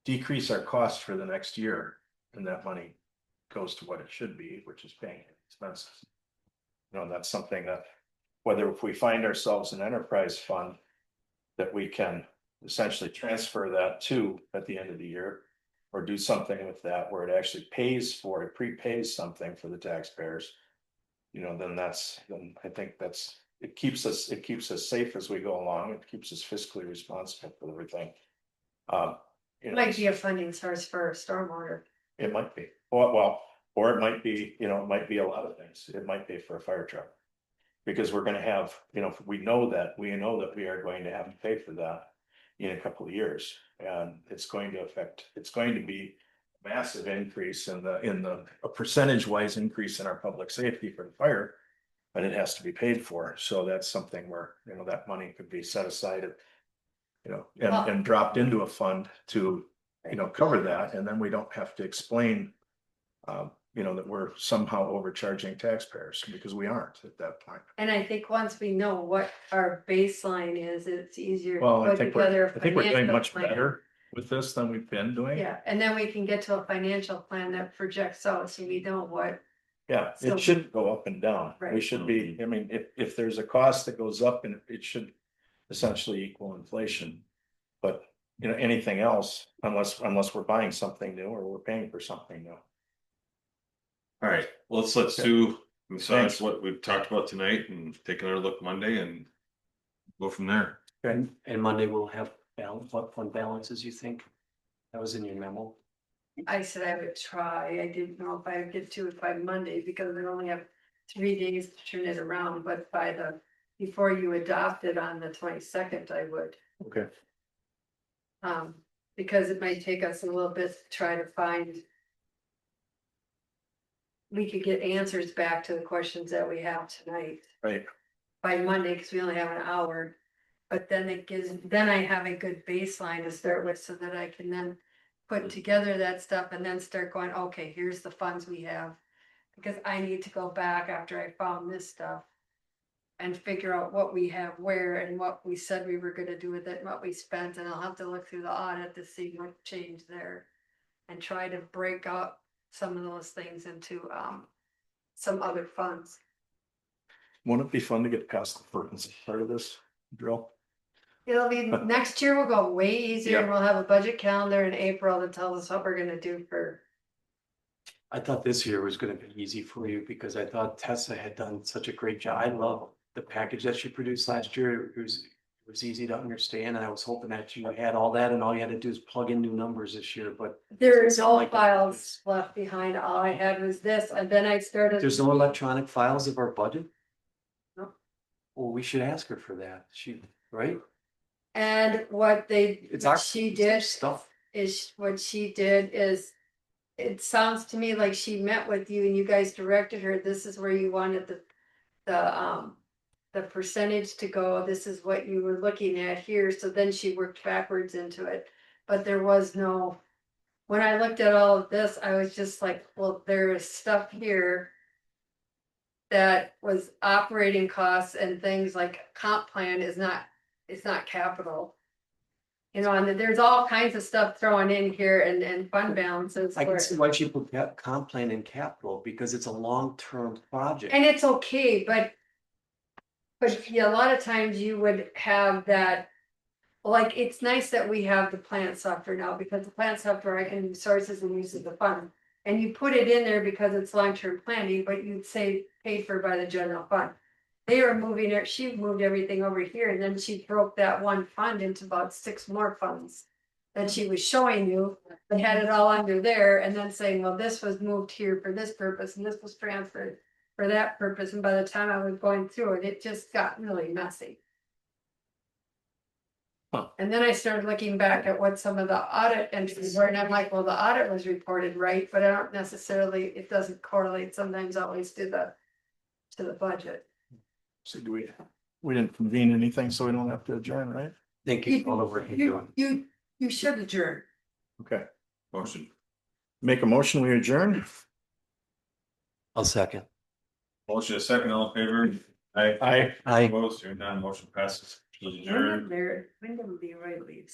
decrease our costs for the next year, and that money goes to what it should be, which is paying expenses. That's something that, whether if we find ourselves an enterprise fund. That we can essentially transfer that to at the end of the year. Or do something with that where it actually it prepays something for the taxpayers. Then I think it keeps us safe as we go along, it keeps us fiscally responsible for everything. Might be a funding source for stormwater. It might be, or it might be, it might be a lot of things, it might be for a fire truck. Because we're gonna have, we know that we are going to have to pay for that in a couple of years. And it's going to be a massive increase a percentage wise increase in our public safety for the fire. But it has to be paid for. So that's something where, that money could be set aside. And dropped into a fund to, cover that, and then we don't have to explain. That we're somehow overcharging taxpayers, because we aren't at that point. And I think once we know what our baseline is, it's easier Well, to put together. a I think we're doing financial much plan. better with this than we've been doing. Yeah, and then we can get to a financial plan that projects out, so we know what, Yeah, So- it shouldn't go up and down. We Right. should be, I mean, if there's a cost that goes up, and it should essentially equal inflation. But, anything else, unless we're buying something new or we're paying for something new. All right, let's do, besides Thanks. what we've talked about tonight, and take another look Monday and go from there. Okay, And Monday we'll have what fund balances you think? That was in your memo. I said I would try. I didn't know if I would get to it by Monday, because I only have 3 days to turn it around, but before you adopt it on the 22nd, I would. okay. Because it might take us a little bit to try to find. We could get answers back to the questions that we have tonight Right. by Monday, because we only have an hour. But then then I have a good baseline to start with, so that I can then put together that stuff and then start going, okay, here's the funds we have. Because I need to go back after I found this stuff and figure out what we have where, and what we said we were gonna do with it, and what we spent, and I'll have to look through the audit to see what changed there. And try to break up some of those things into some other funds. Wouldn't it be fun to get past the Perkins part of this drill? It'll be, next year will go way easier, and Yeah. we'll have a budget calendar in April that tells us what we're gonna do for. I thought this year was gonna be easy for you because I thought Tessa had done such a great job. I love the package that she produced last year. It was easy to understand, and I was hoping that you had all that, and all you had to do is plug in new numbers this year, but. There Doesn't is sound no like it. files left behind, all I had was this, and then I started. There's no electronic files of our budget? No. Well, we should ask her for that. Right? And what It's our. she did Stuff. is, what she did is. It sounds to me like she met with you and you guys directed her, this is where you wanted the percentage to go, this is what you were looking at here, so then she worked backwards into it. But there was no, when I looked at all of this, I was just like, well, there is stuff here. That was operating costs and things like comp plan it's not capital. And there's all kinds of stuff thrown in here and fund balances. I can where- see why she put comp plan in capital, because it's a long-term project. And it's okay, but. But yeah, a lot of times you would have that. Like, it's nice that we have the plant software now, because the plant software I can use sources and uses the fund. And you put it in there because it's long-term planning, but you'd say paid for by the general fund. They were moving it, she moved everything over here, and then she broke that one fund into about 6 more funds. That she was showing you, they had it all under there, and then saying, well, this was moved here for this purpose, and this was transferred for that purpose, and by the time I was going through it, it just got really messy. Huh. And then I started looking back at what some of the audit entries were, and I'm like, well, the audit was reported right, but I don't necessarily, it doesn't correlate sometimes always to the budget. So we didn't convene anything, so we don't have to adjourn, right? Thank you for all the work you're doing. You should adjourn. Okay, Motion. make a motion, we adjourn. I'll second. Motion a second, all in favor? Aye. Aye. Aye. Opposed, hearing none, motion passes. Adjourn. When did the right leaves?